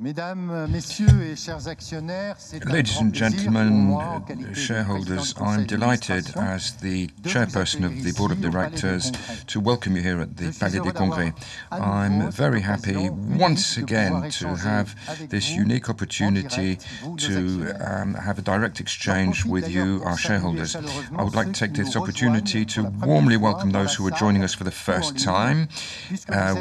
Ladies and gentlemen, shareholders, I'm delighted as the chairperson of the Board of Directors to welcome you here at the Palais des Congrès. I'm very happy once again to have this unique opportunity to have a direct exchange with you, our shareholders. I would like to take this opportunity to warmly welcome those who are joining us for the first time,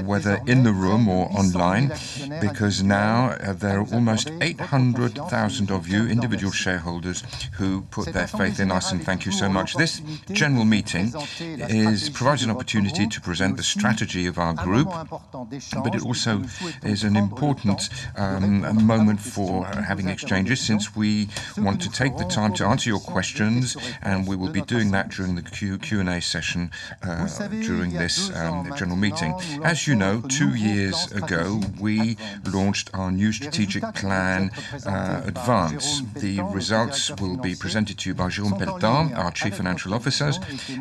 whether in the room or online, because now there are almost 800,000 of you, individual shareholders, who put their faith in us, and thank you so much. This general meeting provides an opportunity to present the strategy of our group, but it also is an important moment for having exchanges, since we want to take the time to answer your questions, and we will be doing that during the Q&A session during this general meeting. As you know, 2 years ago, we launched our new strategic plan Advance. The results will be presented to you by Jérôme Pelletan, our Chief Financial Officer,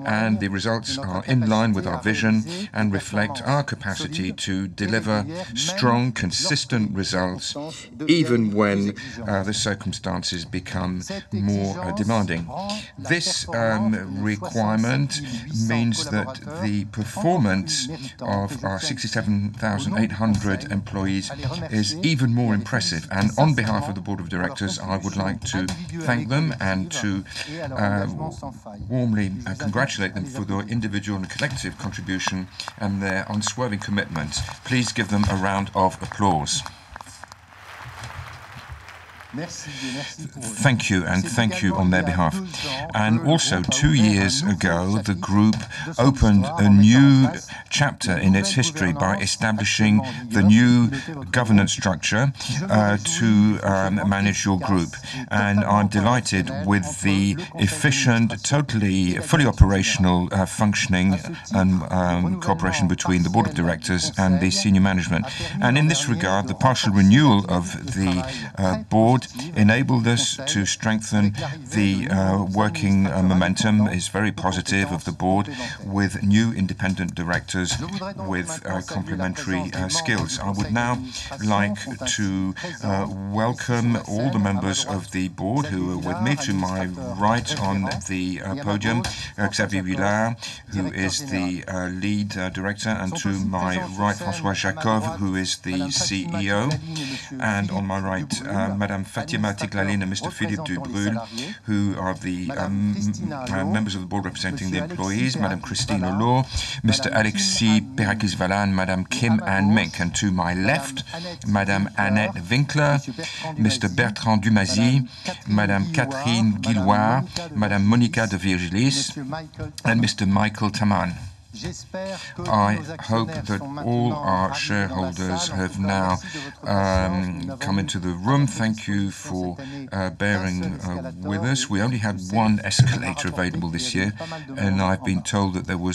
and the results are in line with our vision and reflect our capacity to deliver strong, consistent results, even when the circumstances become more demanding. This requirement means that the performance of our 67,800 employees is even more impressive. And on behalf of the Board of Directors, I would like to thank them and to warmly congratulate them for their individual and collective contribution and their unswerving commitment. Please give them a round of applause. Thank you, and thank you on their behalf. And also, 2 years ago, the group opened a new chapter in its history by establishing the new governance structure to manage your group. And I'm delighted with the efficient, fully operational functioning and cooperation between the Board of Directors and the senior management. And in this regard, the partial renewal of the board enabled us to strengthen the working momentum is very positive of the board, with new independent directors with complementary skills. I would now like to welcome all the members of the board who are with me. To my right on the podium, Xavier Villard, who is the lead director, and to my right, François Jacob, who is the CEO, and on my right, Madame Fatima Tiglaline and Mr. Philippe Dubrul, who are the members of the board representing the employees, Madame Christine Hulot, Mr. Alexis Perakis-Valan, Madame Kim Ann Mink, and to my left, Madame Annette Winkler, Mr. Bertrand Dumazy, Madame Catherine Guilloire, Madame Monica de Virgilis, and Mr. Michael Taman. I hope that all our shareholders have now come into the room. Thank you for bearing with us. We only had one escalator available this year, and I've been told that there were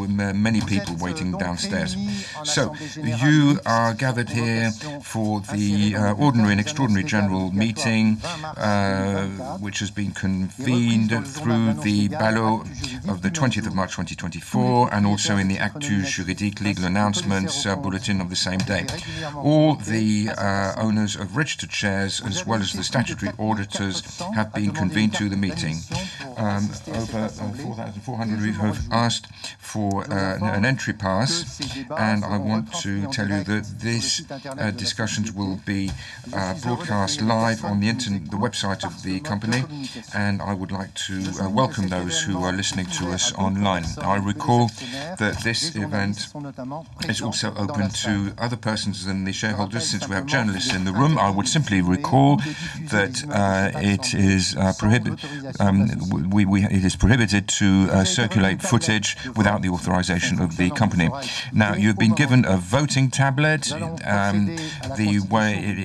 many people waiting downstairs. So, you are gathered here for the ordinary and extraordinary general meeting, which has been convened through the Palais of the 20th of March 2024, and also in the Actu Juridique legal announcements bulletin of the same day. All the owners of registered shares, as well as the statutory auditors, have been convened to the meeting. Over 4,400 have asked for an entry pass, and I want to tell you that these discussions will be broadcast live on the website of the company, and I would like to welcome those who are listening to us online. I recall that this event is also open to other persons than the shareholders, since we have journalists in the room. I would simply recall that it is prohibited to circulate footage without the authorization of the company. Now, you've been given a voting tablet. The way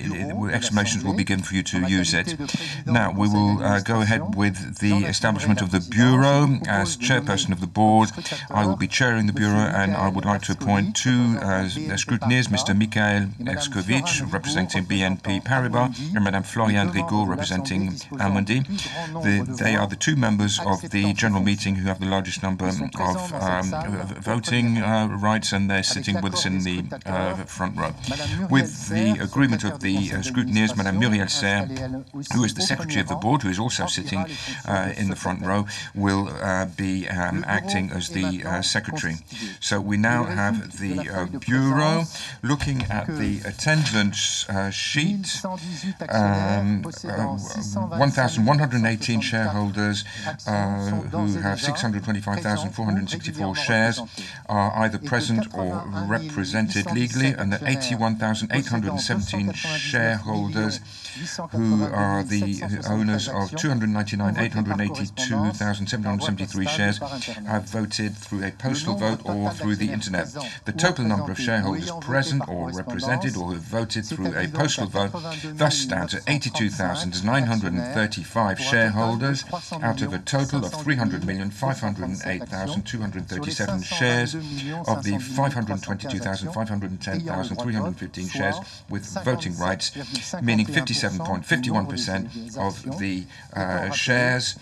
explanations will be given for you to use it. Now, we will go ahead with the establishment of the bureau as chairperson of the board, I will be chairing the bureau, and I would like to appoint two scrutineers, Mr. Mikhail Exkovich, representing BNP Paribas, and Madame Floriane Rigaud, representing Amundi. They are the two members of the general meeting who have the largest number of voting rights, and they're sitting with us in the front row. With the agreement of the scrutineers, Madame Muriel Serre, who is the secretary of the board, who is also sitting in the front row, will be acting as the secretary. So we now have the bureau. Looking at the attendance sheet, 1,118 shareholders who have 625,464 shares are either present or represented legally, and the 81,817 shareholders who are the owners of 299,882,773 shares have voted through a postal vote or through the internet. The total number of shareholders present or represented or who have voted through a postal vote thus stands at 82,935 shareholders out of a total of 300,508,237 shares of the 522,510,315 shares with voting rights, meaning 57.51% of the shares,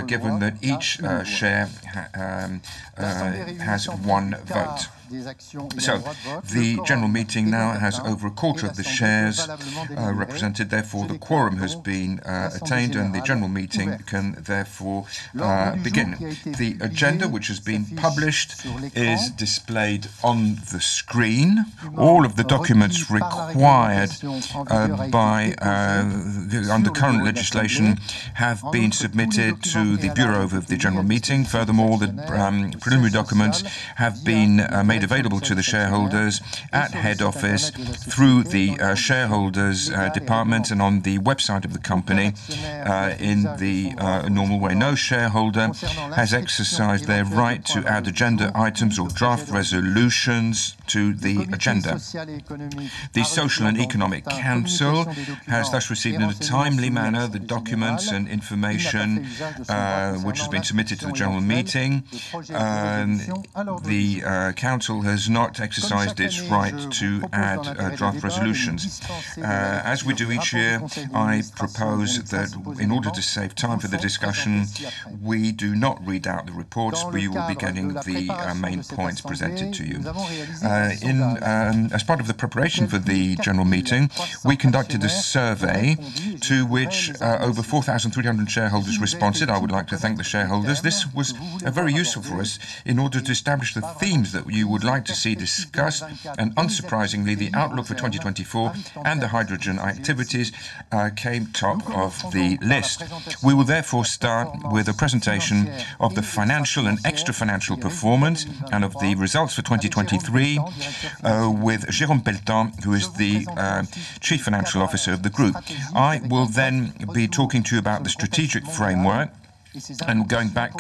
given that each share has one vote. So, the general meeting now has over a quarter of the shares represented, therefore the quorum has been attained and the general meeting can therefore begin. The agenda, which has been published, is displayed on the screen. All of the documents required under current legislation have been submitted to the Bureau of the General Meeting. Furthermore, the preliminary documents have been made available to the shareholders at head office through the shareholders department and on the website of the company in the normal way. No shareholder has exercised their right to add agenda items or draft resolutions to the agenda. The Social and Economic Council has thus received in a timely manner the documents and information which has been submitted to the general meeting. The Council has not exercised its right to add draft resolutions. As we do each year, I propose that in order to save time for the discussion, we do not read out the reports, but you will be getting the main points presented to you. As part of the preparation for the general meeting, we conducted a survey to which over 4,300 shareholders responded. I would like to thank the shareholders. This was very useful for us in order to establish the themes that you would like to see discussed, and unsurprisingly, the outlook for 2024 and the hydrogen activities came top of the list. We will therefore start with a presentation of the financial and extra-financial performance and of the results for 2023 with Jérôme Pelletan, who is the Chief Financial Officer of the group. I will then be talking to you about the strategic framework and going back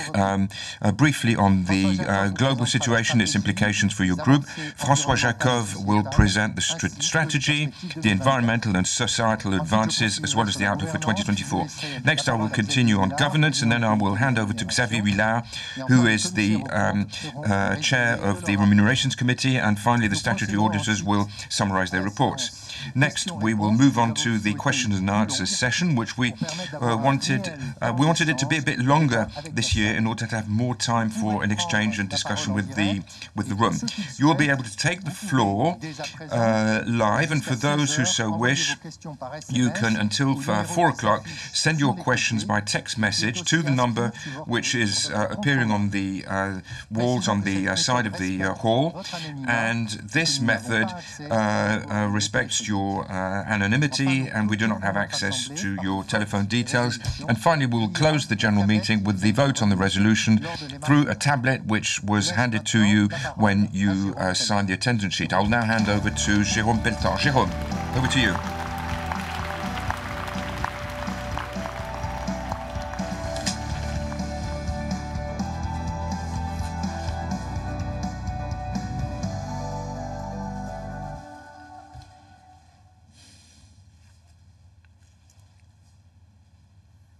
briefly on the global situation, its implications for your group. François Jacov will present the strategy, the environmental and societal advances, as well as the outlook for 2024. Next, I will continue on governance, and then I will hand over to Xavier Huillard, who is the chair of the Remunerations Committee, and finally the Statutory Auditors will summarize their reports. Next, we will move on to the questions and answers session, which we wanted it to be a bit longer this year in order to have more time for an exchange and discussion with the room. You will be able to take the floor live, and for those who so wish, you can, until 4 o'clock, send your questions by text message to the number which is appearing on the walls on the side of the hall, and this method respects your anonymity, and we do not have access to your telephone details. And finally, we will close the general meeting with the vote on the resolution through a tablet which was handed to you when you signed the attendance sheet. I will now hand over to Jérôme Pelletan. Jérôme, over to you.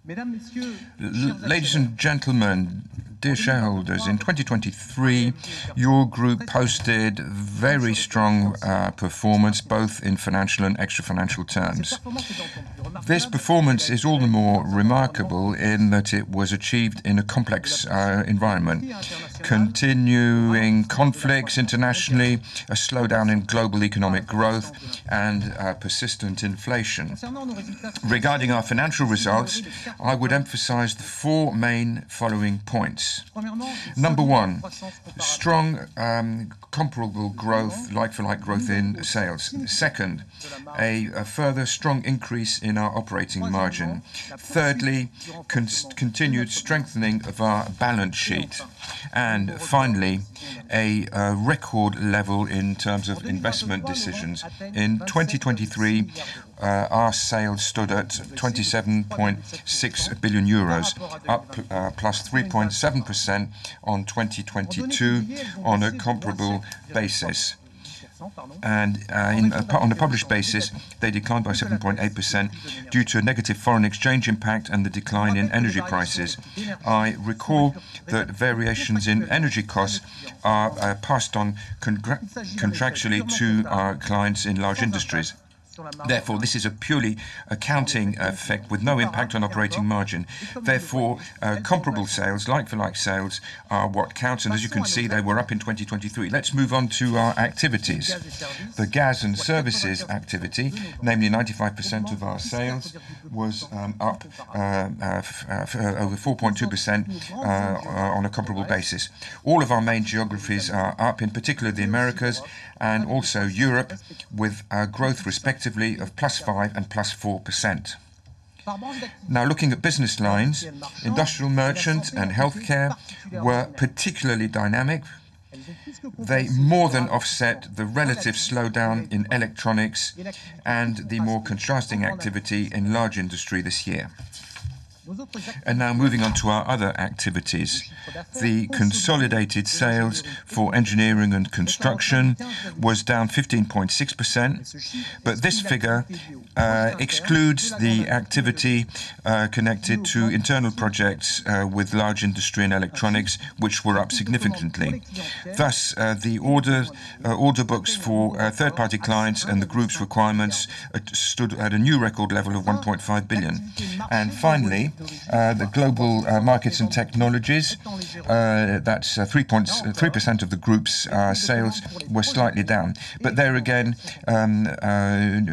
Ladies and gentlemen, dear shareholders, in 2023, your group posted very strong performance, both in financial and extra-financial terms. This performance is all the more remarkable in that it was achieved in a complex environment. Continuing conflicts internationally, a slowdown in global economic growth, and persistent inflation. Regarding our financial results, I would emphasize the four main following points. Number one, strong comparable growth, like-for-like growth in sales. Second, a further strong increase in our operating margin. Thirdly, continued strengthening of our balance sheet. And finally, a record level in terms of investment decisions. In 2023, our sales stood at 27.6 billion euros, up plus 3.7% on 2022 on a comparable basis. And on a published basis, they declined by 7.8% due to a negative foreign exchange impact and the decline in energy prices. I recall that variations in energy costs are passed on contractually to our clients in large industries. Therefore, this is a purely accounting effect with no impact on operating margin. Therefore, comparable sales, like-for-like sales, are what counts, and as you can see, they were up in 2023. Let's move on to our activities. The gas and services activity, namely 95% of our sales, was up over 4.2% on a comparable basis. All of our main geographies are up, in particular the Americas and also Europe, with growth respectively of +5% and +4%. Now, looking at business lines, industrial merchant and healthcare were particularly dynamic. They more than offset the relative slowdown in electronics and the more contrasting activity in large industry this year. And now moving on to our other activities. The consolidated sales for engineering and construction was down 15.6%, but this figure excludes the activity connected to internal projects with large industry and electronics, which were up significantly. Thus, the order books for third-party clients and the group's requirements stood at a new record level of 1.5 billion. And finally, the global markets and technologies, that's 3% of the group's sales, were slightly down. But there again,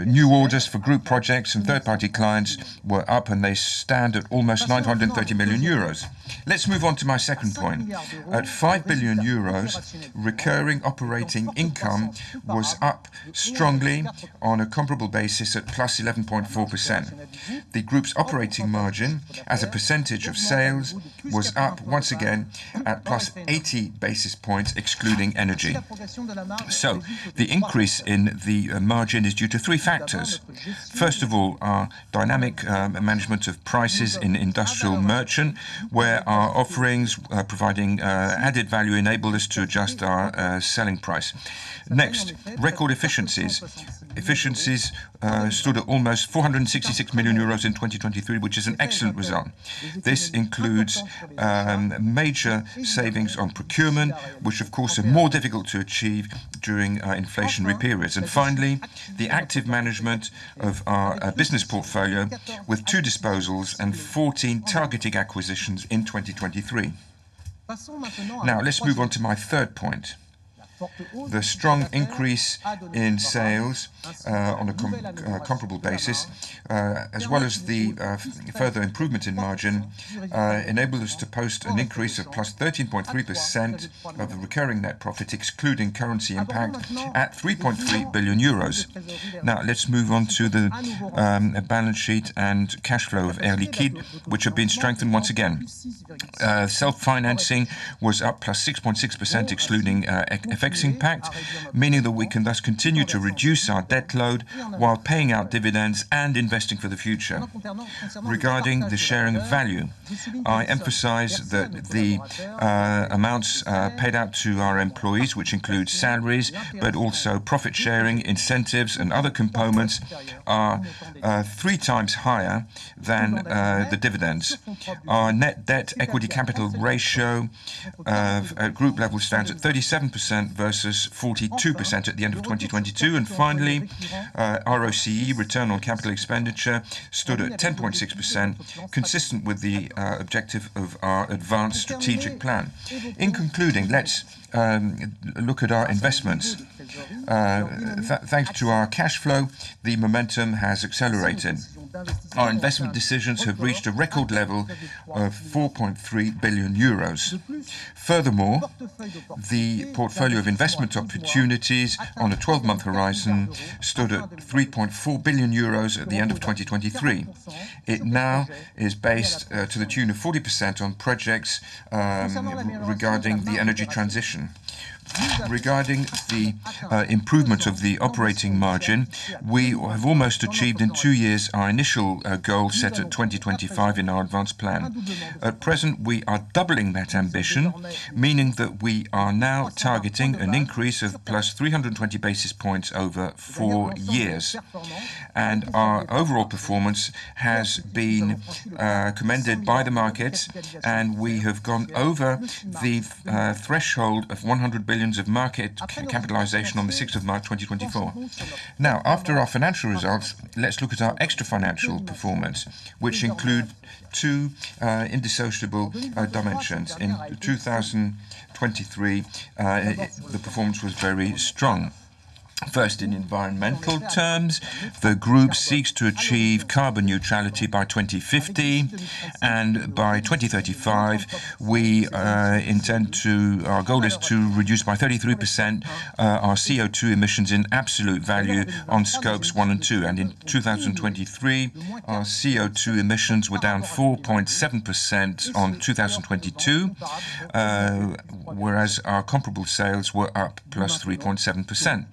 new orders for group projects and third-party clients were up, and they stand at almost 930 million euros. Let's move on to my second point. At 5 billion euros, recurring operating income was up strongly on a comparable basis at plus 11.4%. The group's operating margin, as a percentage of sales, was up once again at plus 80 basis points, excluding energy. So, the increase in the margin is due to three factors. First of all, our dynamic management of prices in industrial merchant, where our offerings providing added value enable us to adjust our selling price. Next, record efficiencies. Efficiencies stood at almost 466 million euros in 2023, which is an excellent result. This includes major savings on procurement, which of course are more difficult to achieve during inflationary periods. And finally, the active management of our business portfolio with 2 disposals and 14 targeted acquisitions in 2023. Now, let's move on to my third point. The strong increase in sales on a comparable basis, as well as the further improvement in margin, enabled us to post an increase of plus 13.3% of the recurring net profit, excluding currency impact, at 3.3 billion euros. Now, let's move on to the balance sheet and cash flow of Air Liquide, which have been strengthened once again. Self-financing was up plus 6.6%, excluding FX tax impact, meaning that we can thus continue to reduce our debt load while paying out dividends and investing for the future. Regarding the sharing of value, I emphasize that the amounts paid out to our employees, which include salaries, but also profit sharing, incentives, and other components, are 3 times higher than the dividends. Our net debt equity capital ratio at group level stands at 37% versus 42% at the end of 2022. And finally, ROCE, return on capital expenditure, stood at 10.6%, consistent with the objective of our advanced strategic plan. In concluding, let's look at our investments. Thanks to our cash flow, the momentum has accelerated. Our investment decisions have reached a record level of 4.3 billion euros. Furthermore, the portfolio of investment opportunities on a 12-month horizon stood at 3.4 billion euros at the end of 2023. It now is based to the tune of 40% on projects regarding the energy transition. Regarding the improvement of the operating margin, we have almost achieved in 2 years our initial goal set at 2025 in our advanced plan. At present, we are doubling that ambition, meaning that we are now targeting an increase of plus 320 basis points over 4 years. And our overall performance has been commended by the markets, and we have gone over the threshold of 100 billion of market capitalization on the 6th of March 2024. Now, after our financial results, let's look at our extra-financial performance, which include 2 indissociable dimensions. In 2023, the performance was very strong. First, in environmental terms, the group seeks to achieve carbon neutrality by 2050, and by 2035, our goal is to reduce by 33% our CO2 emissions in absolute value on scopes 1 and 2. And in 2023, our CO2 emissions were down 4.7% on 2022, whereas our comparable sales were up plus 3.7%.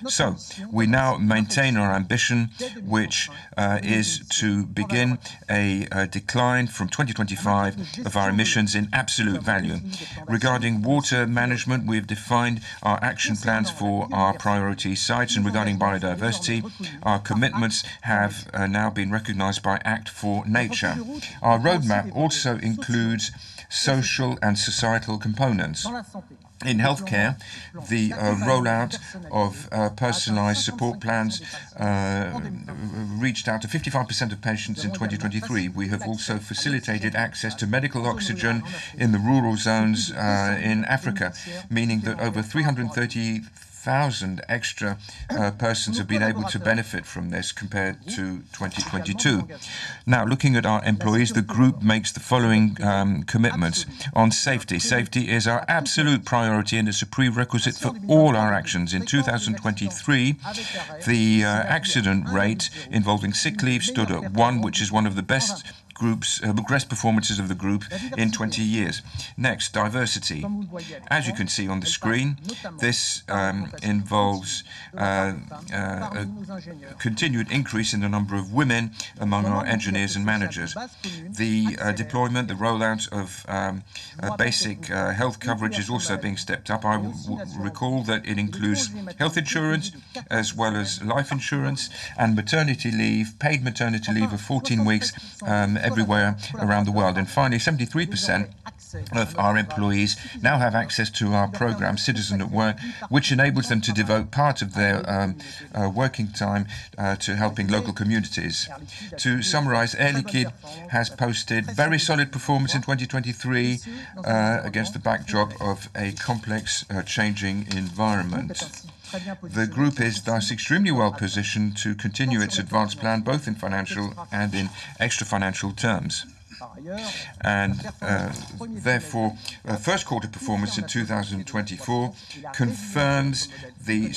So, we now maintain our ambition, which is to begin a decline from 2025 of our emissions in absolute value. Regarding water management, we have defined our action plans for our priority sites, and regarding biodiversity, our commitments have now been recognized by Act for Nature. Our roadmap also includes social and societal components. In healthcare, the rollout of personalized support plans reached out to 55% of patients in 2023. We have also facilitated access to medical oxygen in the rural zones in Africa, meaning that over 330,000 extra persons have been able to benefit from this compared to 2022. Now, looking at our employees, the group makes the following commitments. On safety. Safety is our absolute priority and it's a prerequisite for all our actions. In 2023, the accident rate involving sick leave stood at 1, which is one of the best performances of the group in 20 years. Next, diversity. As you can see on the screen, this involves a continued increase in the number of women among our engineers and managers. The deployment, the rollout of basic health coverage is also being stepped up. I will recall that it includes health insurance as well as life insurance and maternity leave, paid maternity leave of 14 weeks everywhere around the world. And finally, 73% of our employees now have access to our program, Citizen at Work, which enables them to devote part of their working time to helping local communities. To summarize, Air Liquide has posted very solid performance in 2023 against the backdrop of a complex changing environment. The group is thus extremely well positioned to continue its advanced plan, both in financial and in extra-financial terms. And therefore, first quarter performance in 2024 confirms the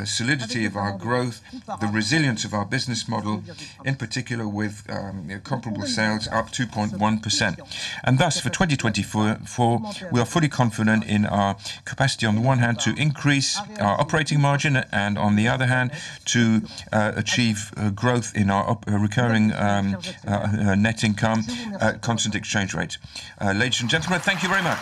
solidity of our growth, the resilience of our business model, in particular with comparable sales up 2.1%. And thus, for 2024, we are fully confident in our capacity, on the one hand, to increase our operating margin, and on the other hand, to achieve growth in our recurring net income at constant exchange rate. Ladies and gentlemen, thank you very much.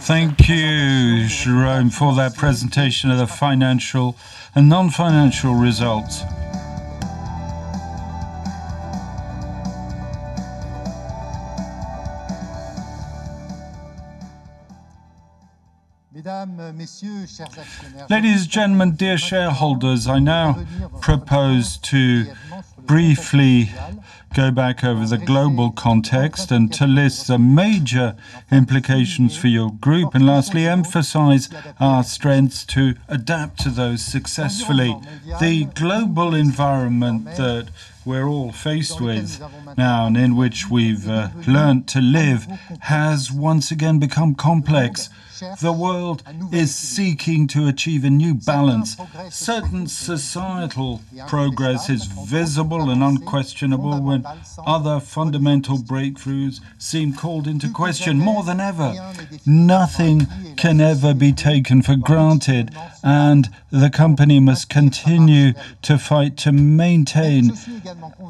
Thank you, Jérôme, for that presentation of the financial and non-financial results. Ladies and gentlemen, dear shareholders, I now propose to briefly go back over the global context and to list the major implications for your group, and lastly emphasize our strengths to adapt to those successfully. The global environment that we're all faced with now and in which we've learnt to live has once again become complex. The world is seeking to achieve a new balance. Certain societal progress is visible and unquestionable when other fundamental breakthroughs seem called into question more than ever. Nothing can ever be taken for granted, and the company must continue to fight to maintain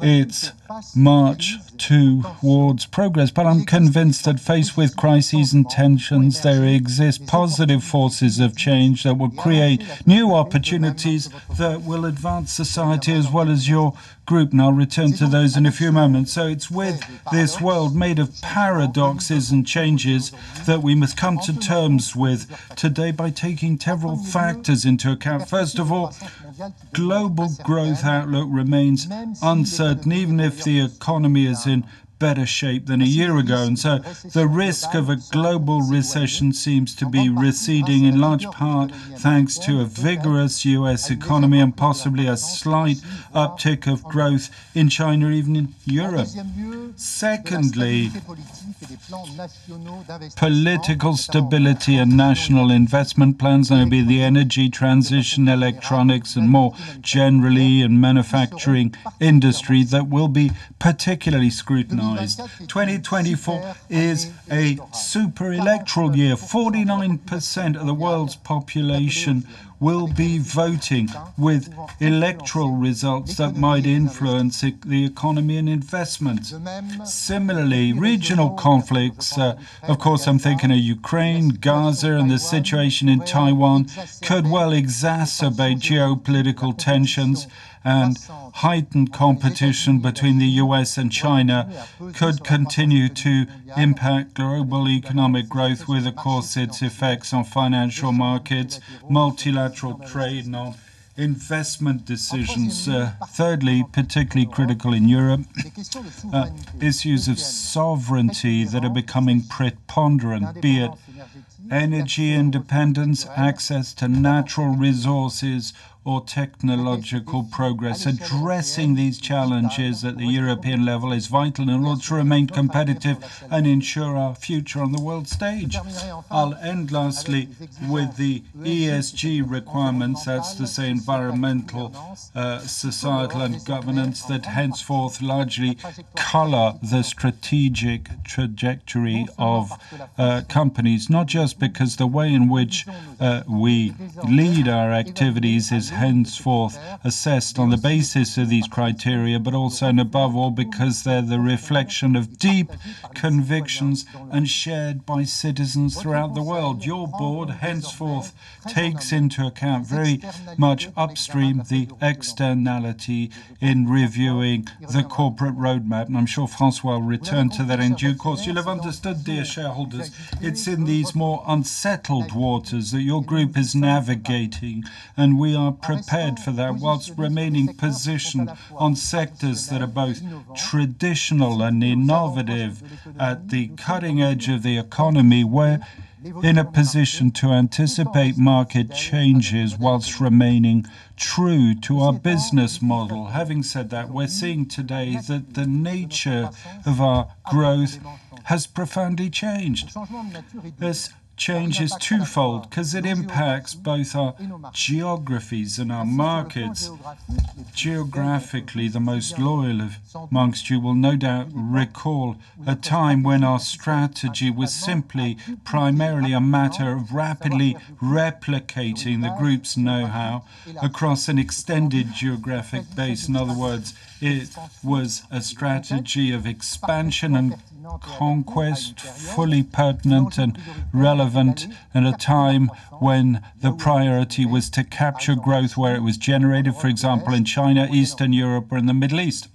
its march towards progress. But I'm convinced that faced with crises and tensions, there exist positive forces of change that will create new opportunities that will advance society as well as your group, and I'll return to those in a few moments. So it's with this world made of paradoxes and changes that we must come to terms with today by taking several factors into account. First of all, global growth outlook remains uncertain, even if the economy is in better shape than a year ago. And so the risk of a global recession seems to be receding, in large part thanks to a vigorous US economy and possibly a slight uptick of growth in China, even in Europe. Secondly, political stability and national investment plans, that will be the energy transition, electronics, and more generally in manufacturing industry, that will be particularly scrutinized. 2024 is a super electoral year. 49% of the world's population will be voting, with electoral results that might influence the economy and investment. Similarly, regional conflicts, of course I'm thinking of Ukraine, Gaza, and the situation in Taiwan, could well exacerbate geopolitical tensions, and heightened competition between the US and China could continue to impact global economic growth, with, of course, its effects on financial markets, multilateral trade, and on investment decisions. Thirdly, particularly critical in Europe, issues of sovereignty that are becoming preponderant, be it energy independence, access to natural resources, or technological progress. Addressing these challenges at the European level is vital in order to remain competitive and ensure our future on the world stage. I'll end lastly with the ESG requirements, that's to say environmental, societal and governance, that henceforth largely colour the strategic trajectory of companies, not just because the way in which we lead our activities is henceforth assessed on the basis of these criteria, but also and above all because they're the reflection of deep convictions and shared by citizens throughout the world. Your board henceforth takes into account very much upstream the externality in reviewing the corporate roadmap, and I'm sure François will return to that in due course. You'll have understood, dear shareholders, it's in these more unsettled waters that your group is navigating, and we are prepared for that, whilst remaining positioned on sectors that are both traditional and innovative at the cutting edge of the economy, where in a position to anticipate market changes whilst remaining true to our business model. Having said that, we're seeing today that the nature of our growth has profoundly changed. This change is twofold because it impacts both our geographies and our markets. Geographically, the most loyal amongst you will no doubt recall a time when our strategy was simply primarily a matter of rapidly replicating the group's know-how across an extended geographic base. In other words, it was a strategy of expansion and conquest, fully pertinent and relevant at a time when the priority was to capture growth where it was generated, for example, in China, Eastern Europe, or in the Middle East.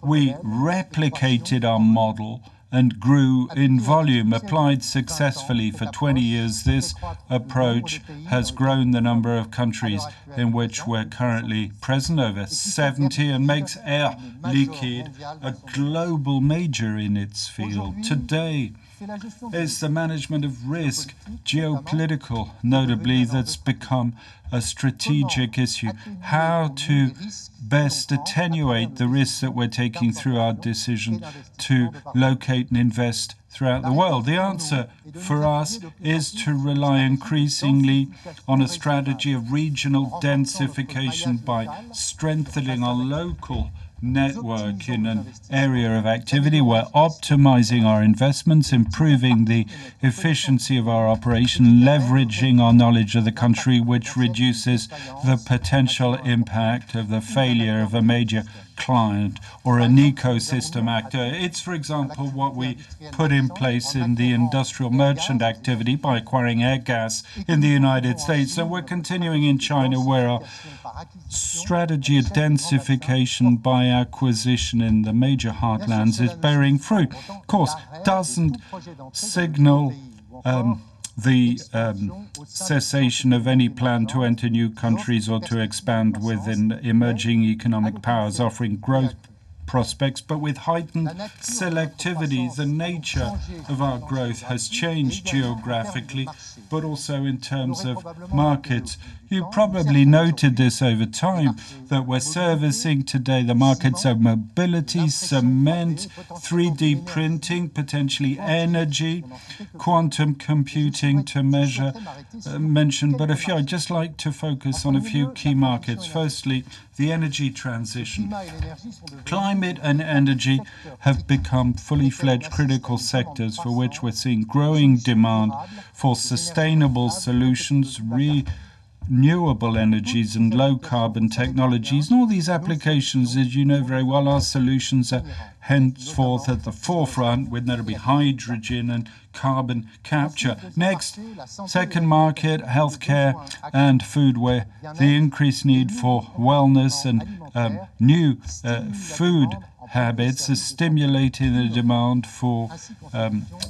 We replicated our model and grew in volume. Applied successfully for 20 years, this approach has grown the number of countries in which we're currently present, over 70, and makes Air Liquide a global major in its field. Today, it's the management of risk, geopolitical, notably, that's become a strategic issue. How to best attenuate the risks that we're taking through our decision to locate and invest throughout the world. The answer for us is to rely increasingly on a strategy of regional densification by strengthening our local network in an area of activity. We're optimizing our investments, improving the efficiency of our operation, leveraging our knowledge of the country, which reduces the potential impact of the failure of a major client or an ecosystem actor. It's, for example, what we put in place in the industrial merchant activity by acquiring Airgas in the United States. And we're continuing in China, where our strategy of densification by acquisition in the major heartlands is bearing fruit. Of course, doesn't signal the cessation of any plan to enter new countries or to expand within emerging economic powers offering growth prospects, but with heightened selectivity. The nature of our growth has changed geographically, but also in terms of markets. You probably noted this over time, that we're servicing today the markets of mobility, cement, 3D printing, potentially energy, quantum computing, to mention but a few. I'd just like to focus on a few key markets. Firstly, the energy transition. Climate and energy have become fully fledged critical sectors for which we're seeing growing demand for sustainable solutions, renewable energies and low-carbon technologies. And all these applications, as you know very well, our solutions are henceforth at the forefront, with notably hydrogen and carbon capture. Next, second market, healthcare and food, where the increased need for wellness and new food habits is stimulating the demand for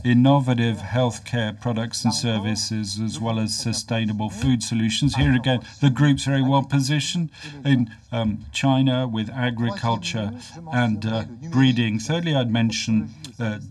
innovative healthcare products and services, as well as sustainable food solutions. Here again, the group's very well positioned in China with agriculture and breeding. Thirdly, I'd mention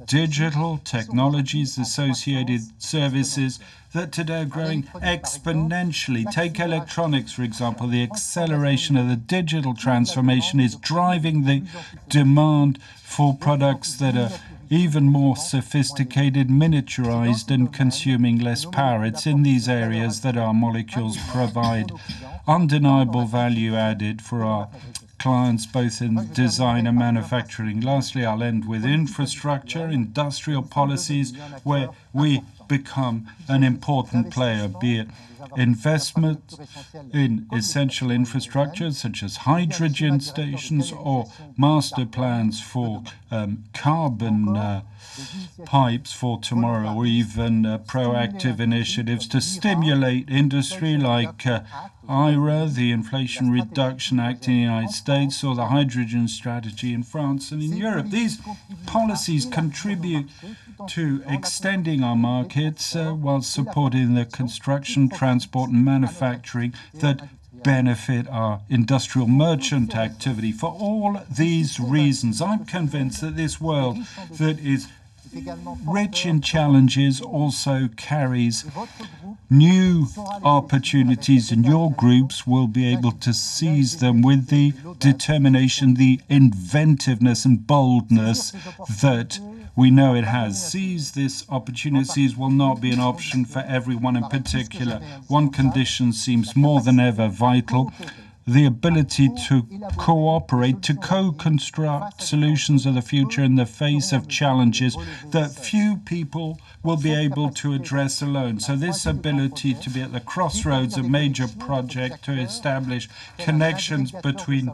digital technologies, associated services that today are growing exponentially. Take electronics, for example. The acceleration of the digital transformation is driving the demand for products that are even more sophisticated, miniaturized, and consuming less power. It's in these areas that our molecules provide undeniable value added for our clients, both in design and manufacturing. Lastly, I'll end with infrastructure, industrial policies, where we become an important player, be it investment in essential infrastructure such as hydrogen stations or master plans for carbon pipes for tomorrow, or even proactive initiatives to stimulate industry like IRA, the Inflation Reduction Act in the United States, or the hydrogen strategy in France and in Europe. These policies contribute to extending our markets while supporting the construction, transport and manufacturing that benefit our industrial merchant activity. For all these reasons, I'm convinced that this world that is rich in challenges also carries new opportunities, and your groups will be able to seize them with the determination, the inventiveness and boldness that we know it has. Seize this opportunities will not be an option for everyone in particular. One condition seems more than ever vital: the ability to cooperate, to co-construct solutions of the future in the face of challenges that few people will be able to address alone. So this ability to be at the crossroads of major projects, to establish connections between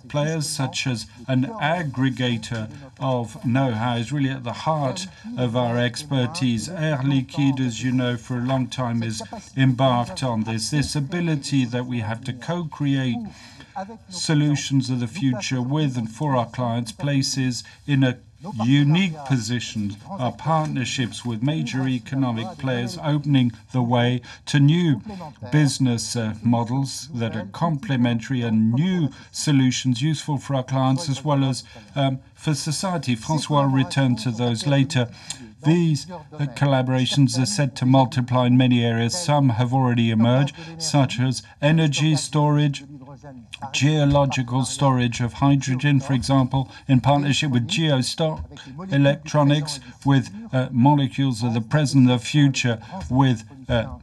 players, such as an aggregator of know-how, is really at the heart of our expertise. Air Liquide, as you know, for a long time is embarked on this. This ability that we have to co-create solutions of the future with and for our clients places in a unique position our partnerships with major economic players, opening the way to new business models that are complementary and new solutions useful for our clients as well as for society. François will return to those later. These collaborations are said to multiply in many areas. Some have already emerged, such as energy storage, geological storage of hydrogen, for example, in partnership with Geostock, electronics, with molecules of the present and the future, with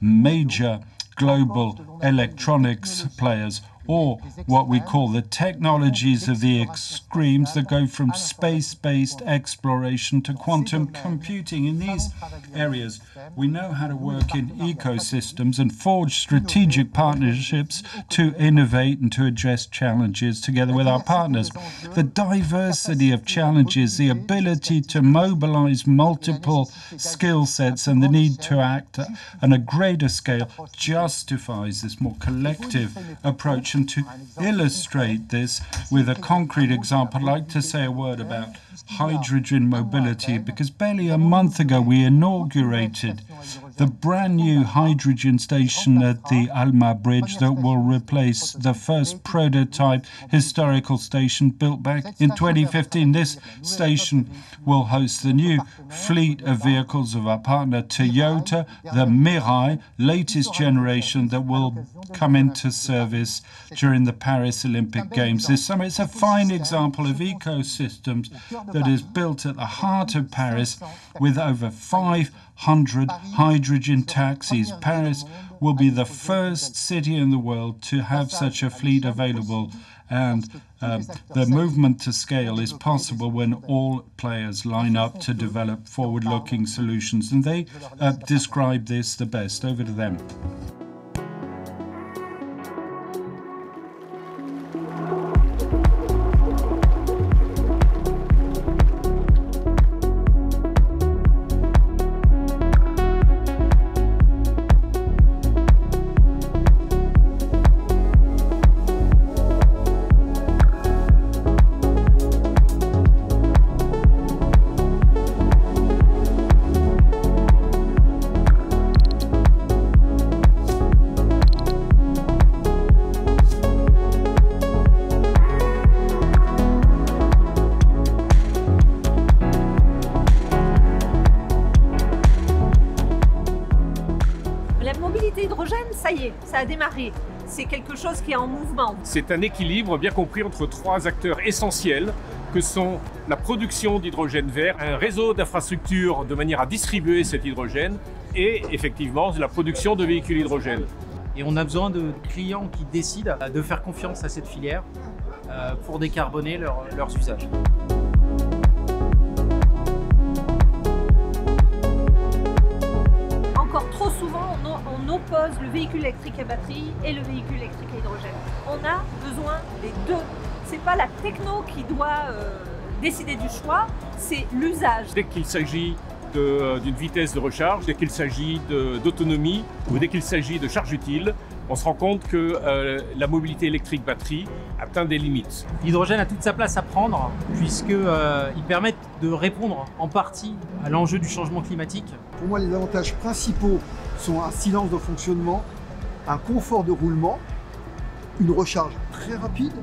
major global electronics players, or what we call the technologies of the extremes that go from space-based exploration to quantum computing. In these areas, we know how to work in ecosystems and forge strategic partnerships to innovate and to address challenges together with our partners. The diversity of challenges, the ability to mobilize multiple skill sets, and the need to act on a greater scale justifies this more collective approach. And to illustrate this with a concrete example, I'd like to say a word about hydrogen mobility, because barely a month ago we inaugurated the brand new hydrogen station at the Alma Bridge that will replace the first prototype historical station built back in 2015. This station will host the new fleet of vehicles of our partner Toyota, the Mirai, latest generation that will come into service during the Paris Olympic Games this summer. It's a fine example of ecosystems that is built at the heart of Paris with over 500 hydrogen taxis. Paris will be the first city in the world to have such a fleet available, and the movement to scale is possible when all players line up to develop forward-looking solutions, and they describe this the best. Over to them. Ça y est, ça a démarré. C'est quelque chose qui est en mouvement. C'est un équilibre bien compris entre trois acteurs essentiels que sont la production d'hydrogène vert, un réseau d'infrastructures de manière à distribuer cet hydrogène et effectivement la production de véhicules hydrogène. Et on a besoin de clients qui décident de faire confiance à cette filière pour décarboner leurs usages. Encore trop souvent, on oppose le véhicule électrique à batterie et le véhicule électrique à hydrogène. On a besoin des deux. C'est pas la techno qui doit décider du choix, c'est l'usage. Dès qu'il s'agit d'une vitesse de recharge, dès qu'il s'agit d'autonomie ou dès qu'il s'agit de charge utile, on se rend compte que la mobilité électrique batterie atteint des limites. L'hydrogène a toute sa place à prendre puisqu'il permet de répondre en partie à l'enjeu du changement climatique. Pour moi, les avantages principaux sont un silence de fonctionnement, un confort de roulement, une recharge très rapide,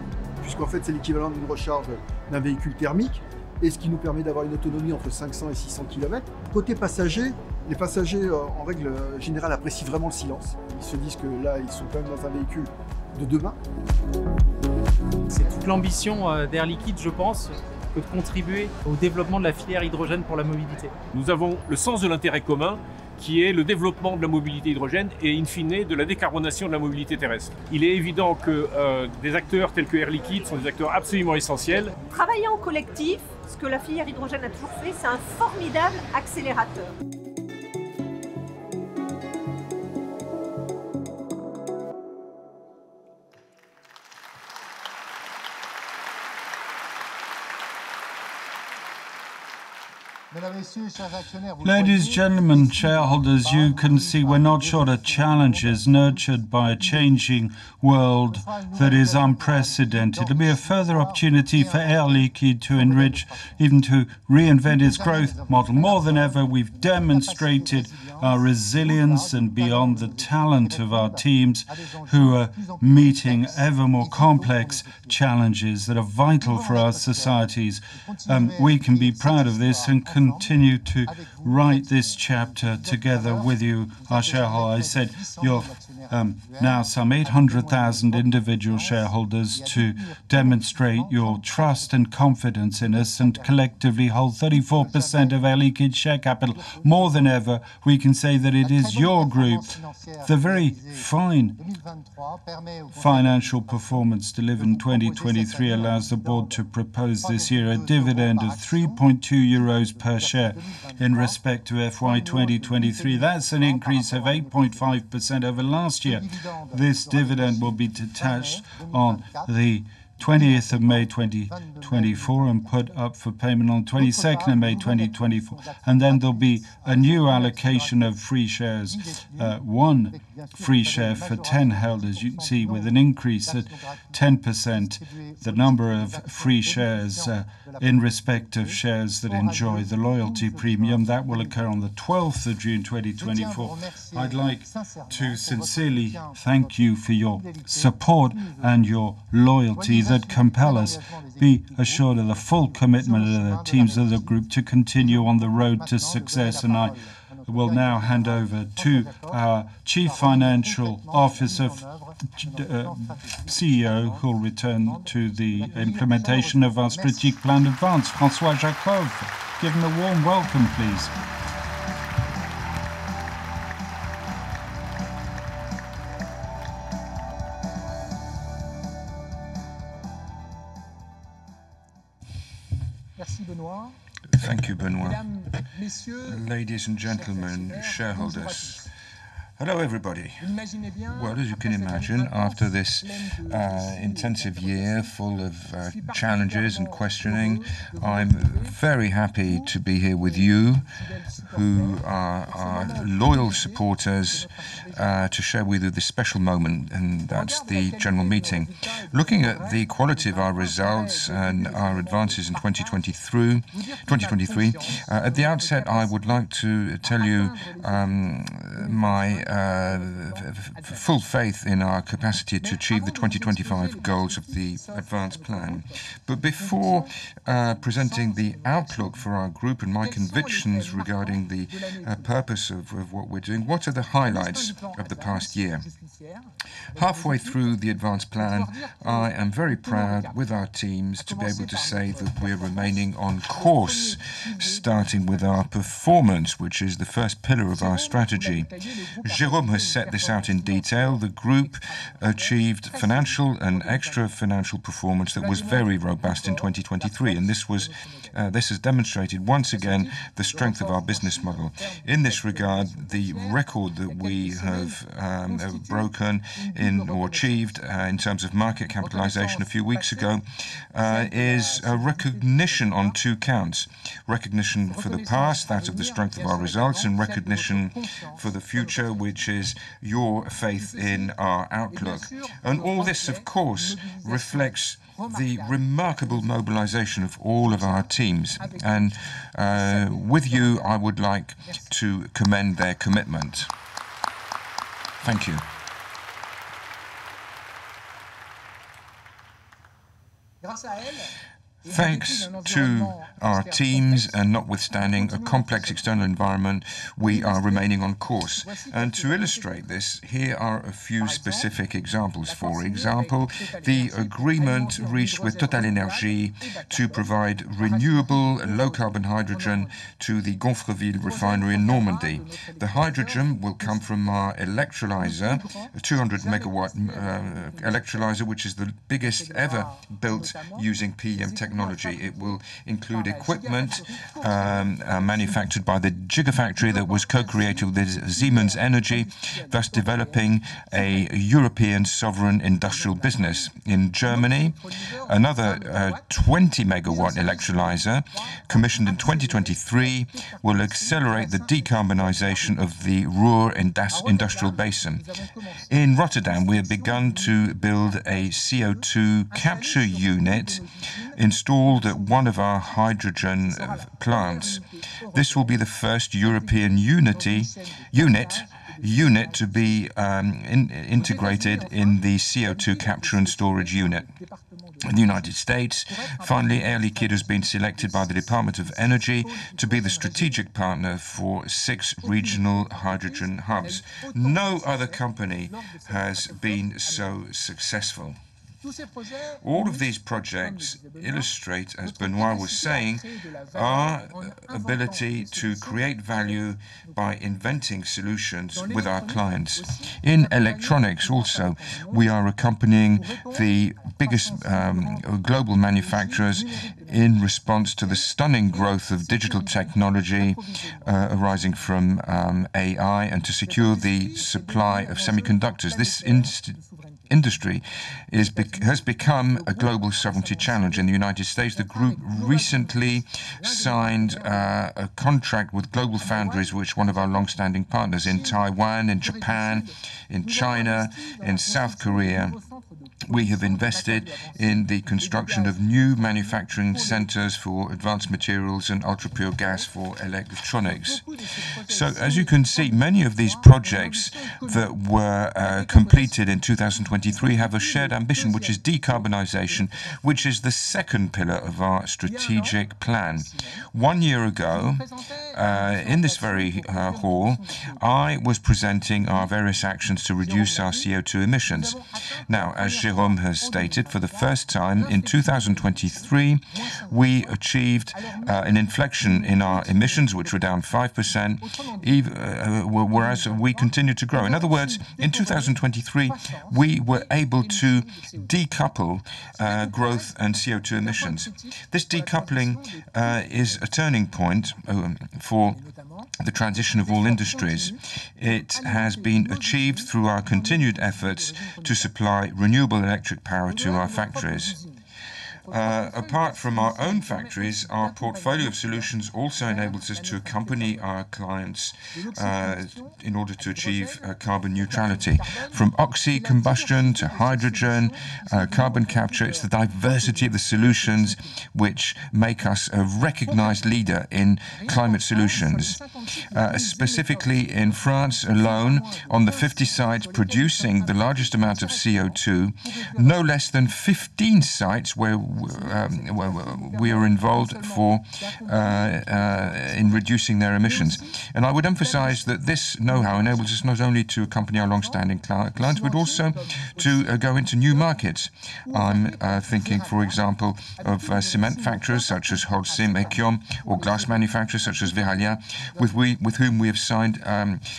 puisqu'en fait c'est l'équivalent d'une recharge d'un véhicule thermique, et ce qui nous permet d'avoir une autonomie entre 500 et 600 km. Côté passagers, les passagers en règle générale apprécient vraiment le silence. Ils se disent que là, ils sont quand même dans un véhicule de demain. C'est toute l'ambition d'Air Liquide, je pense, que de contribuer au développement de la filière hydrogène pour la mobilité. Nous avons le sens de l'intérêt commun, qui est le développement de la mobilité hydrogène et in fine de la décarbonation de la mobilité terrestre. Il est évident que des acteurs tels que Air Liquide sont des acteurs absolument essentiels. Travailler en collectif, ce que la filière hydrogène a toujours fait, c'est un formidable accélérateur. Ladies, gentlemen, shareholders, you can see we're not short of challenges nurtured by a changing world that is unprecedented. It'll be a further opportunity for Air Liquide to enrich, even to reinvent its growth model. More than ever, we've demonstrated our resilience and beyond the talent of our teams who are meeting ever more complex challenges that are vital for our societies. We can be proud of this and continue to write this chapter together with you, our shareholders. I said you're now some 800,000 individual shareholders to demonstrate your trust and confidence in us and collectively hold 34% of Air Liquide share capital. More than ever, we can say that it is your group. The very fine financial performance delivered in 2023 allows the board to propose this year a dividend of 3.2 euros per share in respect to FY 2023. That's an increase of 8.5% over last year. This dividend will be detached on the 20th of May 2024 and put up for payment on 22nd of May 2024. And then there'll be a new allocation of free shares, one free share for 10 held, as you can see, with an increase at 10%, the number of free shares in respect of shares that enjoy the loyalty premium. That will occur on the 12th of June 2024. I'd like to sincerely thank you for your support and your loyalty that compel us. Be assured of the full commitment of the teams of the group to continue on the road to success. And I will now hand over to our Chief Financial Officer, CEO, who will return to the implementation of our strategic plan advance, François Jacob. Give him a warm welcome, please. Thank you, Benoit. Ladies and gentlemen, shareholders. Hello, everybody. Well, as you can imagine, after this intensive year full of challenges and questioning, I'm very happy to be here with you, who are our loyal supporters, to share with you this special moment, and that's the general meeting. Looking at the quality of our results and our advances in 2023, at the outset, I would like to tell you my full faith in our capacity to achieve the 2025 goals of the advanced plan. But before presenting the outlook for our group and my convictions regarding the purpose of what we're doing, what are the highlights of the past year? Halfway through the advanced plan, I am very proud with our teams to be able to say that we're remaining on course, starting with our performance, which is the first pillar of our strategy. Jérôme has set this out in detail. The group achieved financial and extra-financial performance that was very robust in 2023, and this has demonstrated once again the strength of our business model. In this regard, the record that we have broken in or achieved in terms of market capitalization a few weeks ago is a recognition on two counts. Recognition for the past, that of the strength of our results, and recognition for the future, which is your faith in our outlook. And all this, of course, reflects the remarkable mobilization of all of our teams. And with you, I would like to commend their commitment. Thank you. Thanks to our teams and notwithstanding a complex external environment, we are remaining on course. And to illustrate this, here are a few specific examples. For example, the agreement reached with TotalEnergies to provide renewable low-carbon hydrogen to the Gonfreville refinery in Normandy. The hydrogen will come from our electrolyzer, a 200 megawatt electrolyzer, which is the biggest ever built using PEM technology. It will include equipment manufactured by the Gigafactory that was co-created with Siemens Energy, thus developing a European sovereign industrial business. In Germany, another 20 megawatt electrolyzer, commissioned in 2023, will accelerate the decarbonization of the Ruhr industrial basin. In Rotterdam, we have begun to build a CO2 capture unit installed at one of our hydrogen plants. This will be the first European unit to be integrated in the CO2 capture and storage unit. In the United States, finally, Air Liquide has been selected by the Department of Energy to be the strategic partner for 6 regional hydrogen hubs. No other company has been so successful. All of these projects illustrate, as Benoit was saying, our ability to create value by inventing solutions with our clients. In electronics also, we are accompanying the biggest global manufacturers in response to the stunning growth of digital technology arising from AI and to secure the supply of semiconductors. This industry has become a global sovereignty challenge. In the United States, the group recently signed a contract with Global Foundries, which is one of our long-standing partners in Taiwan, in Japan, in China, in South Korea. We have invested in the construction of new manufacturing centers for advanced materials and ultra-pure gas for electronics. So, as you can see, many of these projects that were completed in 2023 have a shared ambition, which is decarbonization, which is the second pillar of our strategic plan. 1 year ago, in this very hall, I was presenting our various actions to reduce our CO2 emissions. Now, as Jérôme has stated, for the first time in 2023, we achieved an inflection in our emissions, which were down 5%, whereas we continue to grow. In other words, in 2023, we were able to decouple growth and CO2 emissions. This decoupling is a turning point for the transition of all industries. It has been achieved through our continued efforts to supply renewable electric power to our factories. Apart from our own factories, our portfolio of solutions also enables us to accompany our clients in order to achieve carbon neutrality. From oxy-combustion to hydrogen, carbon capture, it's the diversity of the solutions which make us a recognized leader in climate solutions. Specifically in France alone, on the 50 sites producing the largest amount of CO2, no less than 15 sites where we are involved in reducing their emissions. And I would emphasize that this know-how enables us not only to accompany our long-standing clients, but also to go into new markets. I'm thinking, for example, of cement factories such as Holcim, Ekiom, or glass manufacturers such as Verallia, with whom we have signed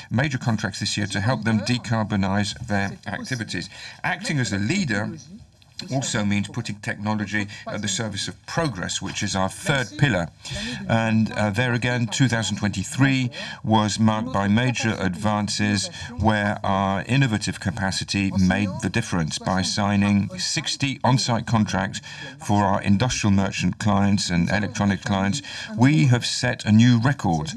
major contracts this year to help them decarbonize their activities. Acting as a leader also means putting technology at the service of progress, which is our third pillar. And there again, 2023 was marked by major advances where our innovative capacity made the difference by signing 60 on-site contracts for our industrial merchant clients and electronic clients. We have set a new record.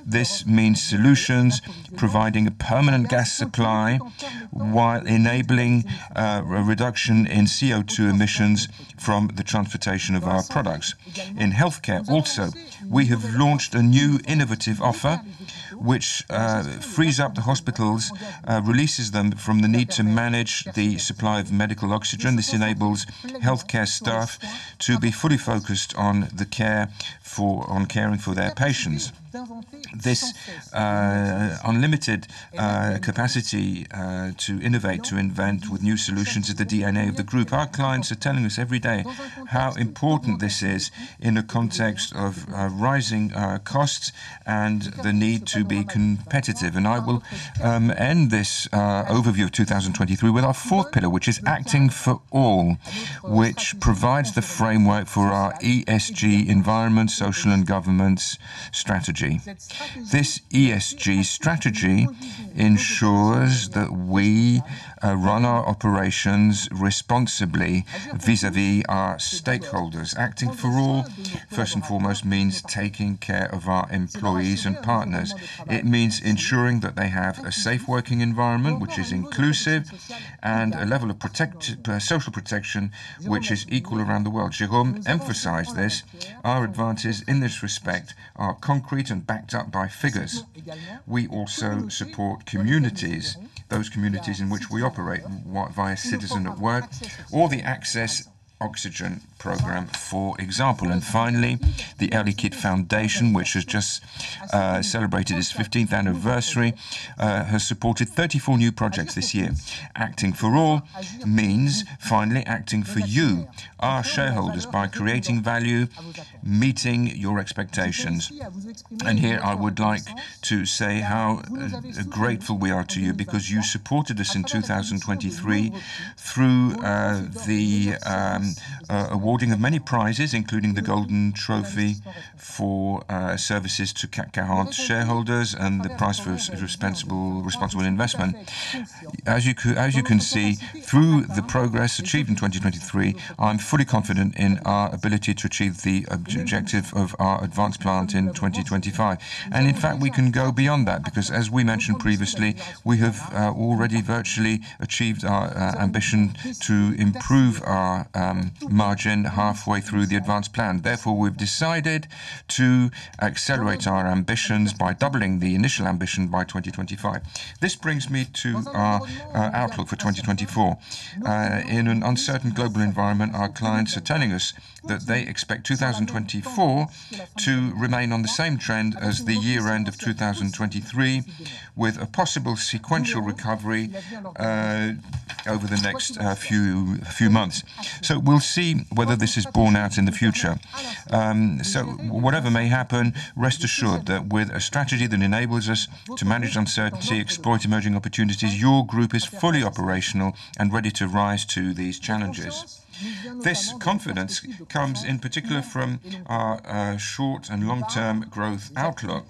This means solutions providing a permanent gas supply while enabling a reduction in CO2 emissions from the transportation of our products. In healthcare also, we have launched a new innovative offer which frees up the hospitals, releases them from the need to manage the supply of medical oxygen. This enables healthcare staff to be fully focused on caring for their patients. This unlimited capacity to innovate, to invent with new solutions is the DNA of the group. Our clients are telling us every day how important this is in a context of rising costs and the need to be competitive. And I will end this overview of 2023 with our fourth pillar, which is acting for all, which provides the framework for our ESG, environment, social and governance strategy. This ESG strategy ensures that we run our operations responsibly vis-à-vis our stakeholders. Acting for all, first and foremost, means taking care of our employees and partners. It means ensuring that they have a safe working environment, which is inclusive, and a level of social protection which is equal around the world. Jérôme emphasized this. Our advances in this respect are concrete and backed up by figures. We also support communities, those communities in which we operate via Citizen at Work, or the Access Oxygen program, for example. And finally, the Air Liquide Foundation, which has just celebrated its 15th anniversary, has supported 34 new projects this year. Acting for all means, finally, acting for you, our shareholders, by creating value, meeting your expectations. And here I would like to say how grateful we are to you, because you supported us in 2023 through the awarding of many prizes, including the Golden Trophy for services to CAC 40 shareholders and the prize for responsible investment. As you can see, through the progress achieved in 2023, I'm fully confident in our ability to achieve the objective of our advanced plan in 2025. And in fact, we can go beyond that, because as we mentioned previously, we have already virtually achieved our ambition to improve our margin halfway through the advanced plan. Therefore, we've decided to accelerate our ambitions by doubling the initial ambition by 2025. This brings me to our outlook for 2024. In an uncertain global environment, our clients are telling us that they expect 2024 to remain on the same trend as the year end of 2023, with a possible sequential recovery over the next few months. So we'll see whether this is borne out in the future. So whatever may happen, rest assured that with a strategy that enables us to manage uncertainty, exploit emerging opportunities, your group is fully operational and ready to rise to these challenges. This confidence comes in particular from our short and long-term growth outlook.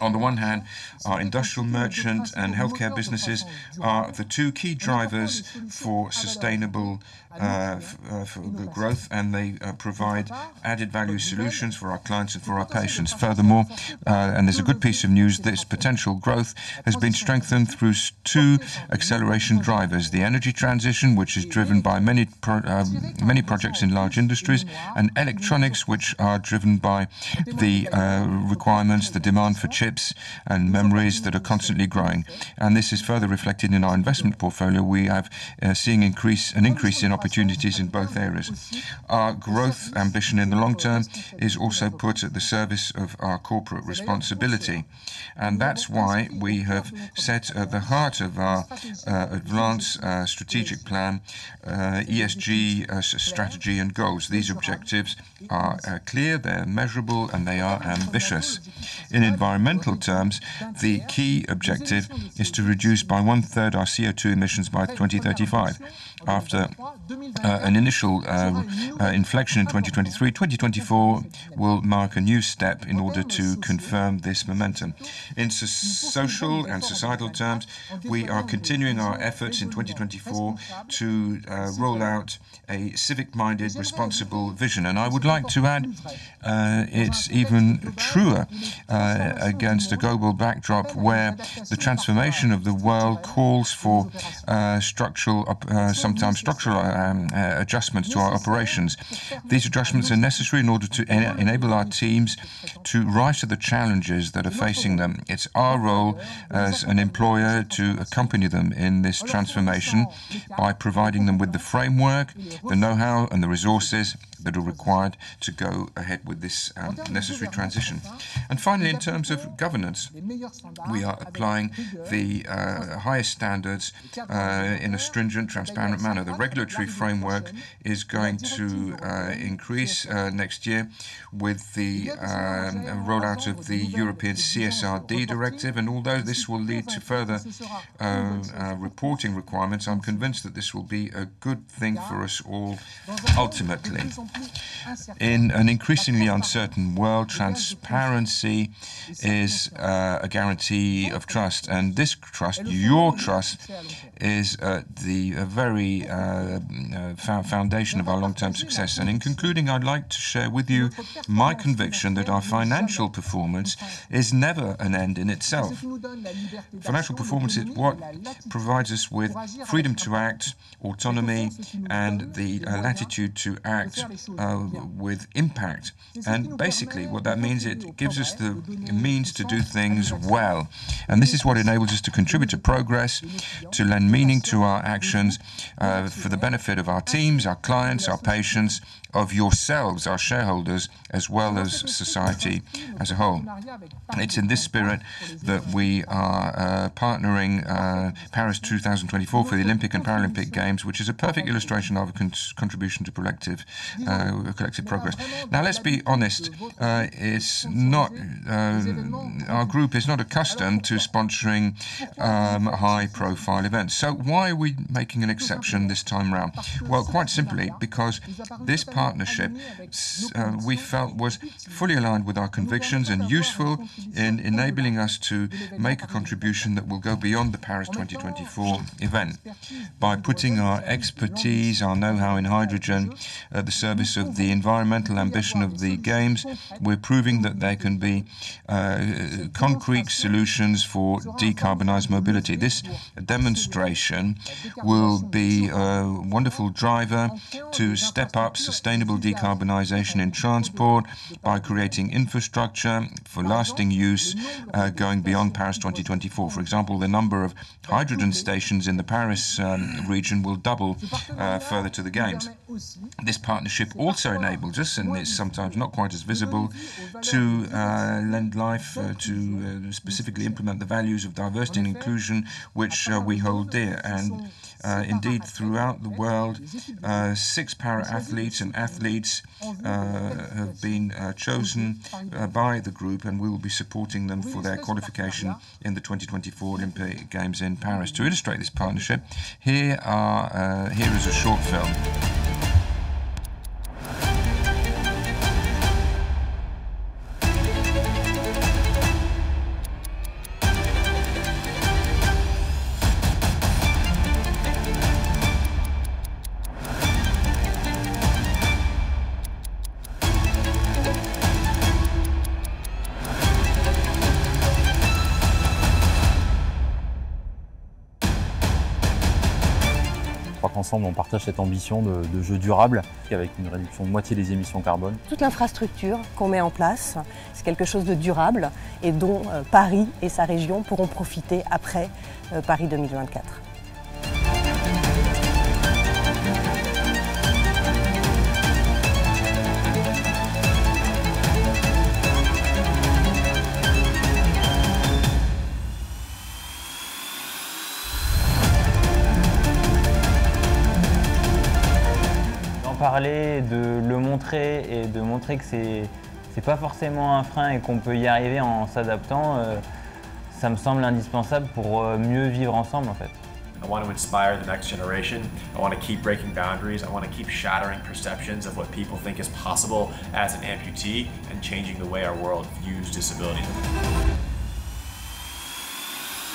On the one hand, our industrial, merchant and healthcare businesses are the two key drivers for sustainable growth, and they provide added value solutions for our clients and for our patients. Furthermore, and there's a good piece of news, this potential growth has been strengthened through two acceleration drivers: the energy transition, which is driven by many projects in large industries, and electronics, which are driven by the requirements, the demand for chips and memories that are constantly growing. And this is further reflected in our investment portfolio. We have seeing an increase in opportunities in both areas. Our growth ambition in the long term is also put at the service of our corporate responsibility. And that's why we have set at the heart of our advanced strategic plan ESG strategy and goals. These objectives are clear, they're measurable, and they are ambitious. In environmental terms, the key objective is to reduce by 1/3 our CO2 emissions by 2035. After an initial inflection in 2023, 2024 will mark a new step in order to confirm this momentum. In social and societal terms, we are continuing our efforts in 2024 to roll out a civic-minded, responsible vision. And I would like to add, it's even truer against a global backdrop where the transformation of the world calls for some sometimes structural adjustments to our operations. These adjustments are necessary in order to enable our teams to rise to the challenges that are facing them. It's our role as an employer to accompany them in this transformation by providing them with the framework, the know-how and the resources that are required to go ahead with this necessary transition. And finally, in terms of governance, we are applying the highest standards in a stringent, transparent manner. The regulatory framework is going to increase next year with the rollout of the European CSRD directive, and although this will lead to further reporting requirements, I'm convinced that this will be a good thing for us all ultimately. In an increasingly uncertain world, transparency is a guarantee of trust, and this trust, your trust, is the very foundation of our long-term success. And in concluding, I'd like to share with you my conviction that our financial performance is never an end in itself. Financial performance is what provides us with freedom to act, autonomy, and the latitude to act with impact. And basically what that means, it gives us the means to do things well. And this is what enables us to contribute to progress, to lend meaning to our actions for the benefit of our teams, our clients, our patients, of yourselves, our shareholders, as well as society as a whole. It's in this spirit that we are partnering Paris 2024 for the Olympic and Paralympic Games, which is a perfect illustration of a contribution to collective progress. Now, let's be honest, it's not, our group is not accustomed to sponsoring high-profile events. So why are we making an exception this time round? Well, quite simply, because this partnership we felt was fully aligned with our convictions and useful in enabling us to make a contribution that will go beyond the Paris 2024 event. By putting our expertise, our know-how in hydrogen at the service of the environmental ambition of the Games, we're proving that there can be concrete solutions for decarbonized mobility. This demonstration will be a wonderful driver to step up sustainable decarbonization in transport by creating infrastructure for lasting use going beyond Paris 2024. For example, the number of hydrogen stations in the Paris region will double further to the Games. This partnership also enables us, and it's sometimes not quite as visible, to lend life to specifically implement the values of diversity and inclusion which we hold dear. And indeed, throughout the world, 6 para-athletes and athletes have been chosen by the group, and we will be supporting them for their qualification in the 2024 Olympic Games in Paris. To illustrate this partnership, here is a short film. Ensemble, on partage cette ambition de jeu durable avec une réduction de moitié des émissions carbone. Toute l'infrastructure qu'on met en place, c'est quelque chose de durable et dont Paris et sa région pourront profiter après Paris 2024. Parler, de le montrer et de montrer que c'est pas forcément un frein et qu'on peut y arriver en s'adaptant, ça me semble indispensable pour mieux vivre ensemble en fait. I want to inspire the next generation. I want to keep breaking boundaries. I want to keep shattering perceptions of what people think is possible as an amputee and changing the way our world views disability.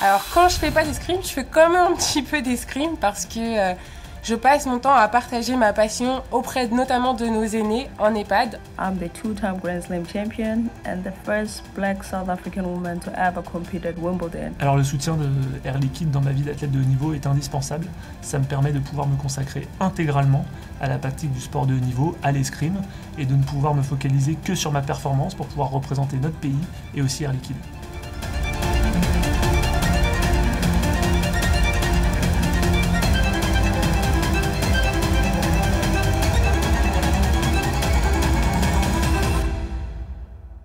Alors quand je fais pas d'escrime, je fais quand même un petit peu d'escrime parce que Je passe mon temps à partager ma passion auprès notamment de nos aînés en EHPAD. I'm the two-time Grand Slam champion and the first Black South African woman to ever compete at Wimbledon. Alors le soutien de Air Liquide dans ma vie d'athlète de haut niveau est indispensable. Ça me permet de pouvoir me consacrer intégralement à la pratique du sport de haut niveau, à l'escrime, et de ne pouvoir me focaliser que sur ma performance pour pouvoir représenter notre pays et aussi Air Liquide.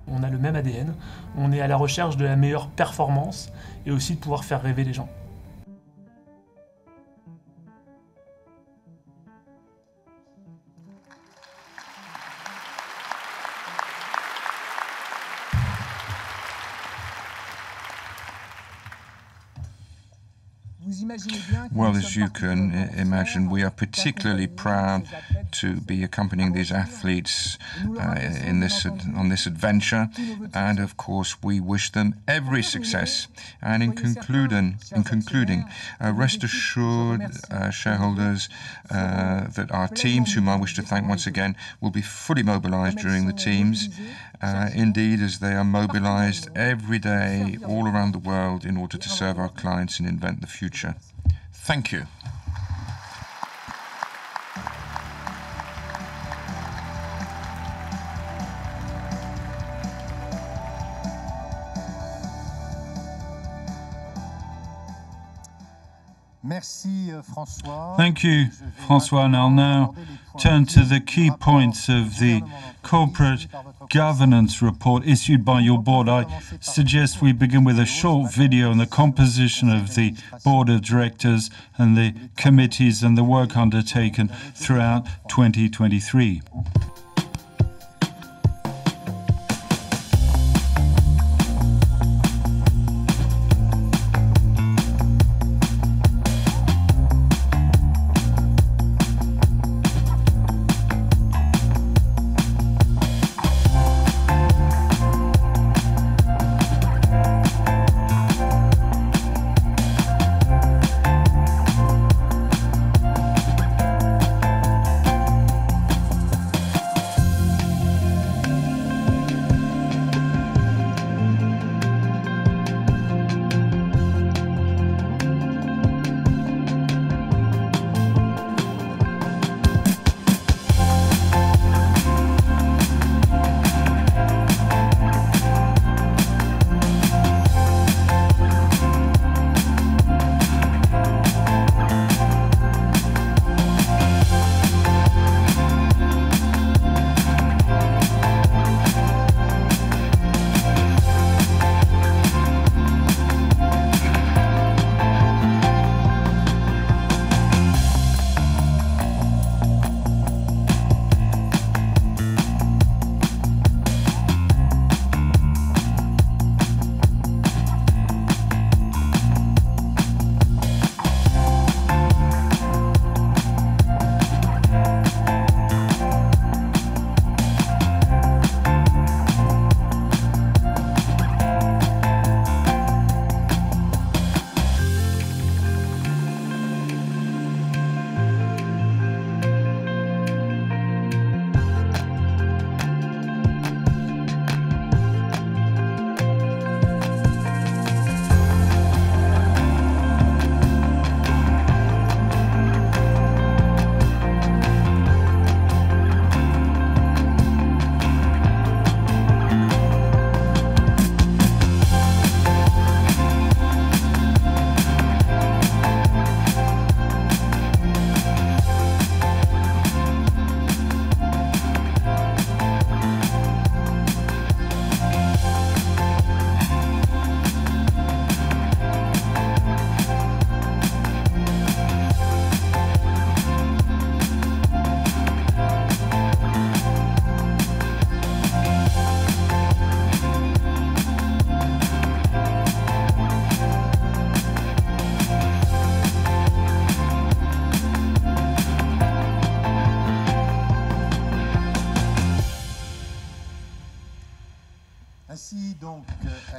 On a le même ADN, on est à la recherche de la meilleure performance et aussi de pouvoir faire rêver les gens. Well, as you can imagine, we are particularly proud to be accompanying these athletes on this adventure, and of course we wish them every success. And in concluding, rest assured, shareholders, that our teams, whom I wish to thank once again, will be fully mobilized during the teams, indeed as they are mobilized every day all around the world in order to serve our clients and invent the future. Thank you. Thank you, François. And I'll now turn to the key points of the corporate governance report issued by your board. I suggest we begin with a short video on the composition of the board of directors and the committees and the work undertaken throughout 2023.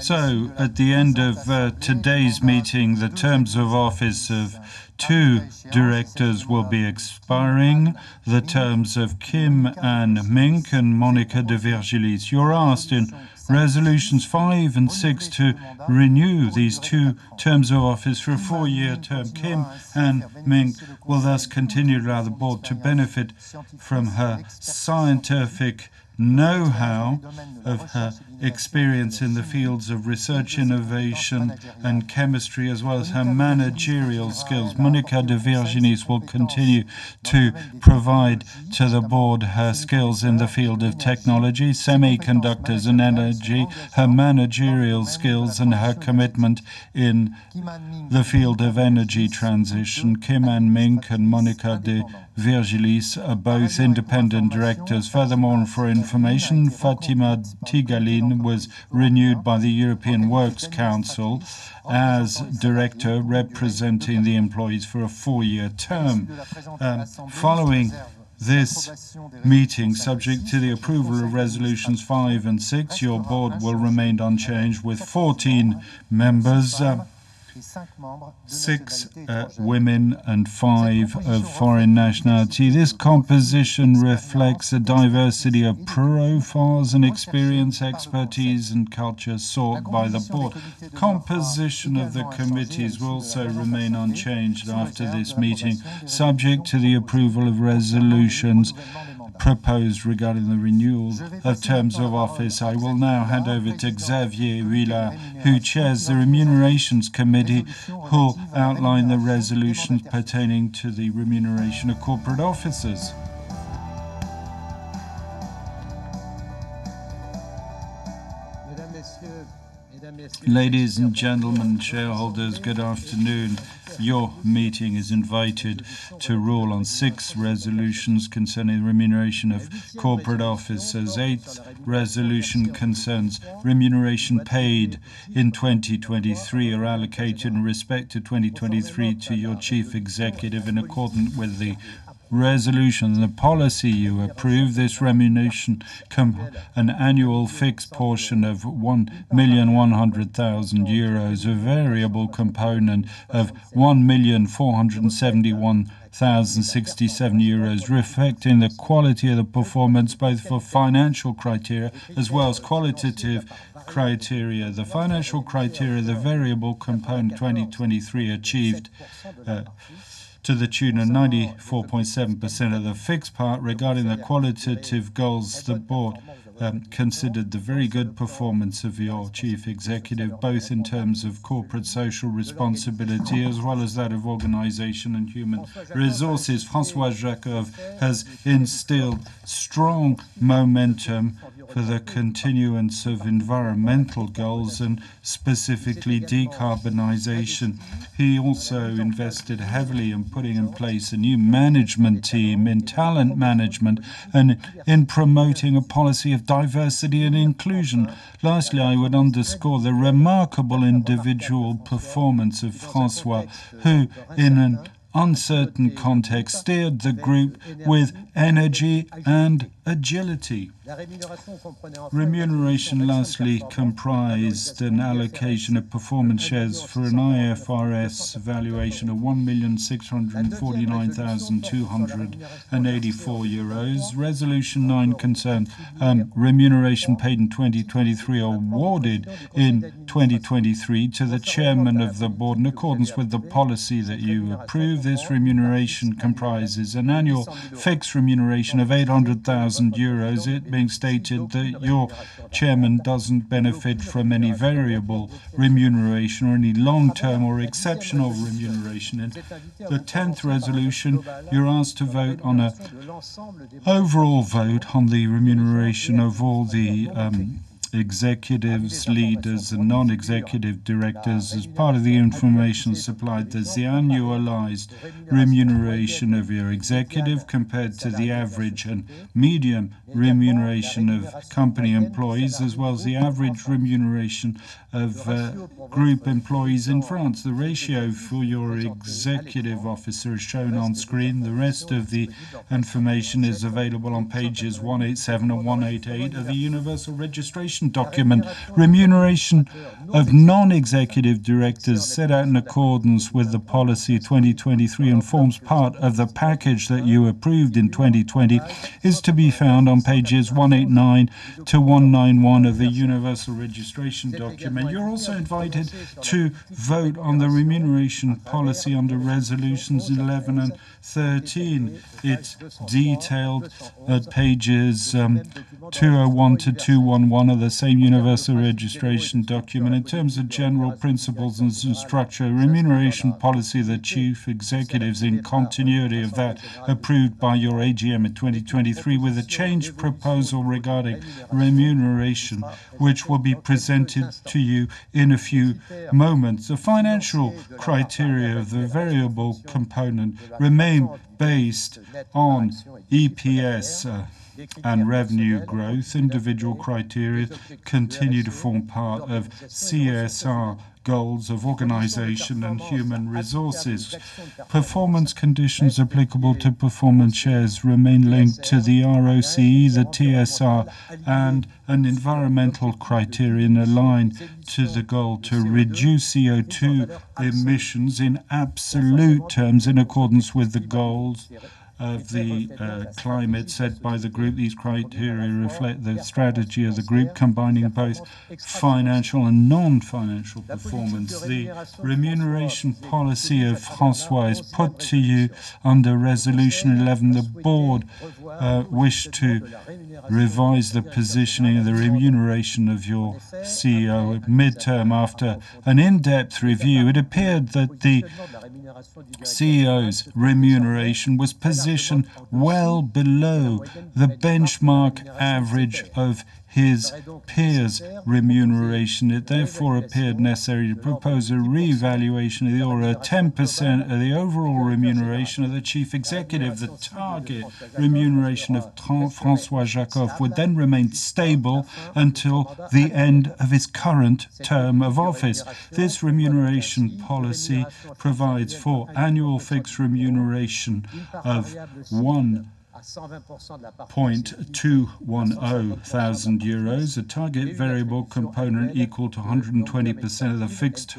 So, at the end of today's meeting, the terms of office of 2 directors will be expiring. The terms of Kim Ann Mink and Monica de Virgilis. You're asked in Resolutions 5 and 6 to renew these 2 terms of office for a 4-year term. Kim Ann Mink will thus continue to allow the board to benefit from her scientific know-how, of her experience in the fields of research, innovation and chemistry, as well as her managerial skills. Monica de Virginis will continue to provide to the board her skills in the field of technology, semiconductors and energy, her managerial skills and her commitment in the field of energy transition. Kim Ann Mink and Monica de Virgilis are both independent directors. Furthermore, and for information, Fatima Tigaline was renewed by the European Works Council as director representing the employees for a 4-year term. Following this meeting, subject to the approval of Resolutions 5 and 6, your board will remain unchanged with 14 members. 6 women and 5 of foreign nationality. This composition reflects a diversity of profiles and experience, expertise and culture sought by the board. Composition of the committees will also remain unchanged after this meeting, subject to the approval of resolutions proposed regarding the renewal of terms of office. I will now hand over to Xavier Huillard, who chairs the Remunerations Committee, who will outline the resolutions pertaining to the remuneration of corporate officers. Ladies and gentlemen, shareholders, good afternoon. Your meeting is invited to rule on 6 resolutions concerning the remuneration of corporate officers. 8th resolution concerns remuneration paid in 2023 or allocated in respect to 2023 to your chief executive in accordance with the resolution and the policy you approve. This remuneration an annual fixed portion of €1,100,000, a variable component of €1,471,067, reflecting the quality of the performance both for financial criteria as well as qualitative criteria. The financial criteria, the variable component 2023 achieved to the tune of 94.7% of the fixed part. Regarding the qualitative goals, the board considered the very good performance of your chief executive, both in terms of corporate social responsibility as well as that of organization and human resources. François Jacob has instilled strong momentum for the continuance of environmental goals and specifically decarbonization. He also invested heavily in putting in place a new management team in talent management and in promoting a policy of diversity and inclusion. Lastly, I would underscore the remarkable individual performance of François, who, in an uncertain context, steered the group with energy and agility. Remuneration lastly comprised an allocation of performance shares for an IFRS valuation of €1,649,284. Resolution 9 concerned remuneration paid in 2023 awarded in 2023 to the chairman of the board in accordance with the policy that you approve. This remuneration comprises an annual fixed remuneration of €800,000, it being stated that your chairman doesn't benefit from any variable remuneration or any long-term or exceptional remuneration. In the 10th resolution, you're asked to vote on an overall vote on the remuneration of all the executives, leaders and non-executive directors. As part of the information supplied, there's the annualized remuneration of your executive compared to the average and median remuneration of company employees, as well as the average remuneration of group employees in France. The ratio for your executive officer is shown on screen. The rest of the information is available on pages 187 and 188 of the Universal Registration registration document. Remuneration of non-executive directors set out in accordance with the policy 2023 and forms part of the package that you approved in 2020 is to be found on pages 189 to 191 of the universal registration document. You're also invited to vote on the remuneration policy under resolutions 11 and 13. It's detailed at pages 201 to 211 of the same universal registration document. In terms of general principles and structure, remuneration policy of the chief executives in continuity of that approved by your AGM in 2023 with a change proposal regarding remuneration, which will be presented to you in a few moments. The financial criteria of the variable component remain based on EPS and revenue growth. Individual criteria continue to form part of CSR goals of organization and human resources. Performance conditions applicable to performance shares remain linked to the ROCE, the TSR, and an environmental criterion aligned to the goal to reduce CO2 emissions in absolute terms in accordance with the goals of the climate set by the group. These criteria reflect the strategy of the group, combining both financial and non-financial performance. The remuneration policy of François is put to you under Resolution 11. The board wished to revise the positioning of the remuneration of your CEO at midterm. After an in-depth review, it appeared that the CEO's remuneration was positioned well below the benchmark average of his peers' remuneration. It therefore appeared necessary to propose a re-evaluation of the order of 10% of the overall remuneration of the chief executive. The target remuneration of François Jacov would then remain stable until the end of his current term of office. This remuneration policy provides for annual fixed remuneration of 1.210 thousand euros, a target variable component equal to 120% of the fixed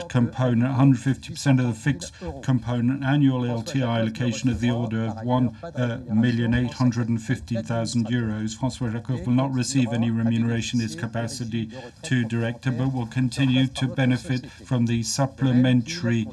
component, 150% of the fixed component, annual LTI allocation of the order of 1,850,000 euros. François Jacov will not receive any remuneration in his capacity to director, but will continue to benefit from the supplementary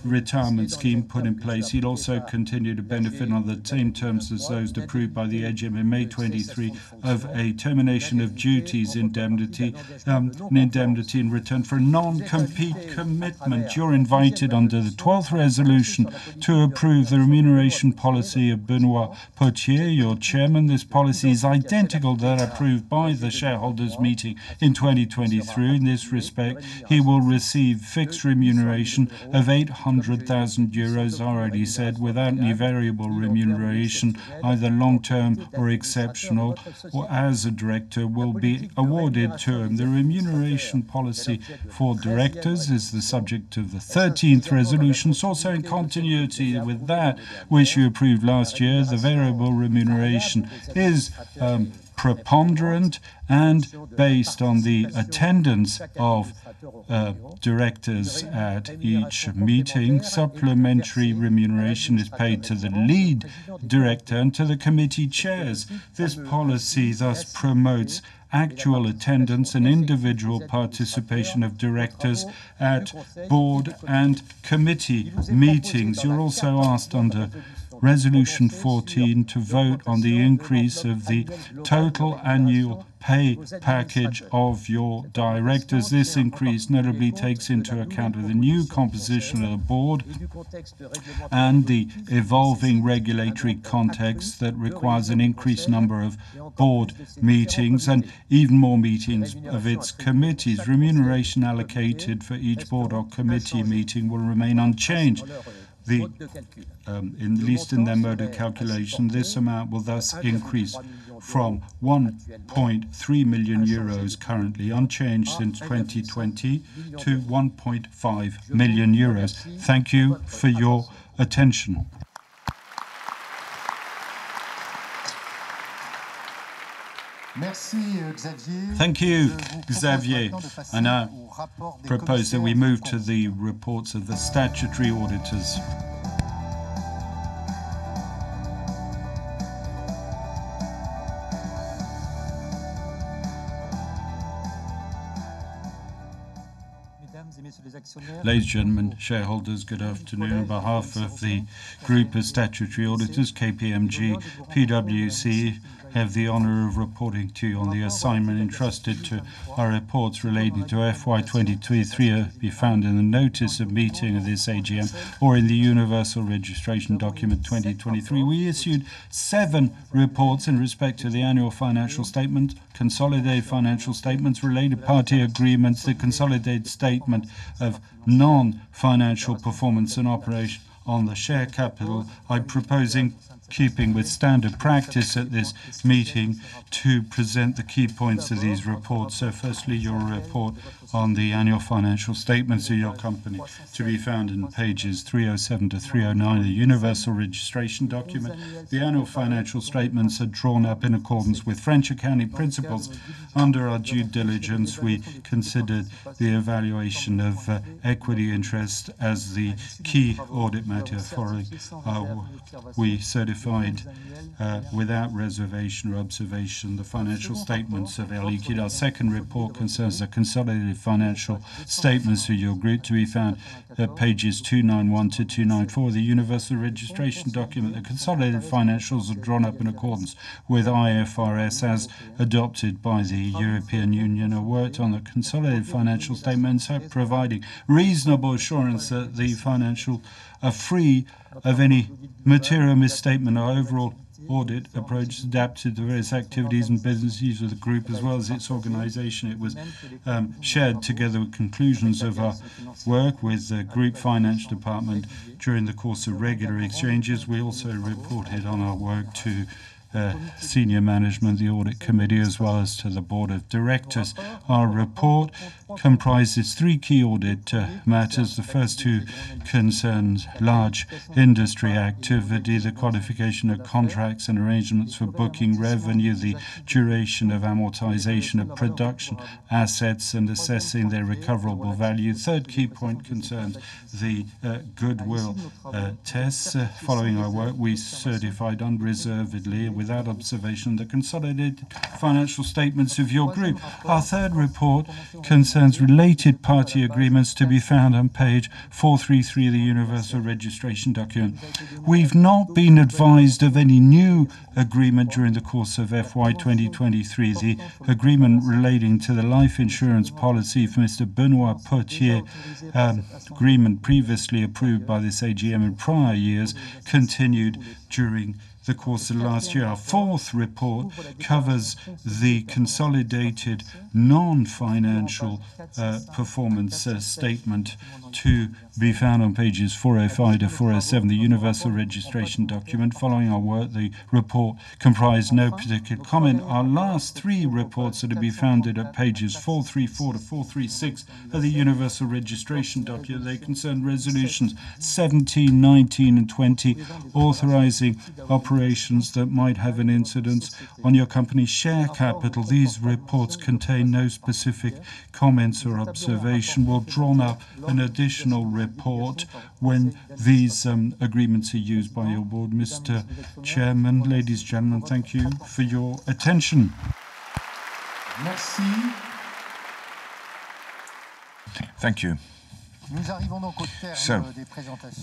retirement scheme put in place. He'd also continue to benefit on the same terms as those approved by the AGM in May 23 of a termination of duties indemnity, an indemnity in return for a non-compete commitment. You're invited under the 12th resolution to approve the remuneration policy of Benoît Potier, your chairman. This policy is identical to that approved by the shareholders meeting in 2023. In this respect, he will receive fixed remuneration of 800,000 euros, already said, without any variable remuneration, either long-term or exceptional, or as a director will be awarded to him. The remuneration policy for directors is the subject of the 13th resolution. It's also in continuity with that which you approved last year. The variable remuneration is preponderant and based on the attendance of directors at each meeting. Supplementary remuneration is paid to the lead director and to the committee chairs. This policy thus promotes actual attendance and individual participation of directors at board and committee meetings. You're also asked under Resolution 14 to vote on the increase of the total annual pay package of your directors. This increase notably takes into account the new composition of the board and the evolving regulatory context that requires an increased number of board meetings and even more meetings of its committees. Remuneration allocated for each board or committee meeting will remain unchanged. In least in their mode of calculation, this amount will thus increase from 1.3 million euros currently unchanged since 2020 to 1.5 million euros. Thank you for your attention. Thank you, Xavier. I now propose that we move to the reports of the statutory auditors. Ladies and gentlemen, shareholders, good afternoon. On behalf of the group of statutory auditors, KPMG, PwC, have the honour of reporting to you on the assignment entrusted to our reports relating to FY 2023 be found in the notice of meeting of this AGM or in the Universal Registration Document 2023. We issued 7 reports in respect to the annual financial statement, consolidated financial statements, related party agreements, the consolidated statement of non-financial performance and operation on the share capital. I'm proposing, keeping with standard practice at this meeting, to present the key points of these reports. So firstly, your report on the annual financial statements of your company, to be found in pages 307 to 309 of the Universal Registration Document. The annual financial statements are drawn up in accordance with French accounting principles. Under our due diligence, we considered the evaluation of equity interest as the key audit matter for we certified without reservation or observation the financial statements of Air Liquide. Our second report concerns the consolidated financial statements of your group, to be found at pages 291 to 294 of the Universal Registration Document. The consolidated financials are drawn up in accordance with IFRS as adopted by the European Union. Are worked on the consolidated financial statements, providing reasonable assurance that the financial are free of any material misstatement. Our overall audit approach is adapted to various activities and businesses of the group as well as its organization. It was shared together with conclusions of our work with the group finance department during the course of regular exchanges. We also reported on our work to senior management, the audit committee, as well as to the board of directors. Our report comprises 3 key audit matters. The first 2 concerns large industry activity, the qualification of contracts and arrangements for booking revenue, the duration of amortization of production assets and assessing their recoverable value. Third key point concerns the goodwill tests. Following our work, we certified unreservedly without observation the consolidated financial statements of your group. Our third report concerns related party agreements, to be found on page 433 of the Universal Registration Document. We've not been advised of any new agreement during the course of FY 2023. The agreement relating to the life insurance policy for Mr. Benoit Potier, agreement previously approved by this AGM in prior years, continued during the course of last year. Our fourth report covers the consolidated non-financial performance statement, to be found on pages 405 to 407, the Universal Registration Document. Following our work, the report comprised no particular comment. Our last 3 reports are to be found at pages 434 to 436 of the Universal Registration Document. They concern resolutions 17, 19 and 20, authorizing operations that might have an incidence on your company's share capital. These reports contain no specific comments or observation. We'll draw up an additional report when these agreements are used by your board. Mr. Chairman, ladies and gentlemen, thank you for your attention. Merci. Thank you. So,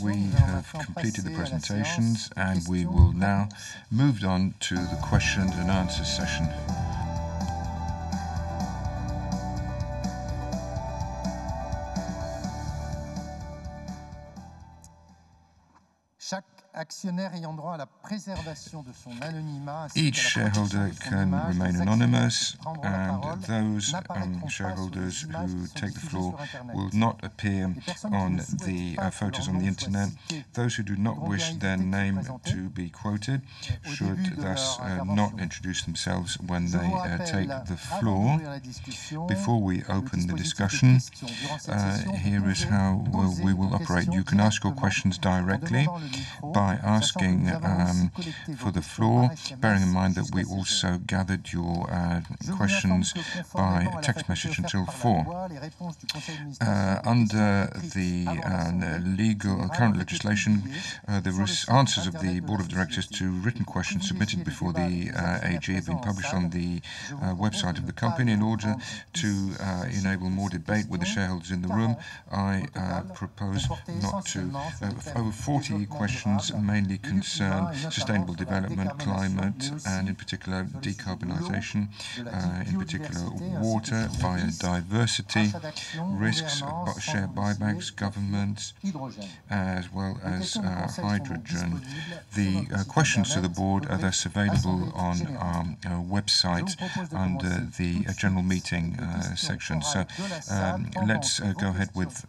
we have completed the presentations and we will now move on to the questions and answers session. Each shareholder can remain anonymous, and those shareholders who take the floor will not appear on the photos on the internet. Those who do not wish their name to be quoted should thus not introduce themselves when they take the floor. Before we open the discussion, here is how we will operate. You can ask your questions directly by by asking for the floor, bearing in mind that we also gathered your questions by text message until 4. Under the current legislation, the answers of the Board of Directors to written questions submitted before the AG have been published on the website of the company. In order to enable more debate with the shareholders in the room, I propose not to. Over 40 questions mainly concern sustainable development, climate, and in particular decarbonisation, in particular water, biodiversity, risks, share buybacks, governments, as well as hydrogen. The questions to the board are thus available on our website under the general meeting section. So let's go ahead with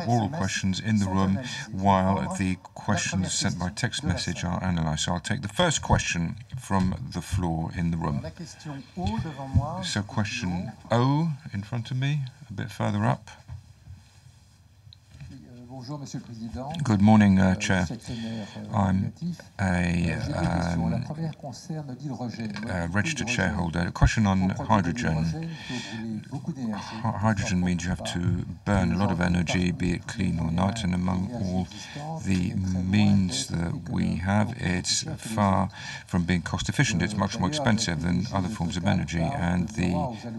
oral questions in the room while the questions sent by text message are analysed. So I'll take the first question from the floor in the room. So question O in front of me, a bit further up. Good morning, Chair. I'm a registered shareholder. A question on hydrogen. Hydrogen means you have to burn a lot of energy, be it clean or not, and among all the means that we have, it's far from being cost efficient. It's much more expensive than other forms of energy, and the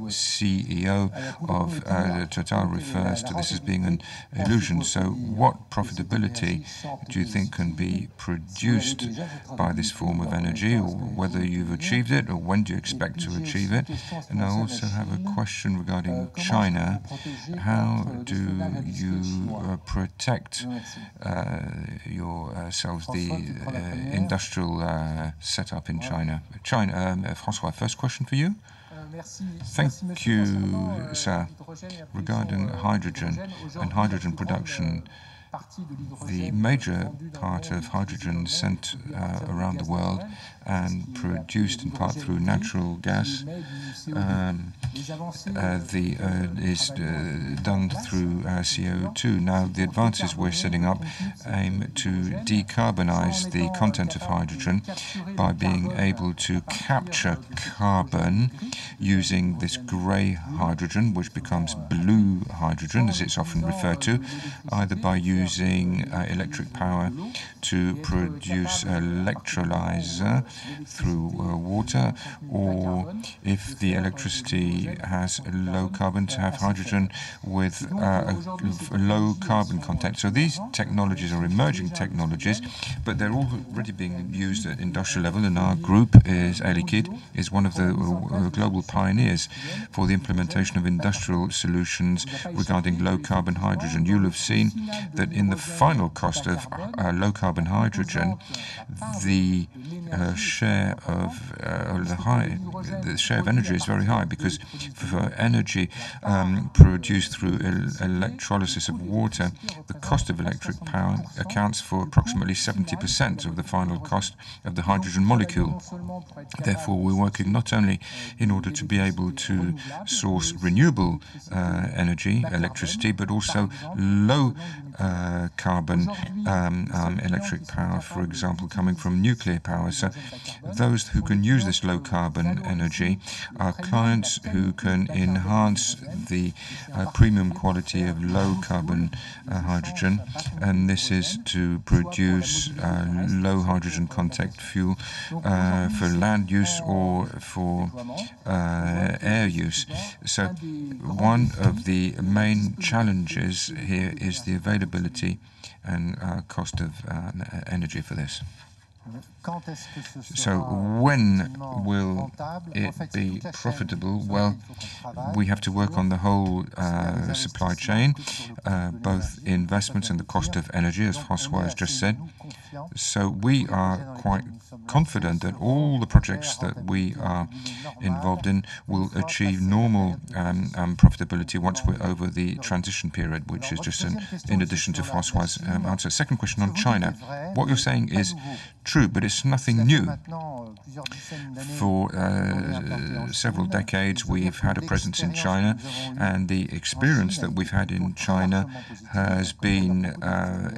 CEO of Total refers to this as being an illusion. So what profitability do you think can be produced by this form of energy, or whether you've achieved it, or when do you expect to achieve it? And I also have a question regarding China. How do you protect yourselves, the industrial setup in China? François, first question for you. Thank you, sir. Regarding hydrogen and hydrogen production, the major part of hydrogen sent around the world and produced in part through natural gas is done through CO2. Now, the advances we're setting up aim to decarbonize the content of hydrogen by being able to capture carbon using this grey hydrogen, which becomes blue hydrogen, as it's often referred to, either by using electric power to produce electrolyzer through water, or if the electricity has low carbon, to have hydrogen with a low carbon content. So these technologies are emerging technologies, but they're already being used at industrial level, and our group is Liquide, is one of the global pioneers for the implementation of industrial solutions regarding low carbon hydrogen. You'll have seen that in the final cost of low carbon hydrogen, the share of energy is very high, because for energy produced through electrolysis of water, the cost of electric power accounts for approximately 70% of the final cost of the hydrogen molecule. Therefore, we're working not only in order to be able to source renewable energy, electricity, but also low carbon electric power, for example, coming from nuclear power. So those who can use this low carbon energy are clients who can enhance the premium quality of low carbon hydrogen, and this is to produce low hydrogen content fuel for land use or for air use. So one of the main challenges here is the availability and cost of energy for this. So when will it be profitable? Well, we have to work on the whole supply chain, both investments and the cost of energy, as François has just said. So we are quite confident that all the projects that we are involved in will achieve normal profitability once we're over the transition period, which is just in addition to François' answer. Second question on China. What you're saying is true, but it's nothing new. For several decades, we've had a presence in China, and the experience that we've had in China has been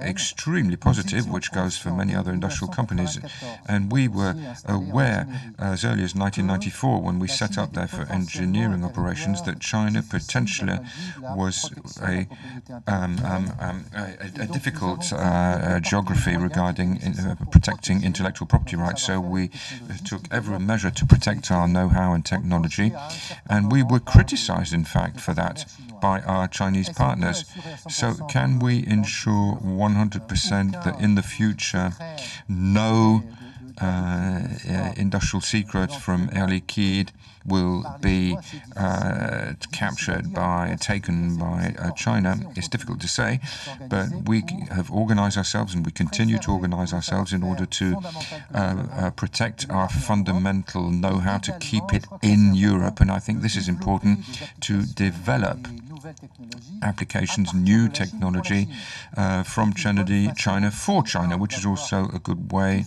extremely positive, which goes for for many other industrial companies. And we were aware as early as 1994, when we set up there for engineering operations, that China potentially was a difficult geography regarding protecting intellectual property rights. So we took every measure to protect our know-how and technology, and we were criticized, in fact, for that by our Chinese partners. So can we ensure 100% that in the future no industrial secrets from Air Liquide will be taken by China? It's difficult to say, but we have organized ourselves and we continue to organize ourselves in order to protect our fundamental know-how, to keep it in Europe. And I think this is important, to develop applications, new technology from China for China, which is also a good way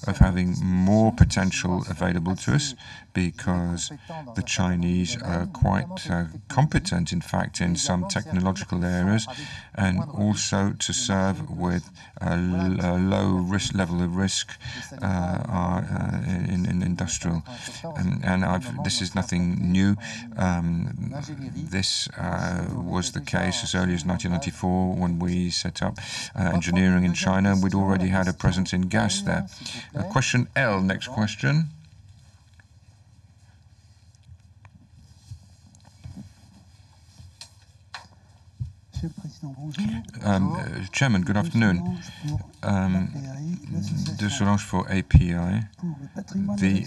of having more potential available to us, because the Chinese are quite competent, in fact, in some technological areas, and also to serve with a low risk level of risk in industrial. And this is nothing new. This was the case as early as 1994 when we set up engineering in China. We'd already had a presence in gas there. Question L, next question. Chairman, good afternoon. De Solange for API, the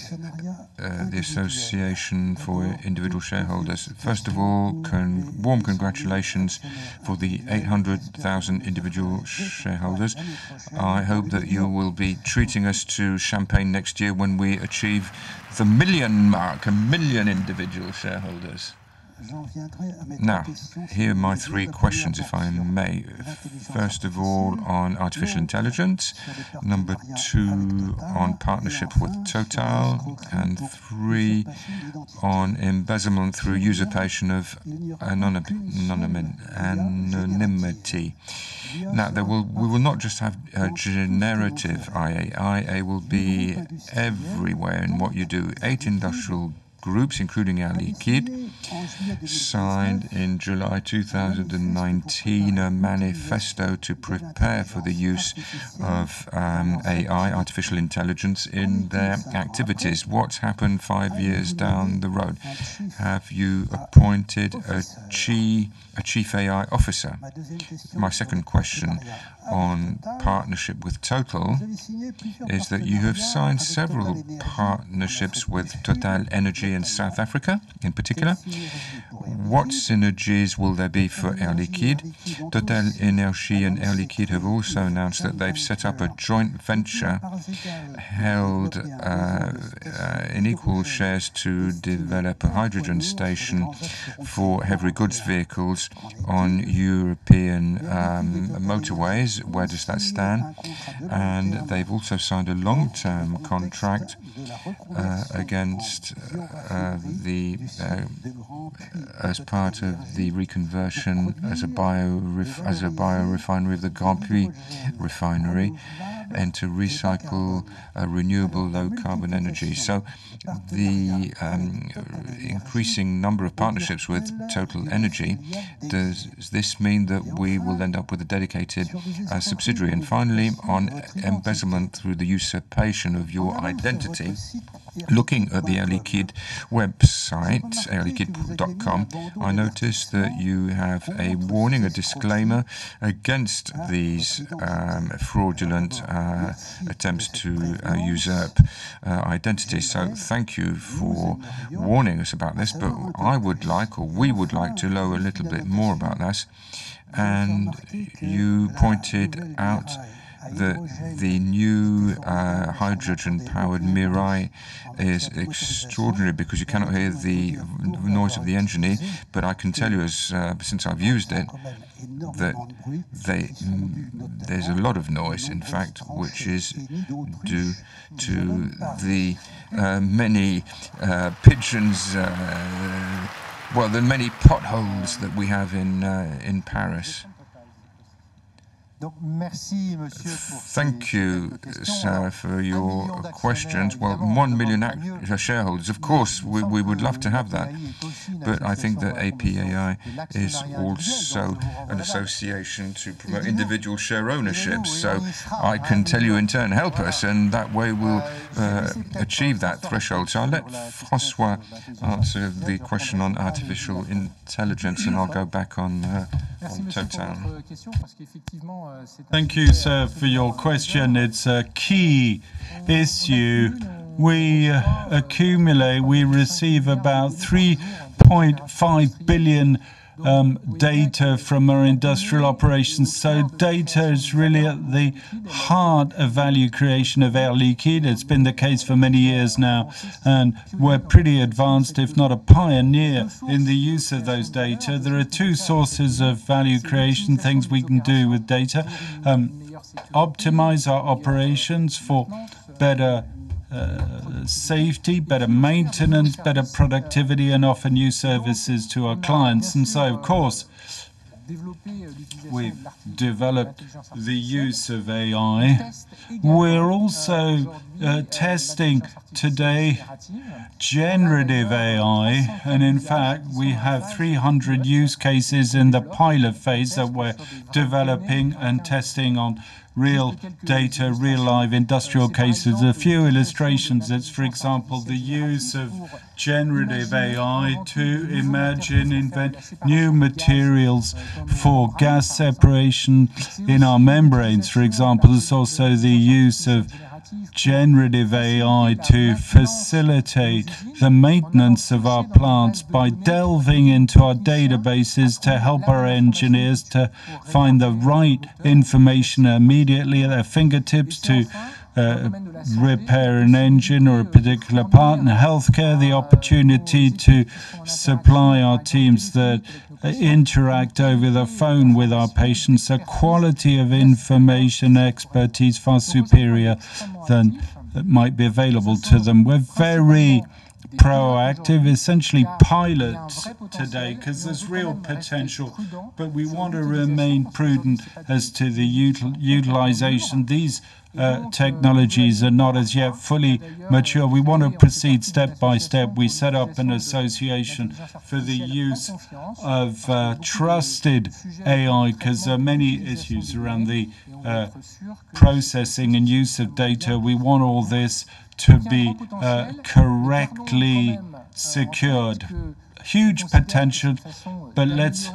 Association for Individual Shareholders. First of all, warm congratulations for the 800,000 individual shareholders. I hope that you will be treating us to champagne next year when we achieve the million mark, 1 million individual shareholders. Now, here are my 3 questions, if I may. First of all, on artificial intelligence. Number 2, on partnership with Total. And 3, on embezzlement through usurpation of anonymity. Now, we will not just have a generative IA. IA will be everywhere in what you do. 8 industrial groups, including Air Liquide, signed in July 2019 a manifesto to prepare for the use of AI, artificial intelligence, in their activities. What's happened 5 years down the road? Have you appointed a chief AI officer? My second question on partnership with Total is that you have signed several partnerships with Total Energy in South Africa, in particular. What synergies will there be for Air Liquide? Total Energy and Air Liquide have also announced that they've set up a joint venture held in equal shares to develop a hydrogen station for heavy goods vehicles on European motorways. Where does that stand? And they've also signed a long-term contract against as part of the reconversion as a biorefinery of the Grand Prix refinery, and to recycle renewable low-carbon energy. So the increasing number of partnerships with Total Energy, does this mean that we will end up with a dedicated subsidiary? And finally, on embezzlement through the usurpation of your identity, looking at the Air Liquide website, airliquide.com, I noticed that you have a warning, a disclaimer against these fraudulent attempts to usurp identity. So thank you for warning us about this, but we would like to know a little bit more about this. And you pointed out that the new hydrogen-powered Mirai is extraordinary because you cannot hear the noise of the engine. But I can tell you, since I've used it, that there's a lot of noise, in fact, which is due to the many pigeons, the many potholes that we have in Paris. Thank you, Sarah, for your questions. Well, 1 million shareholders, of course, we would love to have that. But I think that APAI is also an association to promote individual share ownership. So I can tell you in turn, help us, and that way we'll achieve that threshold. So I'll let François answer the question on artificial intelligence, and I'll go back on Total. Thank you, sir, for your question. It's a key issue. We receive about 3.5 billion data from our industrial operations. So data is really at the heart of value creation of Air Liquide. It's been the case for many years now, and we're pretty advanced, if not a pioneer, in the use of those data. There are two sources of value creation, things we can do with data. Optimize our operations for better safety, better maintenance, better productivity, and offer new services to our clients. And so, of course, we've developed the use of AI. We're also testing today generative AI, and in fact, we have 300 use cases in the pilot phase that we're developing and testing on real data, real live industrial cases. A few illustrations. It's, for example, the use of generative AI to imagine, invent new materials for gas separation in our membranes, for example. There's also the use of generative AI to facilitate the maintenance of our plants by delving into our databases to help our engineers to find the right information immediately at their fingertips to repair an engine or a particular part. In healthcare, the opportunity to supply our teams that interact over the phone with our patients a quality of information expertise far superior than might be available to them. We're very proactive, essentially pilots today, because there's real potential, but we want to remain prudent as to the utilization. These technologies are not as yet fully mature. We want to proceed step by step. We set up an association for the use of trusted AI, because there are many issues around the processing and use of data. We want all this to be correctly secured. Huge potential, but let's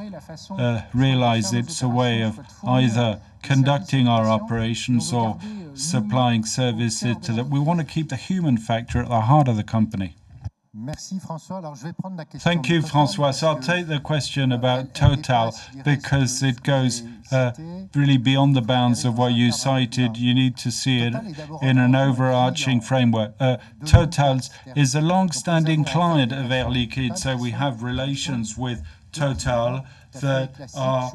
realize it's a way of either conducting our operations or supplying services to them. We want to keep the human factor at the heart of the company. Thank you, François. So I'll take the question about Total, because it goes really beyond the bounds of what you cited. You need to see it in an overarching framework. Total is a long-standing client of Air Liquide, so we have relations with Total that are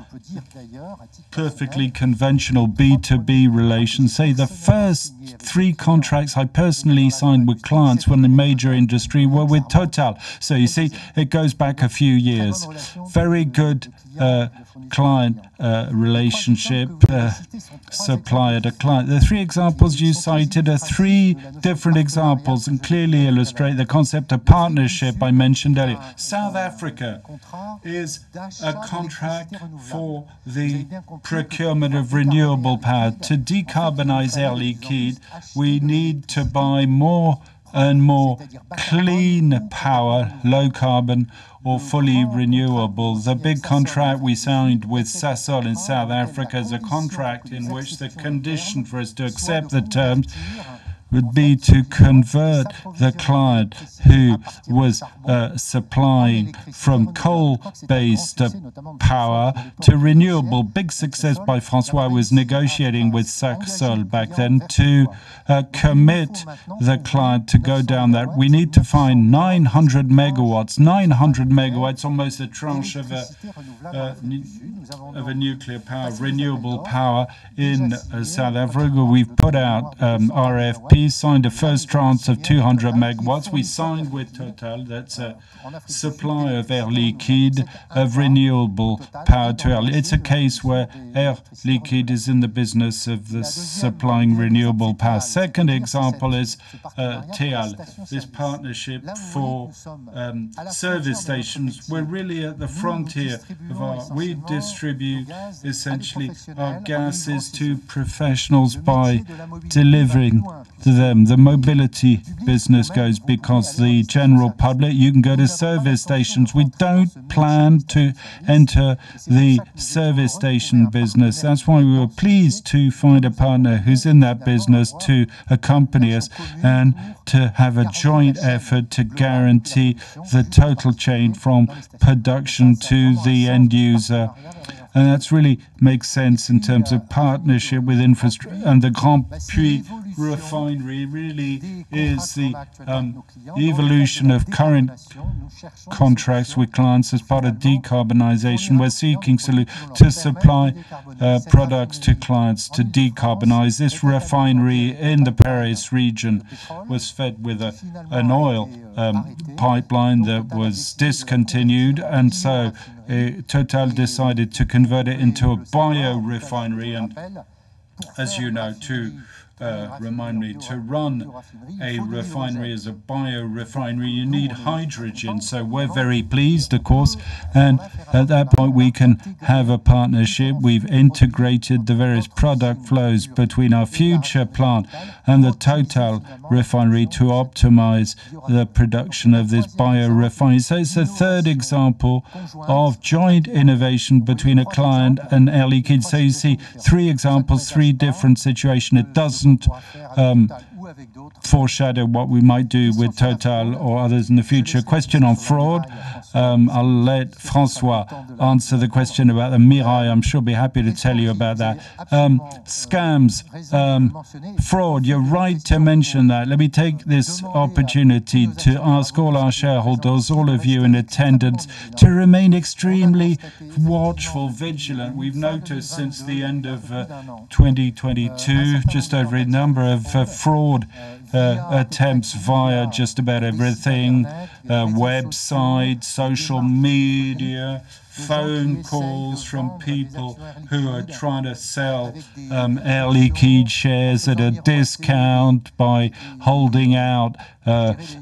perfectly conventional B2B relations. Say the first 3 contracts I personally signed with clients when the major industry were with Total. So you see, it goes back a few years. Very good client relationship, supplier to client. The 3 examples you cited are 3 different examples and clearly illustrate the concept of partnership I mentioned earlier. South Africa is a contract for the procurement of renewable power. To decarbonize Air Liquide, we need to buy more and more clean power, low carbon or fully renewable. The big contract we signed with Sasol in South Africa is a contract in which the condition for us to accept the terms would be to convert the client who was supplying from coal-based power to renewable. Big success by François was negotiating with Sasol back then to commit the client to go down that. We need to find 900 megawatts. 900 megawatts, almost a tranche of a nuclear power, renewable power in South Africa. We've put out RFP Energy signed a first tranche of 200 megawatts. We signed with Total, that's a supply of Air Liquide, of renewable power to Air. It's a case where Air Liquide is in the business of supplying renewable power. Second example is TEAL, this partnership for service stations. We're really at the frontier of we distribute essentially our gases to professionals by delivering to them. The mobility business goes because the general public, you can go to service stations. We don't plan to enter the service station business. That's why we were pleased to find a partner who's in that business to accompany us and to have a joint effort to guarantee the total chain from production to the end user. And that's really makes sense in terms of partnership with infrastructure. And the Grand Puy refinery really is the evolution of current contracts with clients as part of decarbonization. We're seeking to supply products to clients to decarbonize. This refinery in the Paris region was fed with an oil pipeline that was discontinued, and so Total decided to convert it into a biorefinery. And as you know, to run a refinery as a biorefinery, you need hydrogen. So we're very pleased, of course, and at that point we can have a partnership. We've integrated the various product flows between our future plant and the Total refinery to optimize the production of this biorefinery. So it's a third example of joint innovation between a client and Air Liquide. So you see three examples, three different situations. It doesn't foreshadow what we might do with Total or others in the future. Question on fraud. I'll let Francois answer the question about the Mirai. I'm sure he'll be happy to tell you about that. Scams, fraud, you're right to mention that. Let me take this opportunity to ask all our shareholders, all of you in attendance, to remain extremely watchful, vigilant. We've noticed since the end of 2022, just over a number of fraud attempts via just about everything, websites, social media, phone calls from people who are trying to sell Air Liquide shares at a discount by holding out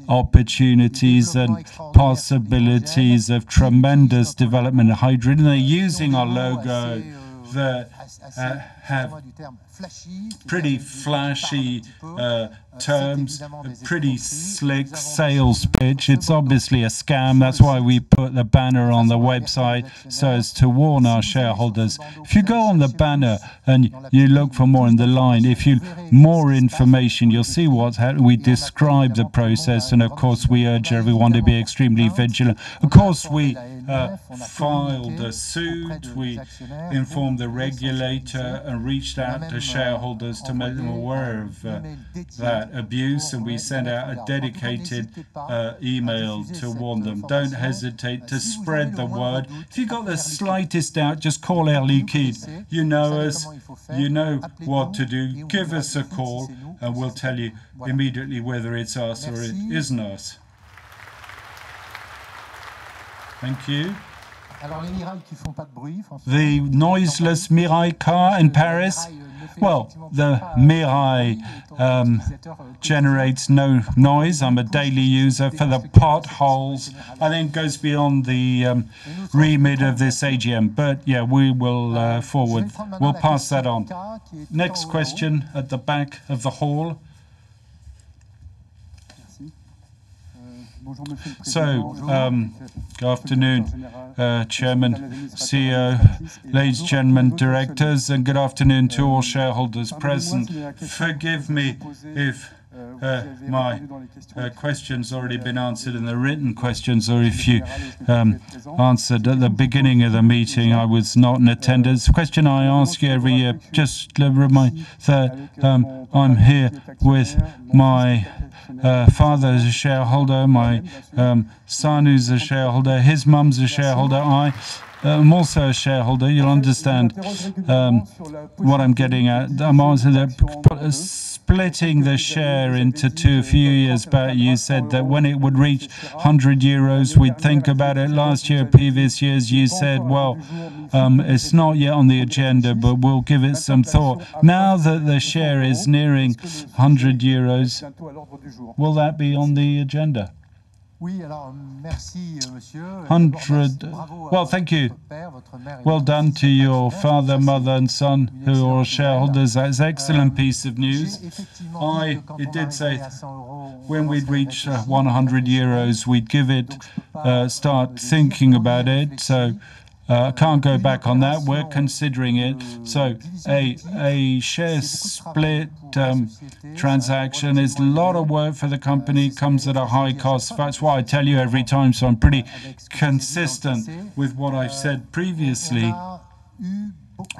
opportunities and possibilities of tremendous development in hydrogen. They're using our logo that have pretty flashy terms, a pretty slick sales pitch. It's obviously a scam. That's why we put the banner on the website, so as to warn our shareholders. If you go on the banner and you look for more in the line, more information, you'll see what's happening. We describe the process, and of course we urge everyone to be extremely vigilant. Of course we filed a suit, we informed the regulator and reached out to shareholders to make them aware of that abuse, and we sent out a dedicated email to warn them. Don't hesitate to spread the word. If you've got the slightest doubt, just call Air Liquide. You know us, you know what to do. Give us a call and we'll tell you immediately whether it's us or it isn't us. Thank you. The noiseless Mirai car in Paris. Well, the Mirai generates no noise. I'm a daily user. For the potholes, I think goes beyond the remit of this AGM. But yeah, we will forward. We'll pass that on. Next question at the back of the hall. So, good afternoon, Chairman, CEO, ladies and gentlemen, directors, and good afternoon to all shareholders present. Forgive me if my questions already been answered in the written questions, or if you answered at the beginning of the meeting, I was not in attendance. The question I ask you every year, just to remind that I'm here with my father is a shareholder, my son who's a shareholder, his mum's a shareholder, I'm also a shareholder. You'll understand what I'm getting at. I'm also splitting the share into two. A few years back, you said that when it would reach 100 euros, we'd think about it. Last year, previous years, you said, well, it's not yet on the agenda, but we'll give it some thought. Now that the share is nearing 100 euros, will that be on the agenda? 100. Well, thank you. Well done to your father, mother, and son who are shareholders. That's an excellent piece of news. It did say when we'd reach 100 euros, we'd give it, start thinking about it. So I can't go back on that. We're considering it. So a share split transaction is a lot of work for the company, comes at a high cost. That's why I tell you every time, so I'm pretty consistent with what I've said previously.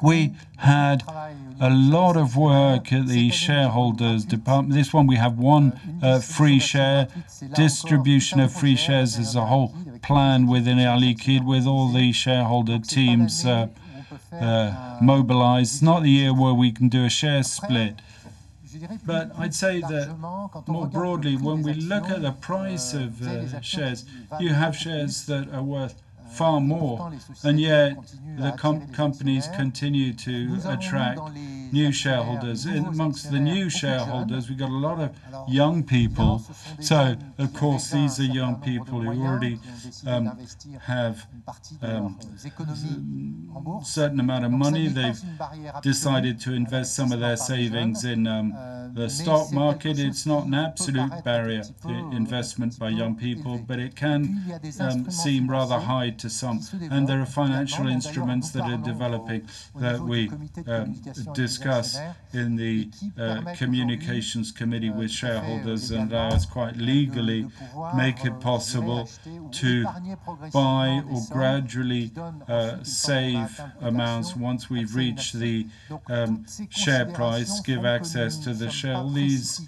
We had a lot of work at the shareholders department. This one, we have one free share, distribution of free shares as a whole plan within Air Liquide with all the shareholder teams mobilized. It's not the year where we can do a share split. But I'd say that more broadly, when we look at the price of shares, you have shares that are worth far more, and yet the companies continue to attract new shareholders. Amongst the new shareholders, we've got a lot of young people. So, of course, these are young people who already have a certain amount of money. They've decided to invest some of their savings in the stock market. It's not an absolute barrier to investment by young people, but it can seem rather high to some. And there are financial instruments that are developing that we discuss in the Communications Committee with shareholders, and ours quite legally make it possible to buy or gradually save amounts once we've reached the share price, give access to the share. All these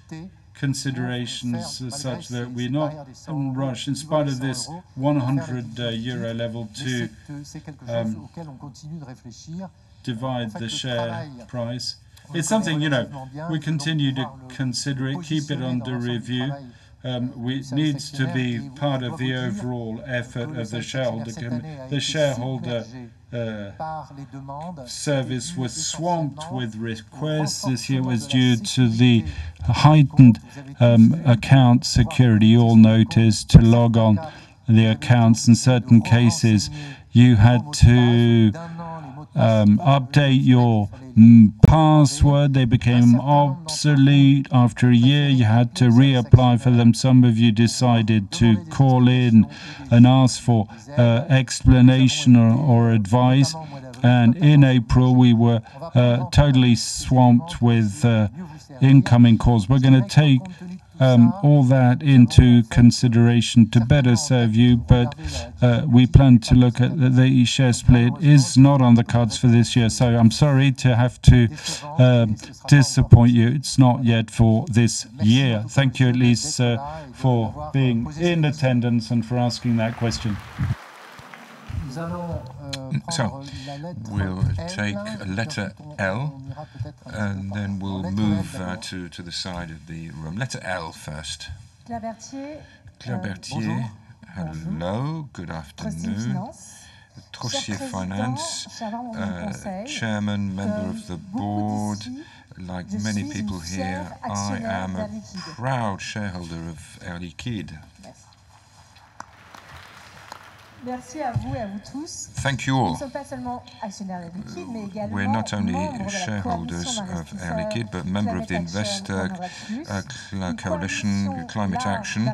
considerations are such that we're not in rush, in spite of this 100 euro level, to divide the share price. It's something, we continue to consider it, keep it under review. It needs to be part of the overall effort of the shareholder committee. The shareholder service was swamped with requests. This year was due to the heightened account security. You all noticed to log on the accounts. In certain cases, you had to update your password. They became obsolete after a year. You had to reapply for them. Some of you decided to call in and ask for explanation or advice. And in April, we were totally swamped with incoming calls. We're going to take all that into consideration to better serve you, but we plan to look at the share split is not on the cards for this year. So I'm sorry to have to disappoint you. It's not yet for this year. Thank you, at least, for being in attendance and for asking that question. So, we'll take letter L, and then we'll move to the side of the room. Letter L first. Claire Berthier, hello, good afternoon. Trossier Finance, chairman, member of the board. Like many people here, I am a proud shareholder of Air Liquide. Thank you all. We're not only shareholders of Air Liquide, but member of the Investor Coalition, Climate Action.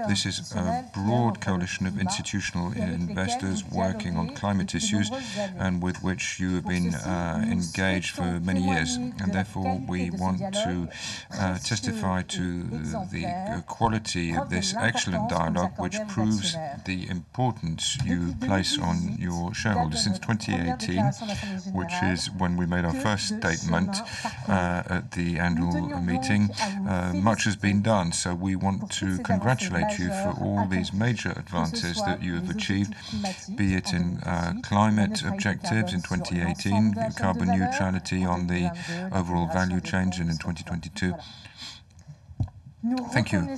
This is a broad coalition of institutional investors working on climate issues and with which you have been engaged for many years. And therefore, we want to testify to the quality of this excellent dialogue, which proves the importance that you place on your shareholders. Since 2018, which is when we made our first statement at the annual meeting, much has been done. So we want to congratulate you for all these major advances that you have achieved, be it in climate objectives in 2018, carbon neutrality on the overall value chain in 2022. Thank you.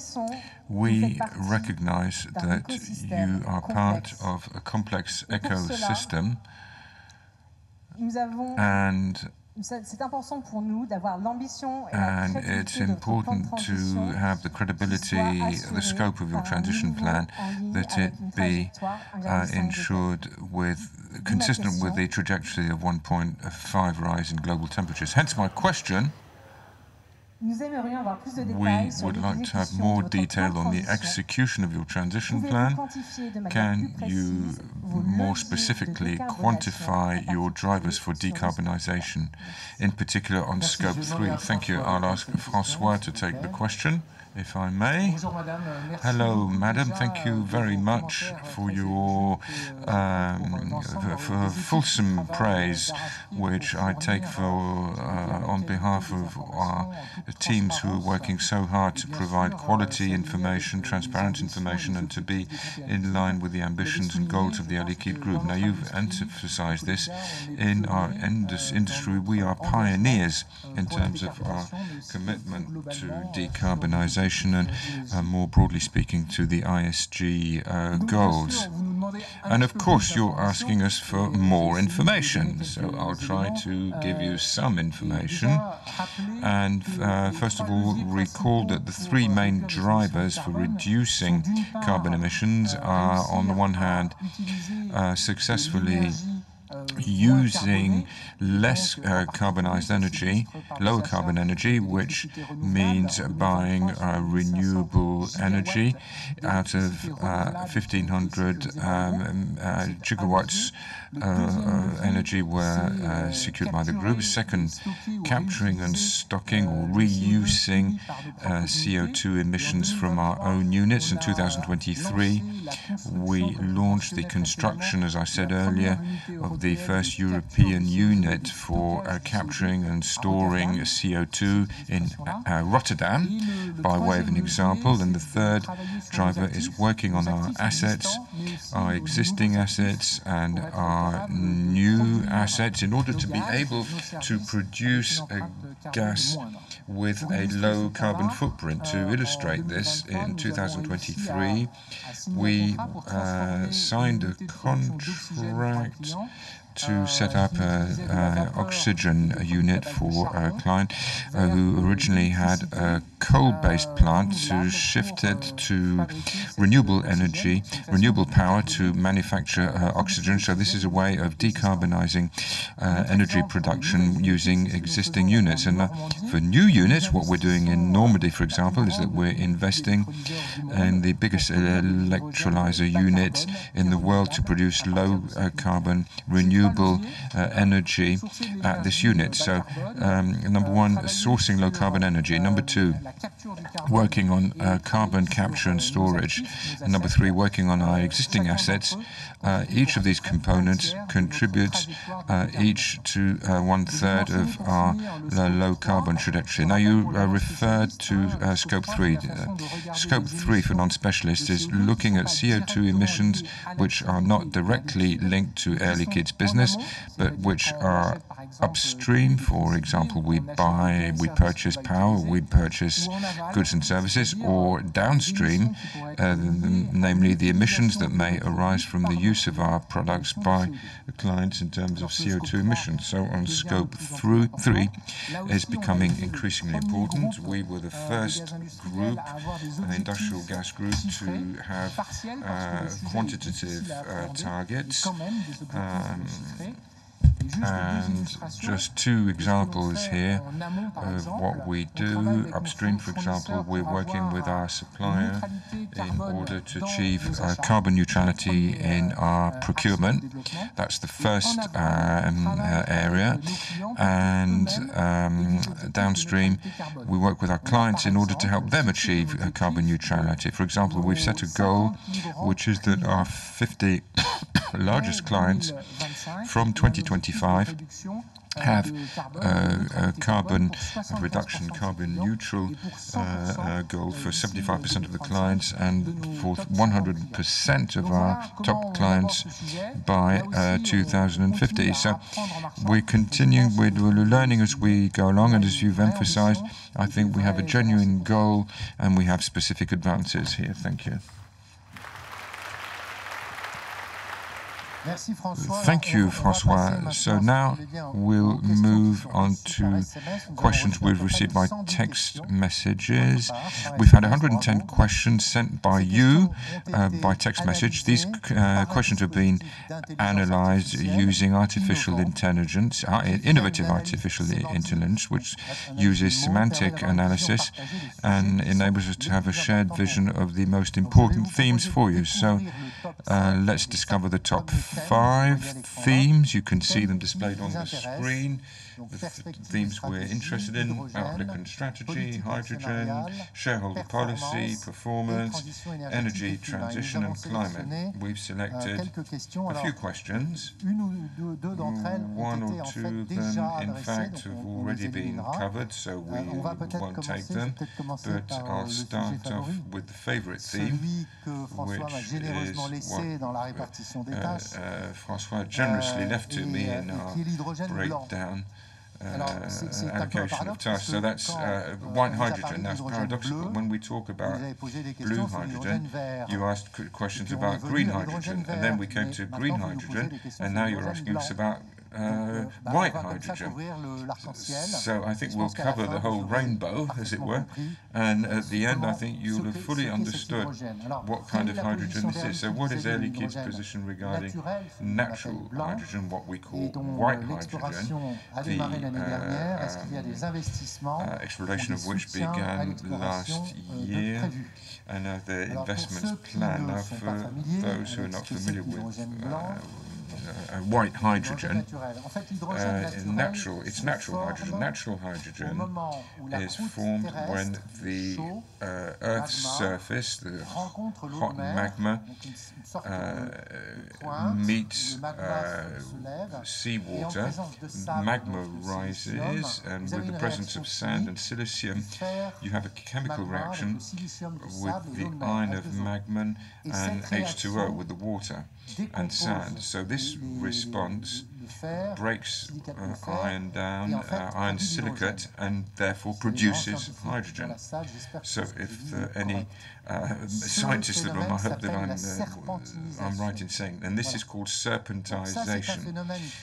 We recognize that you are part of a complex ecosystem, and it's important to have the credibility, the scope of your transition plan, that it be ensured consistent with the trajectory of 1.5 rise in global temperatures. Hence my question. We would like to have more detail on the execution of your transition plan. Can you more specifically quantify your drivers for decarbonisation, in particular on Scope 3? Thank you. I'll ask François to take the question, if I may. Hello, madam. Thank you very much for your for fulsome praise, which I take on behalf of our teams who are working so hard to provide quality information, transparent information, and to be in line with the ambitions and goals of the Air Liquide Group. Now, you've emphasized this. In our industry, we are pioneers in terms of our commitment to decarbonisation and more broadly speaking, to the ISG goals. And of course, you're asking us for more information, so I'll try to give you some information. And first of all, recall that the three main drivers for reducing carbon emissions are, on the one hand, successfully using less carbonized energy, lower carbon energy, which means buying renewable energy out of 1,500 gigawatts energy were secured by the group. Second, capturing and stocking or reusing CO2 emissions from our own units. In 2023, we launched the construction, as I said earlier, of the first European unit for capturing and storing CO2 in Rotterdam, by way of an example. And the third driver is working on our assets, our existing assets and our new assets, in order to be able to produce a gas with a low carbon footprint. To illustrate this, in 2023, we signed a contract to set up an oxygen unit for a client who originally had a coal-based plant, to shift it to renewable energy, renewable power to manufacture oxygen. So this is a way of decarbonizing energy production using existing units. And for new units, what we're doing in Normandy, for example, is that we're investing in the biggest electrolyzer unit in the world to produce low carbon renewable energy at this unit. So, number one, sourcing low carbon energy. Number two, working on carbon capture and storage. And number three, working on our existing assets. Each of these components contributes each to 1/3 of our low carbon trajectory. Now, you referred to Scope 3. Scope 3 for non-specialists is looking at CO2 emissions which are not directly linked to Air Liquide's business, but which are upstream. For example, we purchase power, we purchase goods and services, or downstream, namely the emissions that may arise from the use of our products by clients in terms of CO2 emissions. So on Scope 3 is becoming increasingly important. We were the first group, an industrial gas group, to have quantitative targets. And just two examples here of what we do. Upstream, for example, we're working with our supplier in order to achieve carbon neutrality in our procurement. That's the first area. And downstream, we work with our clients in order to help them achieve carbon neutrality. For example, we've set a goal, which is that our 50 largest clients from 2025 have a carbon reduction, carbon neutral goal for 75% of the clients and for 100% of our top clients by 2050. So we're continuing, we're learning as we go along, and as you've emphasized, I think we have a genuine goal and we have specific advances here. Thank you. Thank you, François. So now we'll move on to questions we've received by text messages. We've had 110 questions sent by you by text message. These questions have been analyzed using artificial intelligence, innovative artificial intelligence, which uses semantic analysis and enables us to have a shared vision of the most important themes for you. So let's discover the top 5 themes. You can see them displayed on the screen. The themes we're interested in: outlook and strategy, hydrogen, shareholder policy, performance, energy transition and climate. We've selected a few questions. One or two of them, in fact, have already been covered, so we won't take them. But I'll start off with the favorite theme, which is what François generously left to me in our breakdown allocation of tasks. So that's white hydrogen. Now, it's paradoxical. When we talk about blue hydrogen, you asked questions about green hydrogen, and then we came to green hydrogen, and now you're asking us about white hydrogen. So I think we'll cover the whole rainbow, as it were, and at the end I think you'll have fully understood what kind of hydrogen this is. So what is Air Liquide's position regarding natural hydrogen, what we call white hydrogen, the exploration of which began last year, and the investments plan. Now, for those who are not familiar with white hydrogen, it's natural hydrogen. Natural hydrogen is formed when the Earth's surface, the hot magma, meets seawater. Magma rises, and with the presence of sand and silicium, you have a chemical reaction with the ion of magma and H2O with the water and sand. So this response breaks iron down, iron silicate, and therefore produces hydrogen. So if any scientists that I hope that I'm right in saying, and this is called serpentization.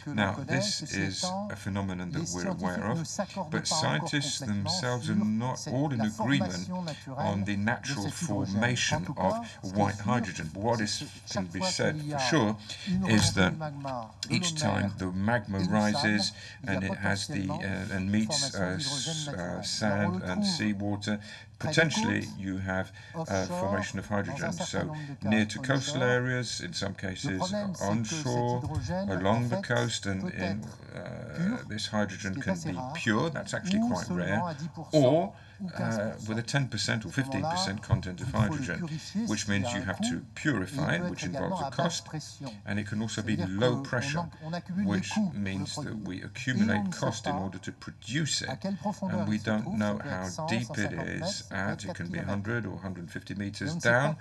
Now, this is a phenomenon that we're aware of, but scientists themselves are not all in agreement on the natural formation of white hydrogen. What can be said for sure is that each time the magma rises and it has and meets sand and seawater, potentially you have formation of hydrogen. So near to coastal areas, in some cases onshore, along the coast, and this hydrogen can be pure, that's actually quite rare, or with a 10% or 15% content of hydrogen, which means you have to purify it, which involves a cost, and it can also be low pressure, which means that we accumulate cost in order to produce it, and we don't know how deep it is at. It can be 100 or 150 meters down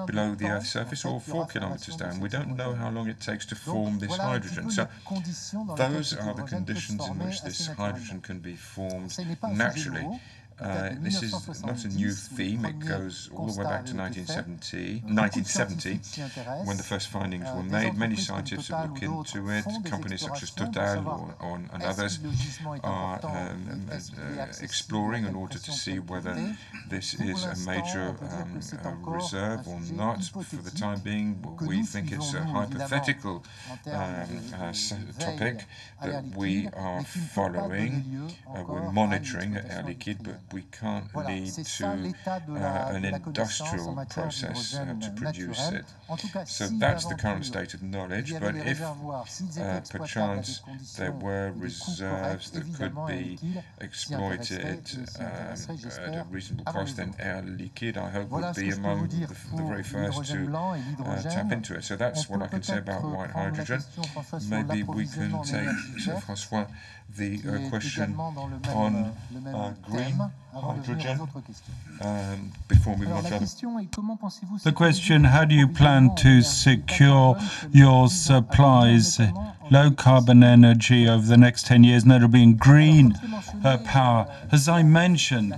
below the Earth's surface, or 4 kilometers down. We don't know how long it takes to form this hydrogen. So those are the conditions in which this hydrogen can be formed naturally. This is not a new theme. It goes all the way back to 1970, when the first findings were made. Many scientists have looked into it. Companies such as Total and others are exploring in order to see whether this is a major reserve or not. For the time being, we think it's a hypothetical topic that we are following. We're monitoring at Air Liquide, but we can't lead to an industrial process to produce it. So that's the current state of knowledge, but if perchance there were reserves that could be exploited at a reasonable cost, then Air Liquide, I hope, would be among the very first to tap into it. So that's what I can say about white hydrogen. Maybe we can take, François, the question on green hydrogen before we move on. The question, how do you plan to secure your supplies, low carbon energy over the next 10 years, notably in green power? As I mentioned,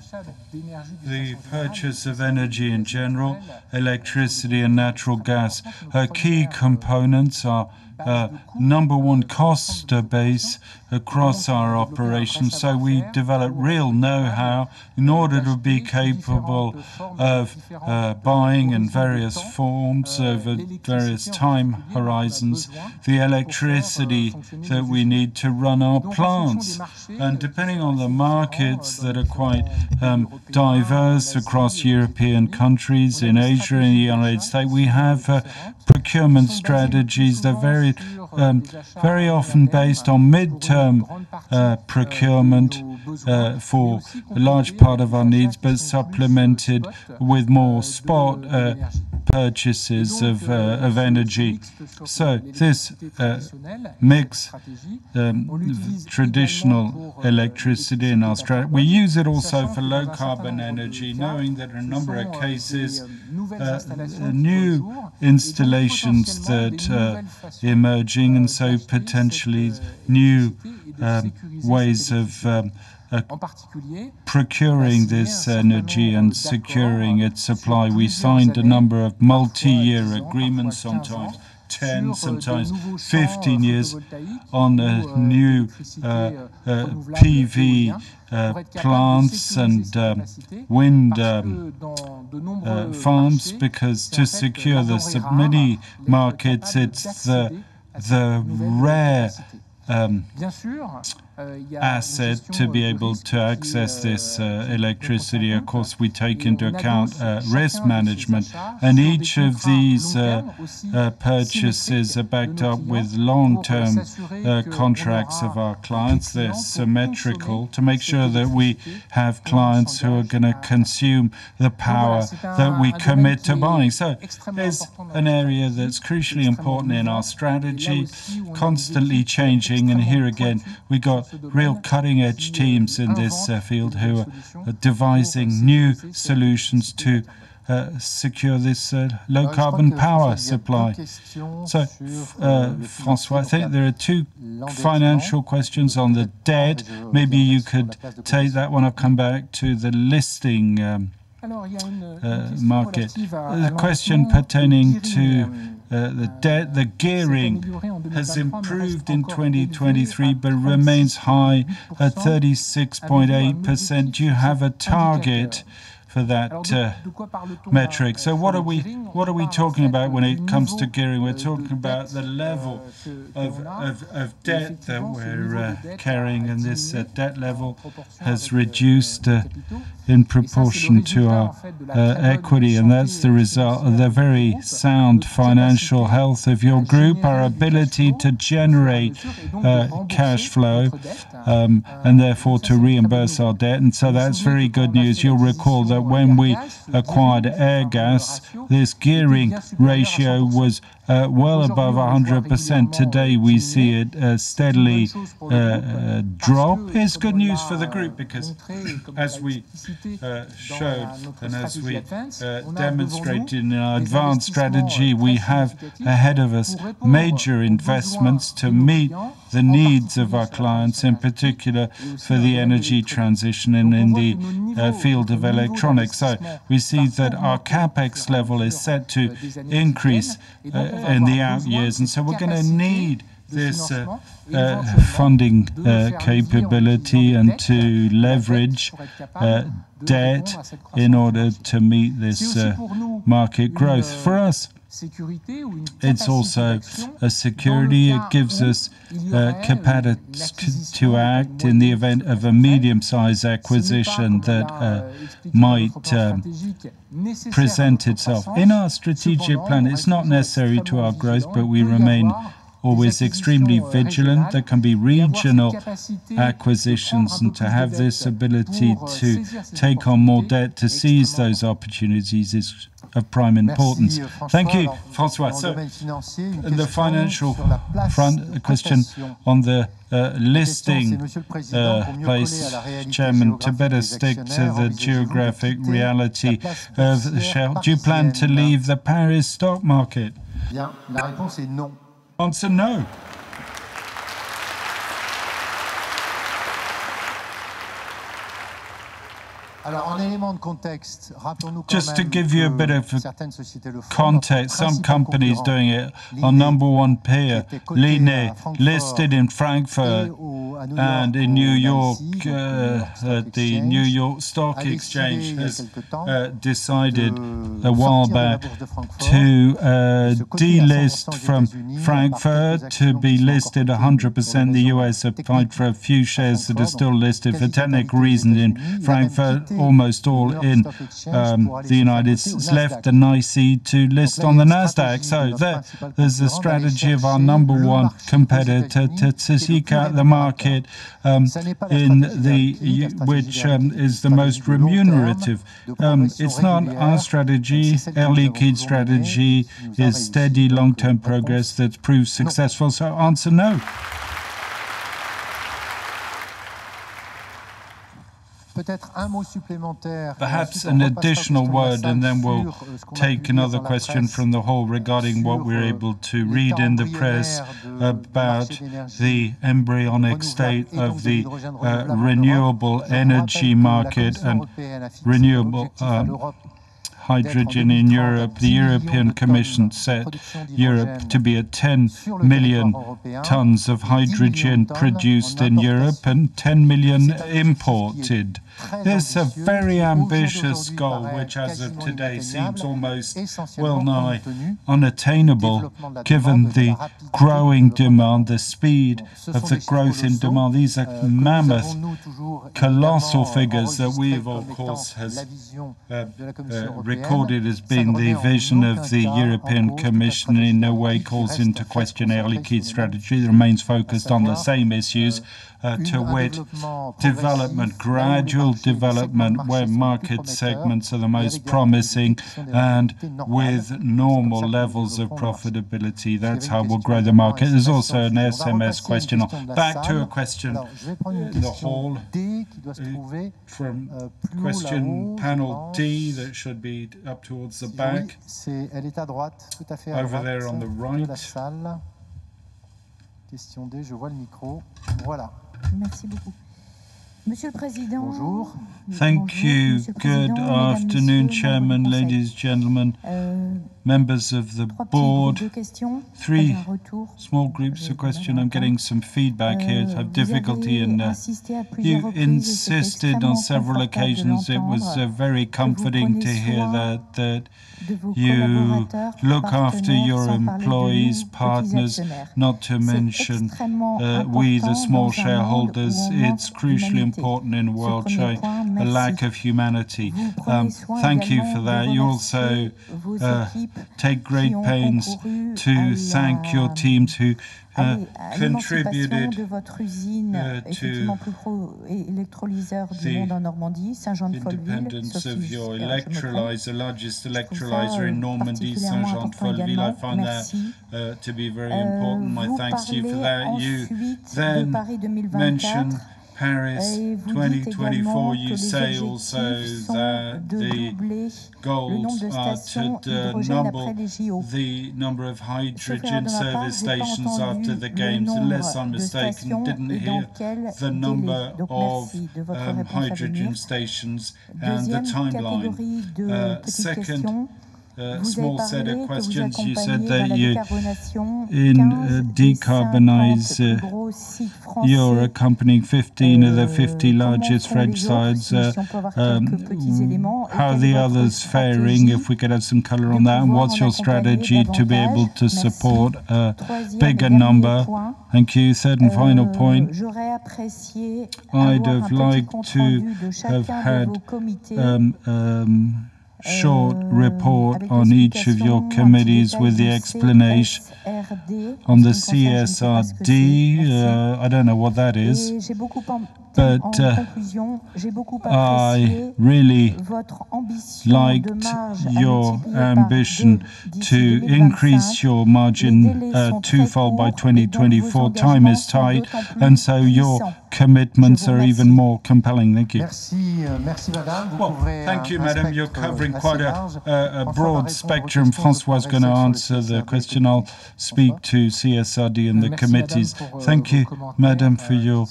the purchase of energy in general, electricity and natural gas, key components are number one cost base across our operations. So we develop real know-how in order to be capable of buying in various forms over various time horizons the electricity that we need to run our plants. And depending on the markets that are quite diverse across European countries, in Asia and the United States, we have procurement strategies that vary very often based on mid-term procurement for a large part of our needs, but supplemented with more spot purchases of energy. So this mix traditional electricity in our strategy. We use it also for low carbon energy, knowing that in a number of cases new installations that are emerging, and so potentially new ways of procuring this energy and securing its supply. We signed a number of multi-year agreements, sometimes 10, sometimes 15 years, on new PV plants and wind farms, because to secure the many markets, it's the rare asset to be able to access this electricity. Of course, we take into account risk management, and each of these purchases are backed up with long-term contracts of our clients. They're symmetrical to make sure that we have clients who are going to consume the power that we commit to buying. So it's an area that's crucially important in our strategy, constantly changing, and here again, we got real cutting-edge teams in this field who are devising new solutions to secure this low-carbon power supply. So, François, I think there are two financial questions on the debt. Maybe you could take that one. I'll come back to the listing market. The question pertaining to the debt, the gearing has improved in 2023, but remains high at 36.8%. Do you have a target for that metric? So what are we talking about when it comes to gearing? We're talking about the level of debt that we're carrying, and this debt level has reduced in proportion to our equity, and that's the result of the very sound financial health of your group, our ability to generate cash flow and therefore to reimburse our debt. And so that's very good news. You'll recall that when we acquired Airgas, this gearing ratio was well above 100%. Today we see it steadily drop. It's good news for the group because, as we showed and as we demonstrated in our advanced strategy, we have ahead of us major investments to meet the needs of our clients, in particular for the energy transition and in the field of electronics. So we see that our capex level is set to increase in the out years, and so we're going to need this funding capability and to leverage debt in order to meet this market growth. For us, it's also a security. It gives us capacity to act in the event of a medium-sized acquisition that might present itself. In our strategic plan, it's not necessary to our growth, but we remain always extremely vigilant. There can be regional acquisitions, and to have this ability to take on more debt, to seize those opportunities is of prime importance. Thank you, François. So, in the financial front, a question on the listing place, Chairman, to better stick to the geographic reality of the share. Do you plan to leave the Paris stock market? Bien, la réponse est non. Answer no. Just to give you a bit of context, some companies doing it. Our number one peer, Liquide, listed in Frankfurt and in New York, the New York Stock Exchange has decided a while back to delist from Frankfurt to be listed 100% the US. Applied for a few shares that are still listed for technical reasons in Frankfurt, almost all in the United States, left the NYSE to list on the NASDAQ. So there's the strategy of our number one competitor to seek out the market in which is the most remunerative. It's not our strategy. Air Liquide's strategy is steady long-term progress that's proved successful. So answer no. Perhaps an additional word, and then we'll take another question from the hall regarding what we're able to read in the press about the embryonic state of the renewable energy market and renewable hydrogen in Europe. The European Commission set Europe to be at 10 million tons of hydrogen produced in Europe and 10 million imported. This is a very ambitious goal, which as of today seems almost well-nigh unattainable, given the growing demand, the speed of the growth in demand. These are mammoth, colossal figures that we've, of course, has recorded as being the vision of the European Commission. In no way calls into question Air Liquide strategy. It remains focused on the same issues, to wit, development, gradual development where market segments are the most promising and with normal levels of profitability. That's how we'll grow the market. There's also an SMS question. Back to a question in the hall from question panel D that should be up towards the back. Over there on the right. Question D, je vois le micro. Voilà. Merci beaucoup. Monsieur le Président. Bonjour. Thank you. Good afternoon, Chairman, ladies, gentlemen, members of the board. Three small groups of questions. I'm getting some feedback here. I have difficulty in. You insisted on several occasions. It was very comforting to hear that you look after your employees, partners, not to mention we, the small shareholders. It's crucially important in a world showing a lack of humanity. Thank you for that. You also take great pains to thank your teams who contributed to the independence of your electrolyzer, largest electrolyzer in Normandy, Saint-Jean-de-Folleville. I find that to be very important. My thanks to you for that. You then mentioned Paris 2024, you say also that the goals are to double the number of hydrogen service stations after the Games. Unless I'm mistaken, didn't hear the number of hydrogen stations and the timeline. Second small set of questions. You said that you, in decarbonize, you're accompanying 15 of the 50 largest French sites. How are the others faring, if we could have some color on that? And what's your strategy to be able to support a bigger number? Thank you. Third and final point. I'd have liked to have had short report on each of your committees with the explanation on the CSRD. I don't know what that is, but I really liked your ambition to increase your margin twofold by 2024. Time is tight, and so your commitments are even more compelling. Thank you. Well, thank you, Madam. You're covering quite a broad spectrum. François is going to answer the question. I'll speak to CSRD and the committees. Thank you, Madam, for your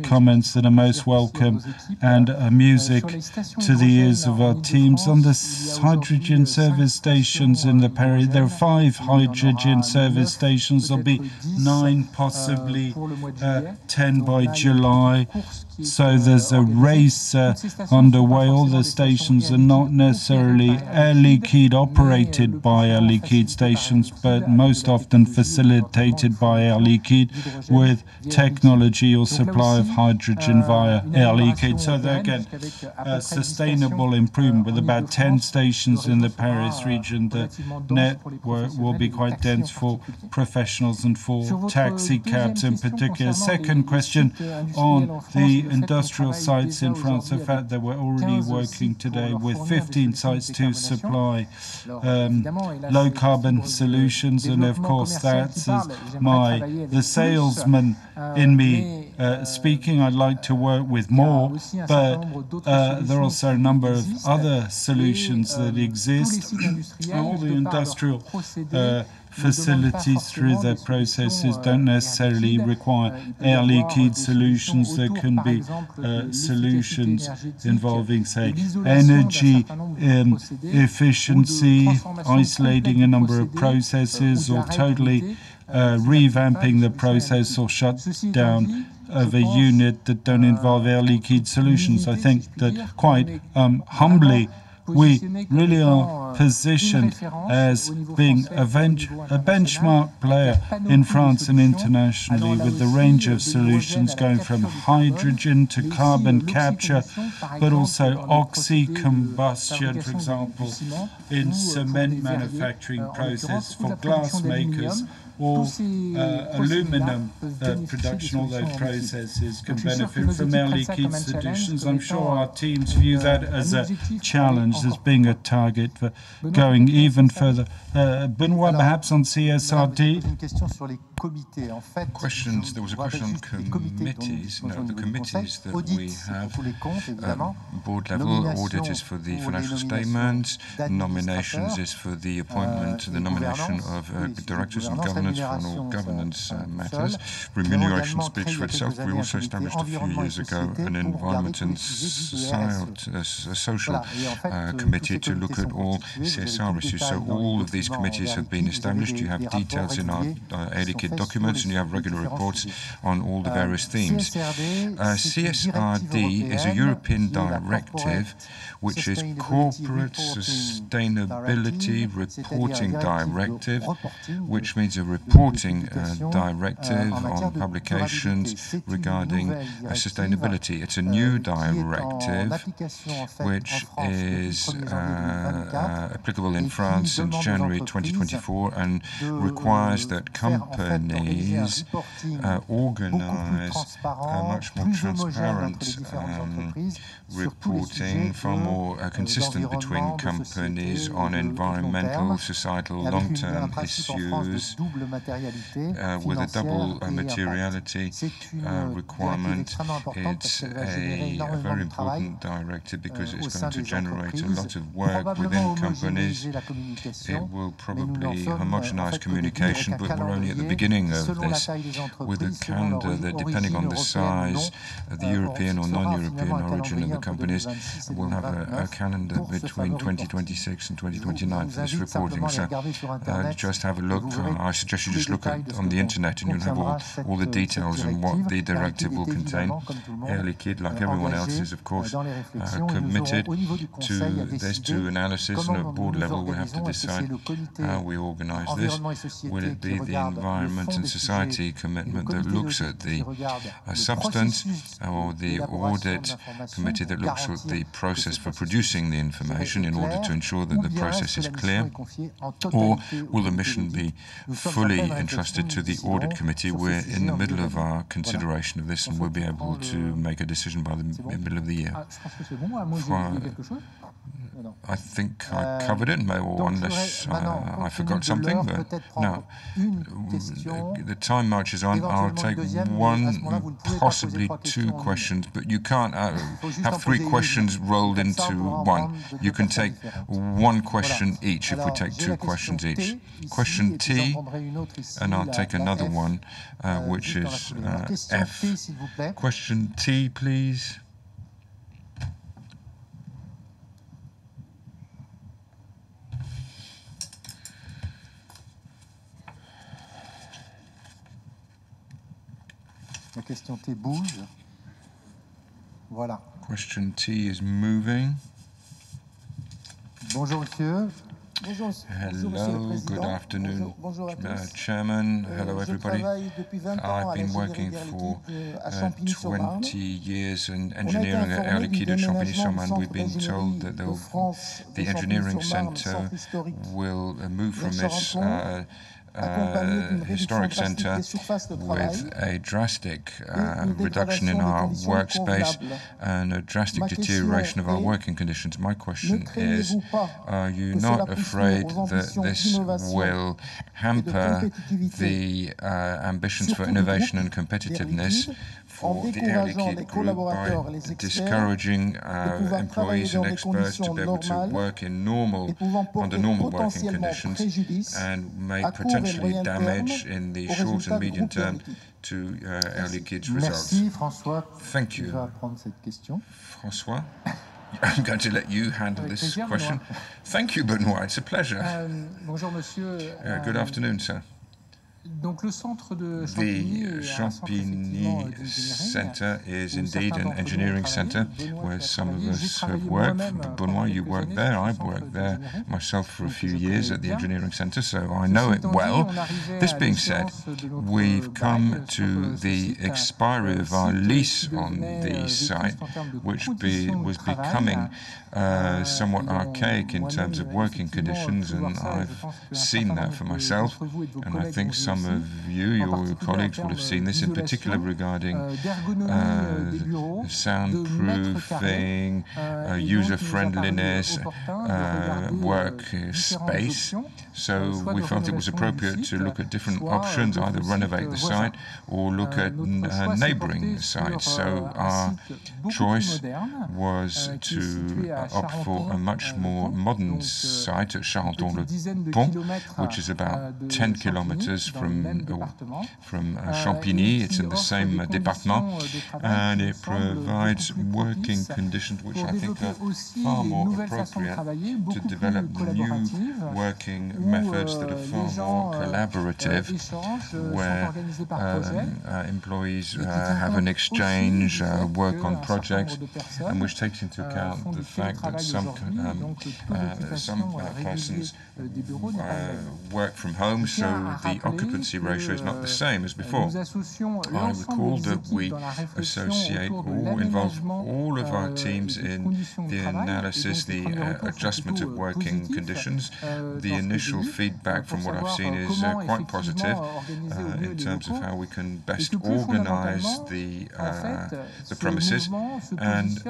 comments that are most welcome and music to the ears of our teams. On the hydrogen service stations in the Paris, there are 5 hydrogen service stations. There'll be 9, possibly 10 by July. So there's a race underway. All the stations are not necessarily Air Liquide operated by Air Liquide stations, but most often facilitated by Air Liquide with technology or supply of hydrogen via Air Liquide. So there again, a sustainable improvement with about 10 stations in the Paris region. The network will be quite dense for professionals and for taxi cabs in particular. Second question on the industrial sites in France, the fact that we're already working today with 15 sites to supply low carbon solutions, and of course that's the salesman in me speaking. I'd like to work with more, but there are also a number of other solutions that exist. All the industrial facilities through their processes don't necessarily require Air Liquide solutions. There can be solutions involving, say, energy efficiency, isolating a number of processes, or totally revamping the process or shut down of a unit that don't involve Air Liquide solutions. I think that quite humbly, we really are positioned as being a benchmark player in France and internationally, with the range of solutions going from hydrogen to carbon capture, but also oxy-combustion, for example, in cement manufacturing process for glass makers, or aluminum production. All those processes can benefit from Air Liquide solutions. I'm sure our teams view that as a challenge, as being a target for going even further. Benoît, perhaps on CSRD? Questions. There was a question on committees. No, the committees that we have, board level, audit is for the financial statements, nominations is for the appointment, the nomination of directors, and governance for all governance matters. Remuneration speaks for itself. We also established a few years ago an environment and social committee to look at all CSR issues. So all of these committees have been established. You have details in our Air Liquide documents, and you have regular reports on all the various themes. CSRD is a European directive which is Corporate Sustainability Reporting Directive, which means a reporting directive on publications regarding sustainability. It's a new directive which is applicable in France since January 2024 and requires that companies organize much more transparent reporting, far more consistent between companies on environmental, societal, long-term issues. with a double materiality requirement. It's a very important directive because it's going to generate a lot of work within companies. It will probably homogenize communication, but we're only at the beginning of this, with a calendar that, depending on the size, the European or non-European origin of the companies, will have a calendar between 2026 and 2029 for this reporting. So just have a look. I suggest you just look on the internet and you'll have all the details on what the directive will contain. Air Liquide, like everyone else, is of course committed to this, to analysis, and at board level we have to decide how we organise this. Will it be the Environment and Society commitment that looks at the substance, or the Audit Committee that looks at the process for producing the information in order to ensure that the process is clear? Or will the mission be fully entrusted to the Audit Committee? We're in the middle of our consideration of this, and we'll be able to make a decision by the middle of the year. I think I covered it, or unless I forgot something. But no, the time marches on. I'll take one, possibly two questions, but you can't have three questions rolled into one. You can take one question each if we take two questions each. Question T, and I'll take another one, which is F. Question T, please. La question T bouge. Voilà. Question T is moving. Bonjour, monsieur. Hello, good afternoon, Chairman. Hello, everybody. I've been working for 20 years in engineering at Air Liquide at Champigny-sur-Marne. We've been told that the engineering centre will move from its historic centre with a drastic reduction in our workspace and a drastic deterioration of our working conditions. My question is, are you not afraid that this will hamper the ambitions for innovation and competitiveness for the Air Liquide group by discouraging employees and experts to be able to work in under normal working conditions, and may potentially damage in the short and medium term to Air Liquide's results? Merci, François. Thank you. François, I'm going to let you handle this question. Thank you, Benoît. It's a pleasure. Bonjour, monsieur. Good afternoon, sir. Donc, le centre de The Champigny Centre is indeed an engineering centre where some of us have worked. Benoît, you worked there. I've worked there myself for a few years at the engineering centre, so I know it well. This being said, we've come to the expiry of our lease on the site, which was becoming somewhat archaic in terms of working conditions, and I've seen that for myself, and I think some of you, your colleagues, will have seen this, in particular regarding soundproofing, user-friendliness, work space. So we felt it was appropriate to look at different options, either renovate the site or look at neighbouring sites. So our choice was to opt for a much more modern site at Charenton-le-Pont, which is about 10 kilometers from Champigny. It's in the same department, and it provides working conditions which I think are far more appropriate to develop new working methods that are far more collaborative, where employees have an exchange, work on projects, and which takes into account the fact that some persons work from home, so the occupancy ratio is not the same as before. I recall that we associate or involve all of our teams in the analysis, the adjustment of working conditions. The initial feedback from what I've seen is quite positive in terms of how we can best organize the premises, and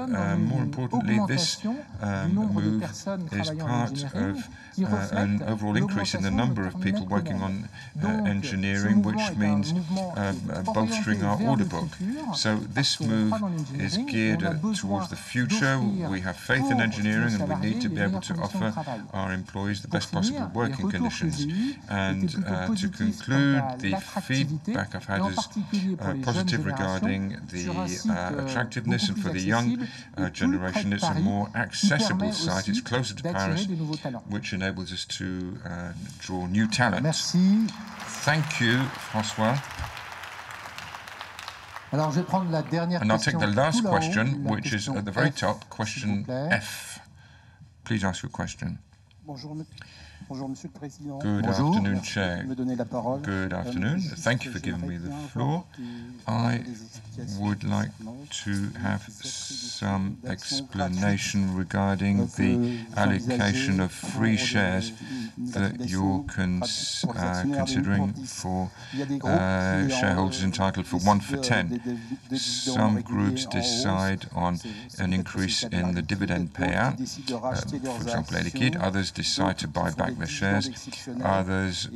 more importantly, this move is part of an overall increase in the number of people working on engineering, which means bolstering our order book. So this move is geared towards the future. We have faith in engineering, and we need to be able to offer our employees the best possible working conditions. And to conclude, the feedback I've had is positive regarding the attractiveness, and for the young generation, it's a more accessible site. It's closer to Paris, which enables us to draw new talent. Merci. Thank you, François. Alors, je vais prendre la dernière And I'll take the last tout question, là-haut, which is at the very top, question F. Please ask your question. Bonjour, Monsieur le Président. Good afternoon, Chair. Me donner la parole. Good afternoon. Thank you for giving me the floor. I would like to have some explanation regarding the allocation of free shares that you're considering for shareholders entitled for 1 for 10. Some groups decide on an increase in the dividend payout, for example, Liquide. Others decide to buy back their shares. Others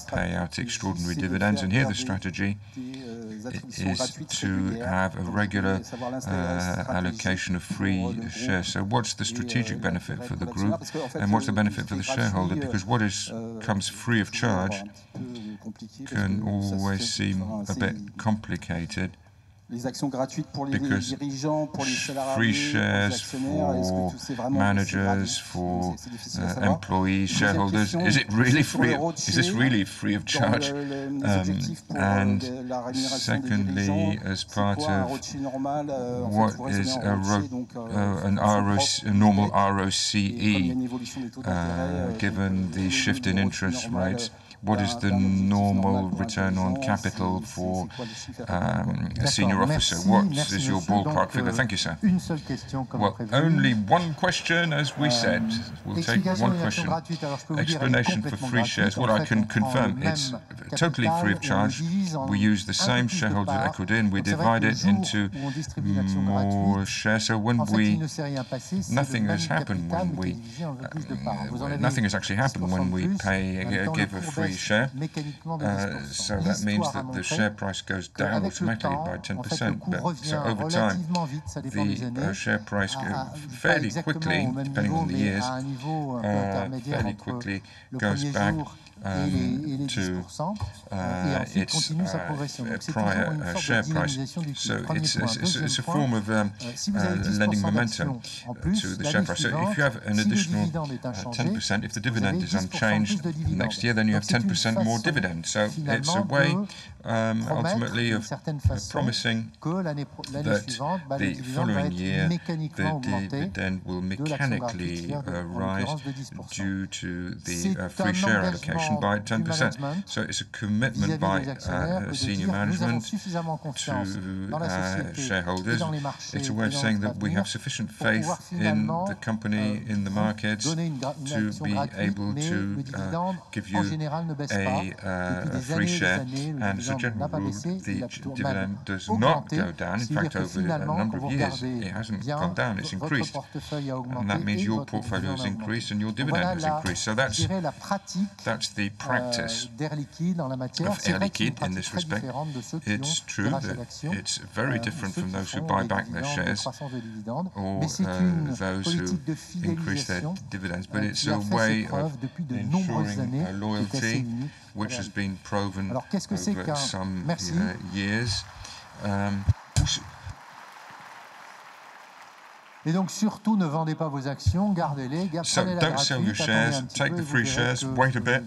pay out extraordinary dividends. And here the strategy is to have a regular allocation of free shares. So what's the strategic benefit for the group, and what's the benefit for the shareholder? Because what comes free of charge can always seem a bit complicated. Because free shares for managers, for employees, shareholders, is it really free? Is this really free of charge? And secondly, as part of what is a normal ROCE, given the shift in interest rates, what is the normal return on capital for a senior officer? What is your ballpark figure? Thank you, sir. Well, only one question, as we said. We'll take one question. Explanation for free shares. Well, I can confirm it's totally free of charge. We use the same shareholder equity, and we divide it into more shares. So when nothing has happened when we nothing has actually happened when we give a free share. So that means that the share price goes down automatically by 10%. But so over time, the share price fairly quickly, depending on the years, fairly quickly goes back to its prior share price. So it's a form of lending momentum to the share price. So if you have an additional 10%, if the dividend is unchanged next year, then you have 10% more dividend. So it's a way ultimately of promising that the following year the dividend will mechanically rise due to the free share allocation by 10%. So it's a commitment by senior management to shareholders. It's a way of saying that we have sufficient faith in the company, in the markets, to be able to give you a free share. And as a general rule, the dividend does not go down. In fact, over a number of years, it hasn't gone down, it's increased. And that means your portfolio has increased and your dividend has increased. So that's the practice of Air Liquide in this respect. It's true that it's very different from those who buy back their shares or those who increase their dividends, but it's a way of ensuring a loyalty which has been proven over some years. Et donc surtout ne vendez pas vos actions, gardez-les, so don't sell your shares, take the free shares, wait a bit,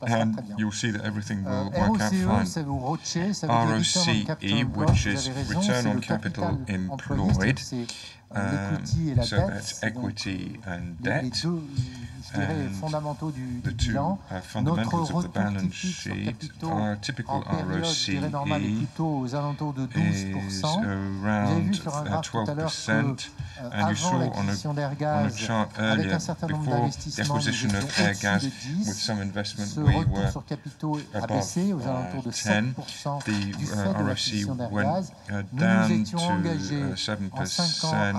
and you'll see that everything will work out fine. ROCE, which is return on capital employed, so that's equity and debt. And the two fundamentals of the balance sheet, our typical ROCE is around 12%, and you saw on a chart earlier, before the acquisition of Airgas, with some investment we were above 10. The ROCE went down to 7%,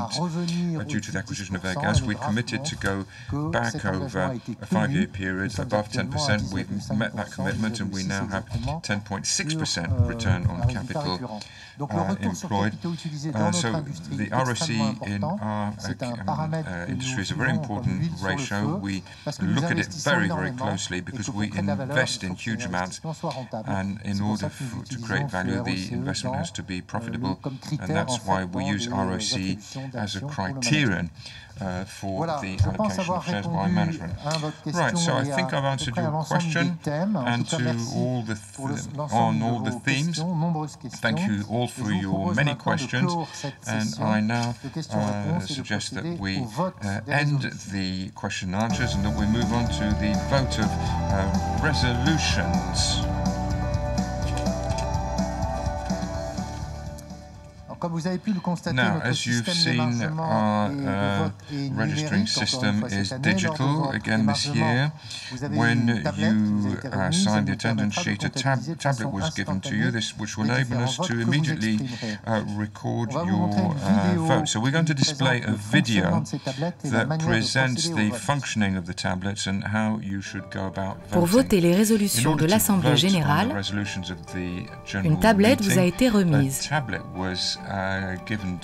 due to the acquisition of Airgas. We committed to go back over a 5-year period above 10%. We've met that commitment, and we now have 10.6% return on capital employed. So the ROC in our industry is a very important ratio. We look at it very, very closely because we invest in huge amounts, and in order to create value, the investment has to be profitable, and that's why we use ROC as a criterion for the allocation of shares by management. Right, so I think I've answered your question and to all the themes. Thank you all for your many questions, and I now suggest that we end the question and answers and that we move on to the vote of resolutions. Now, as you've seen, our registering system is digital again this year. When you signed the attendance sheet, a tablet was given to you, which will enable us to immediately record your vote. So we're going to display a video that presents the functioning of the tablets and how you should go about voting. Pour voter les résolutions de l'Assemblée générale, une tablette vous a été remise.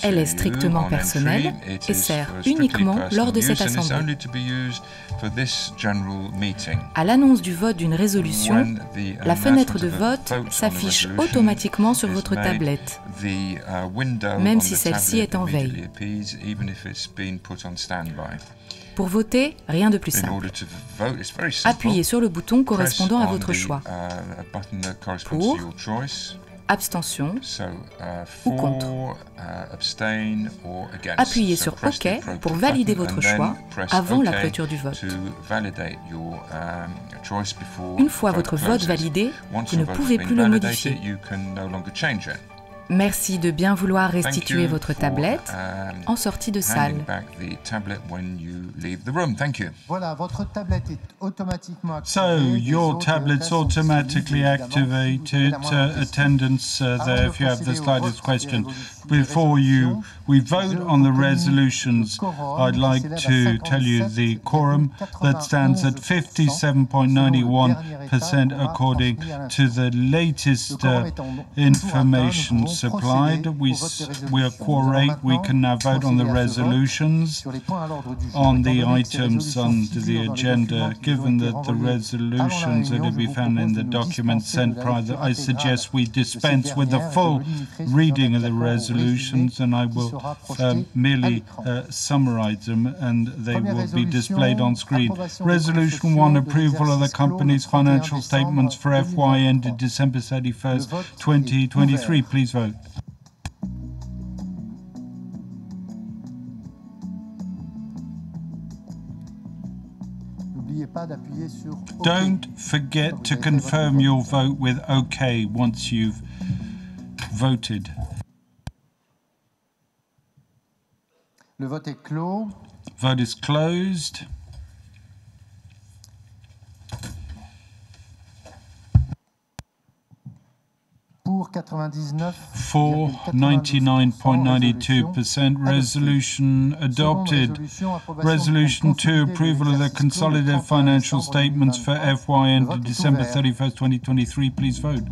Elle est strictement personnelle et sert uniquement lors de cette assemblée. À l'annonce du vote d'une résolution, la fenêtre de vote s'affiche automatiquement sur votre tablette, même si celle-ci est en veille. Pour voter, rien de plus simple. Appuyez sur le bouton correspondant à votre choix. Pour, abstention ou contre. Appuyez sur OK pour valider votre choix avant la clôture du vote. Une fois votre vote validé, vous ne pouvez plus le modifier. Merci de bien vouloir restituer votre tablette en sortie de salle. Voilà, votre tablette est automatiquement activée. So your tablet's automatically activated. Attendance there if you have the slightest question. Before we vote on the resolutions, I'd like to tell you the quorum that stands at 57.91% according to the latest information supplied. We are quorate. We can now vote on the resolutions on the items under the agenda. Given that the resolutions are to be found in the document sent prior, I suggest we dispense with the full reading of the resolutions, and I will merely summarize them, and they will be displayed on screen. Resolution 1, approval of the company's financial statements for FY ended December 31st, 2023. Please vote. Don't forget to confirm your vote with OK once you've voted. Le vote est clos. Vote is closed. For 99.92%. Resolution adopted. Resolution 2, approval of the consolidated financial statements for FY ended December 31st, 2023. Please vote.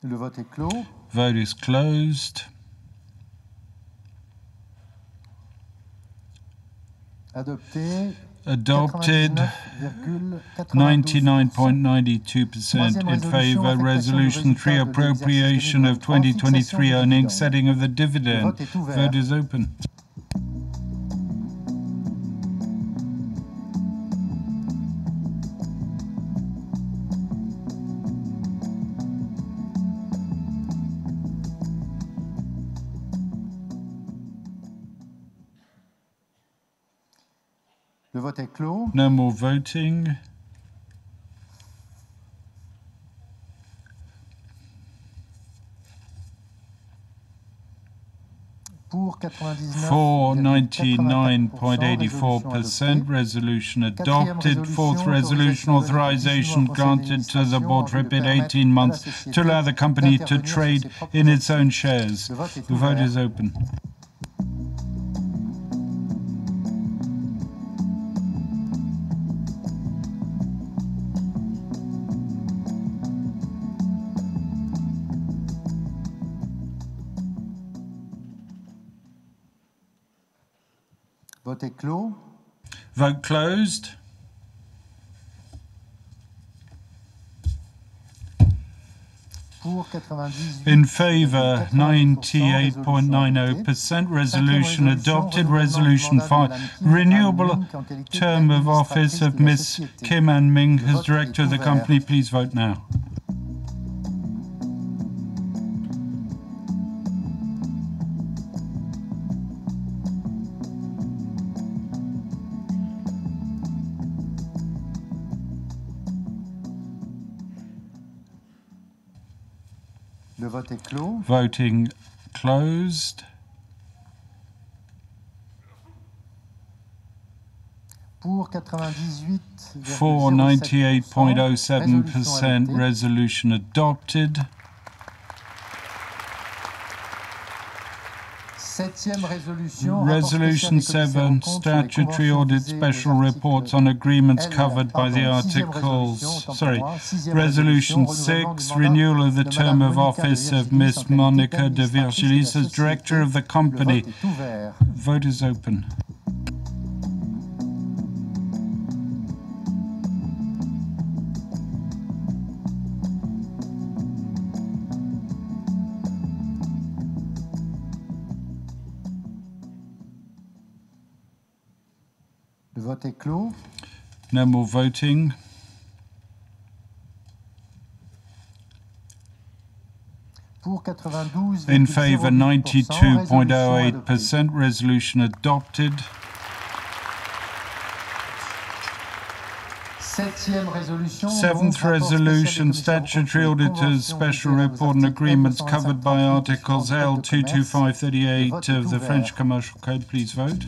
Le vote est clos. Vote is closed. Adopté. Adopted. 99.92% in favor. Resolution 3, appropriation of 2023 earnings, setting of the dividend. Vote is open. Le vote est clos. No more voting. 99.84%. Resolution adopted. Fourth resolution, authorization granted to the board for a bid 18 months to allow the company to trade in its own shares. The vote is open. Vote est clos. Vote closed. In favor, 98.90%. Resolution adopted. Resolution 5. Renewable term of office of Ms. Kim An Ming as director of the company. Please vote now. Le vote est clos. Voting closed. For 98.07%. Resolution adopted. Resolution 7, Statutory Audit Special Reports on Agreements covered by the Articles. Resolution 6, Renewal of the term of office of Ms. Monica de Virgilis as Director of the company. Vote is open. Le vote est clos. No more voting. In favor, 92.08%. Resolution adopted. Seventh resolution, Statutory Auditors Special Report on Agreements covered by Articles L22538 of the French Commercial Code. Please vote.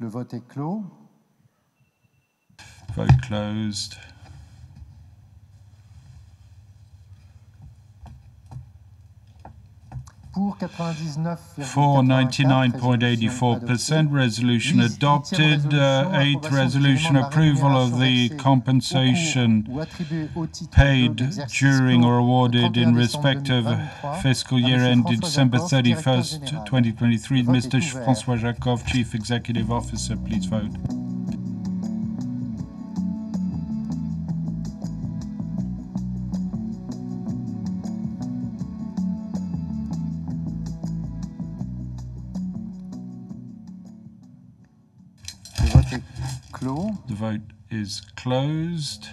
Le vote est clos. Vote closed. For 99.84%. Resolution adopted. Eighth resolution, approval of the compensation paid during or awarded in respect of fiscal year ended December 31st, 2023. Mr. François Jacov, Chief Executive Officer, please vote. The vote is closed.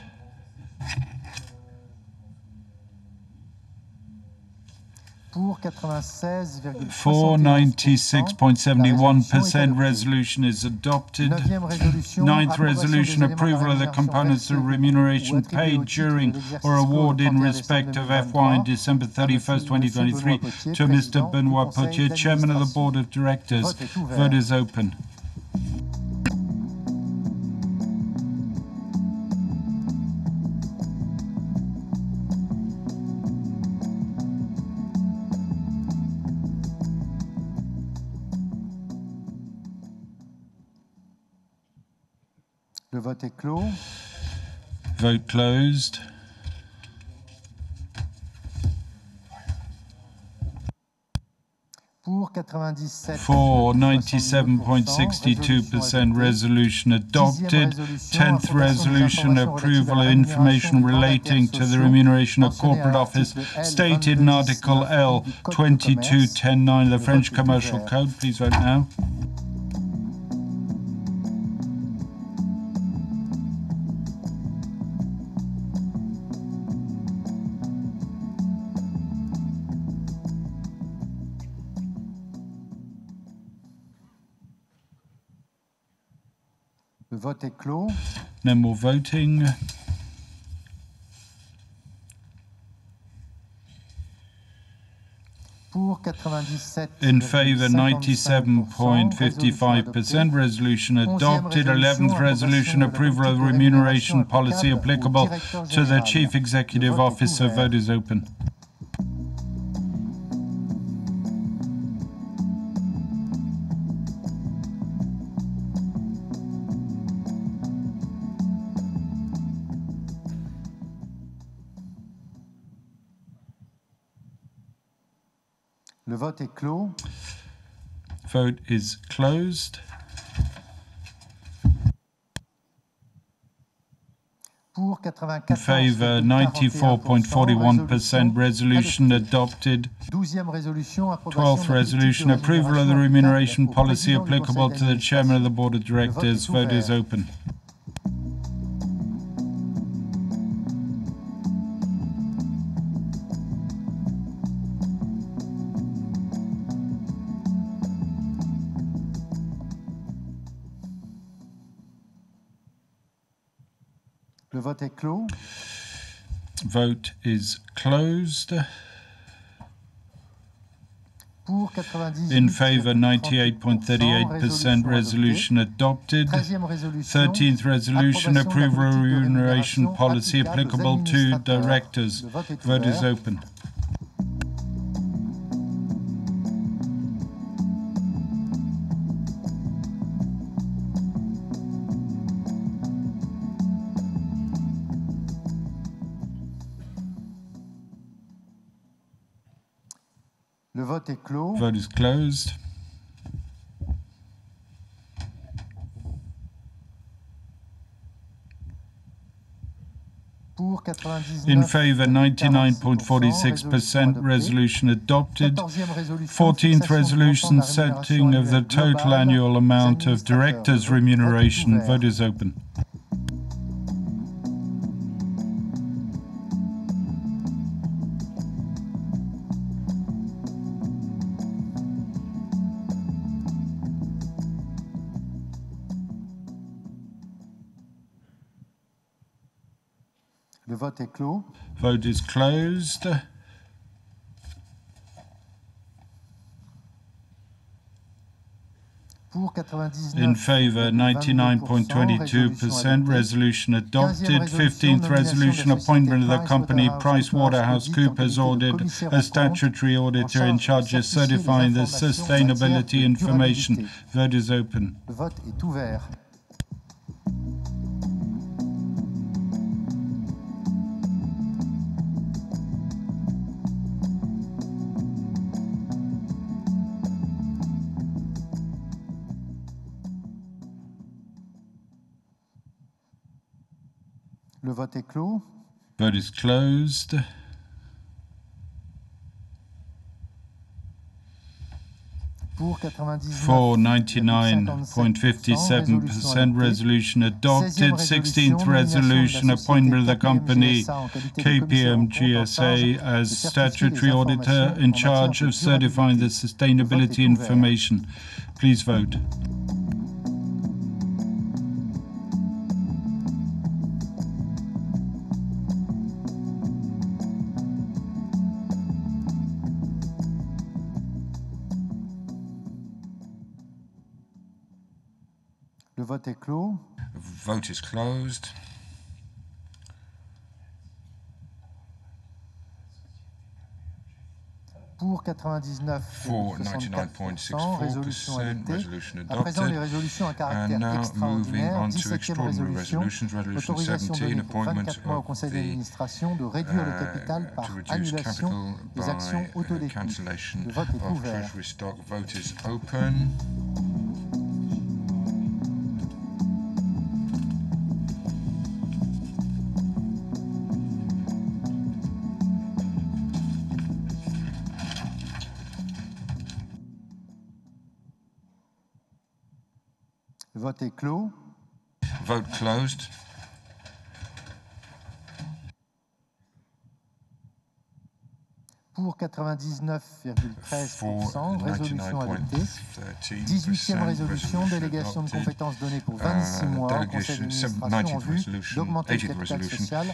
For 96.71%. Resolution is adopted. Ninth resolution, approval of the components of remuneration paid during or awarded in respect of FY in December 31st, 2023 to Mr. Benoît Potier, Chairman of the Board of Directors. Vote is open. Le vote est clos. Vote closed. For 97.62%. Resolution adopted. 10th resolution, approval of information relating to the remuneration of corporate office stated in Article L2210(9) of the French Commercial Code. Please vote now. Le vote est clos. No more voting. In favor, 97.55%. Resolution adopted. 11th resolution, approval of the remuneration policy applicable to the Chief Executive Officer. Vote is open. Le vote est clos. Vote is closed. Pour in favor, 94.41%. Resolution adopted. 12th resolution, approval of the remuneration policy applicable to the Chairman of the Board of Directors. Vote is open. Le vote est clos. Vote is closed. In favor, 98.38%. Resolution adopted. 13th resolution, approval of remuneration policy applicable to directors. Vote is open. Le vote est clos. Vote is closed. In favor, 99.46%. Resolution adopted. 14th resolution, setting of the total annual amount of directors' remuneration. Vote is open. Le vote est clos. Vote is closed. In favor, 99.22%. Resolution adopted. 15th resolution, appointment of the company PricewaterhouseCoopers Audit as statutory auditor in charge of certifying the sustainability information. Vote is open. Le vote est ouvert. Le vote est clos. Vote is closed. For 99.57%. Resolution adopted. 16th resolution, appointment of the company KPMG SA as statutory auditor in charge of certifying the sustainability information. Please vote. Le vote est clos. Vote is closed. Pour 99.64%, résolution adoptée. À présent, les résolutions à caractère extraordinaire, 17e résolution, autorisation donnée pour 24 mois au conseil d'administration de réduire le capital par annulation des actions autodétenues. Le vote est ouvert. Vote is open. Le vote est clos. Vote closed. Pour Pour 99,13%, résolution adoptée. 18e résolution, délégation de compétences donnée pour 26 mois au conseil d'administration en vue d'augmenter le capital social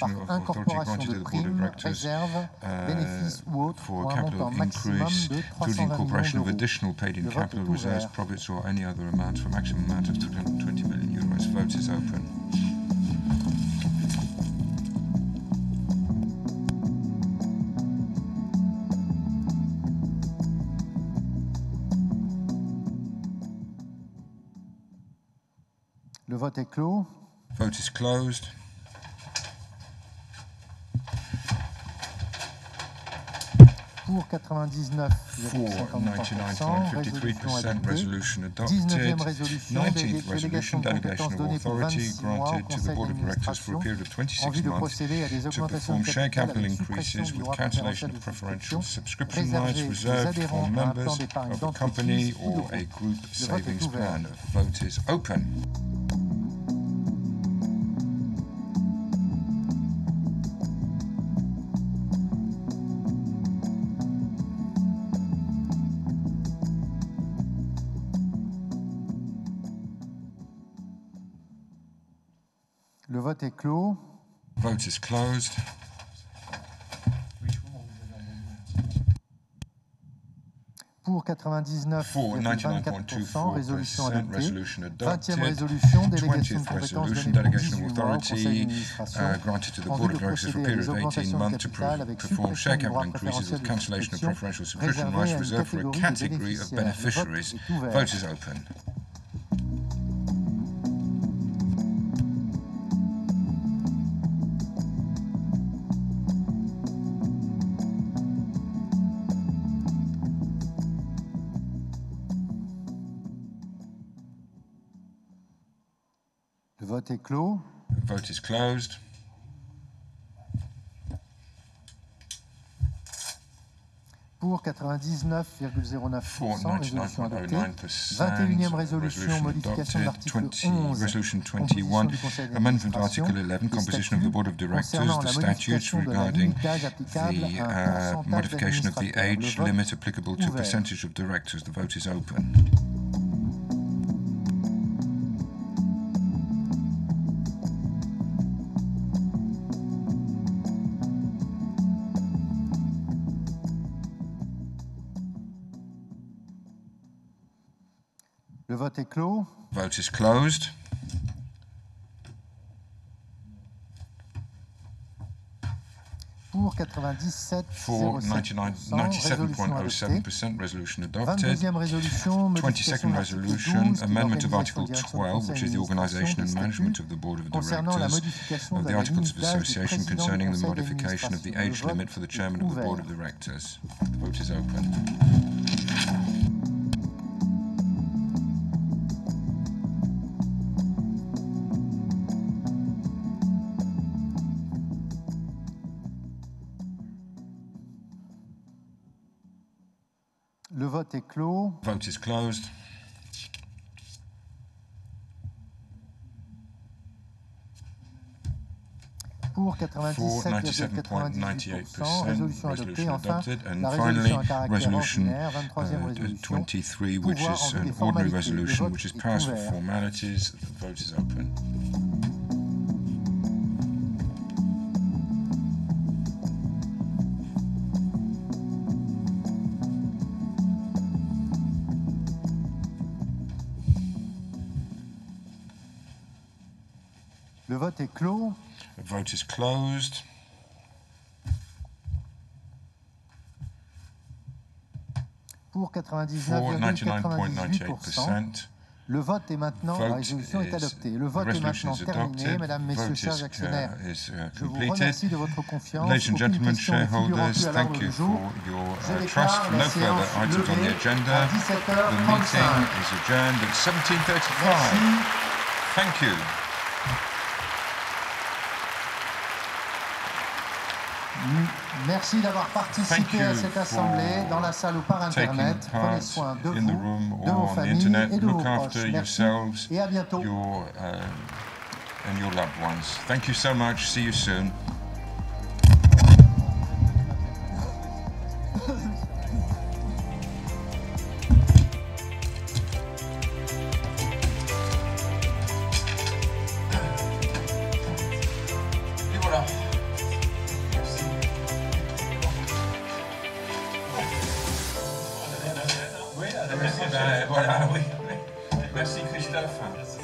par incorporation de primes, réserves, bénéfices ou autres pour un montant maximum de 320 millions d'euros. Le vote est ouvert. Le vote est clos. Vote is closed. Pour 99,53%, résolution adoptée. 19e résolution, délégation de compétences donnée pour 26 mois au conseil d'administration en vue de procéder à des augmentations de capital avec suppression du droit préférentiel de subscription réservé aux adhérents à un plan d'épargne d'entreprise ou de groupe. Le vote est ouvert. Vote is open. Le vote est clos. Vote is closed. Pour 99,24%, résolution adoptée. 20e résolution, délégation de compétences donnée pour 18 mois au conseil d'administration en vue de procéder à des augmentations de capital avec suppression du droit préférentiel de subscription réservé à une catégorie de bénéficiaires. Le vote est ouvert. Le vote est clos. Vote is closed. Pour 99,09%, résolution adoptée. 21e résolution, modification de l'article 11, Resolution 21, amendment to Article 11, composition of the Board of Directors, the statutes regarding the modification of the age limit applicable to percentage of directors. The vote is open. Le vote est clos. Vote is closed. Pour 97,07%, resolution adopted. 22e résolution, 22nd resolution, amendment of Article 12, which is the organisation and management of the Board of Directors, of the Articles of Association concerning the modification of the age limit for the Chairman of the Board of Directors. The vote is open. Le vote est clos. Vote is closed. Pour 97,98%, résolution adoptée. Enfin, la résolution à caractère ordinaire, 23e résolution. 23, which is an ordinary resolution, which is passed for formalities. The vote is open. Le vote est clos. The vote is closed. Pour 99,98%. Le vote est maintenant, la résolution est adoptée. Le vote est maintenant terminé, mesdames, messieurs, chers actionnaires. Je vous remercie de votre confiance. Ladies and gentlemen, shareholders, thank you for your trust. No further items on the agenda. The meeting is adjourned at 17:35. Thank you. Merci d'avoir participé à cette assemblée dans la salle ou par Internet. Prenez soin de vous, de vos familles et de vos proches. Merci et à bientôt. And your loved ones. Thank you so much. See you soon. Voilà, oui. Merci Christophe. Merci.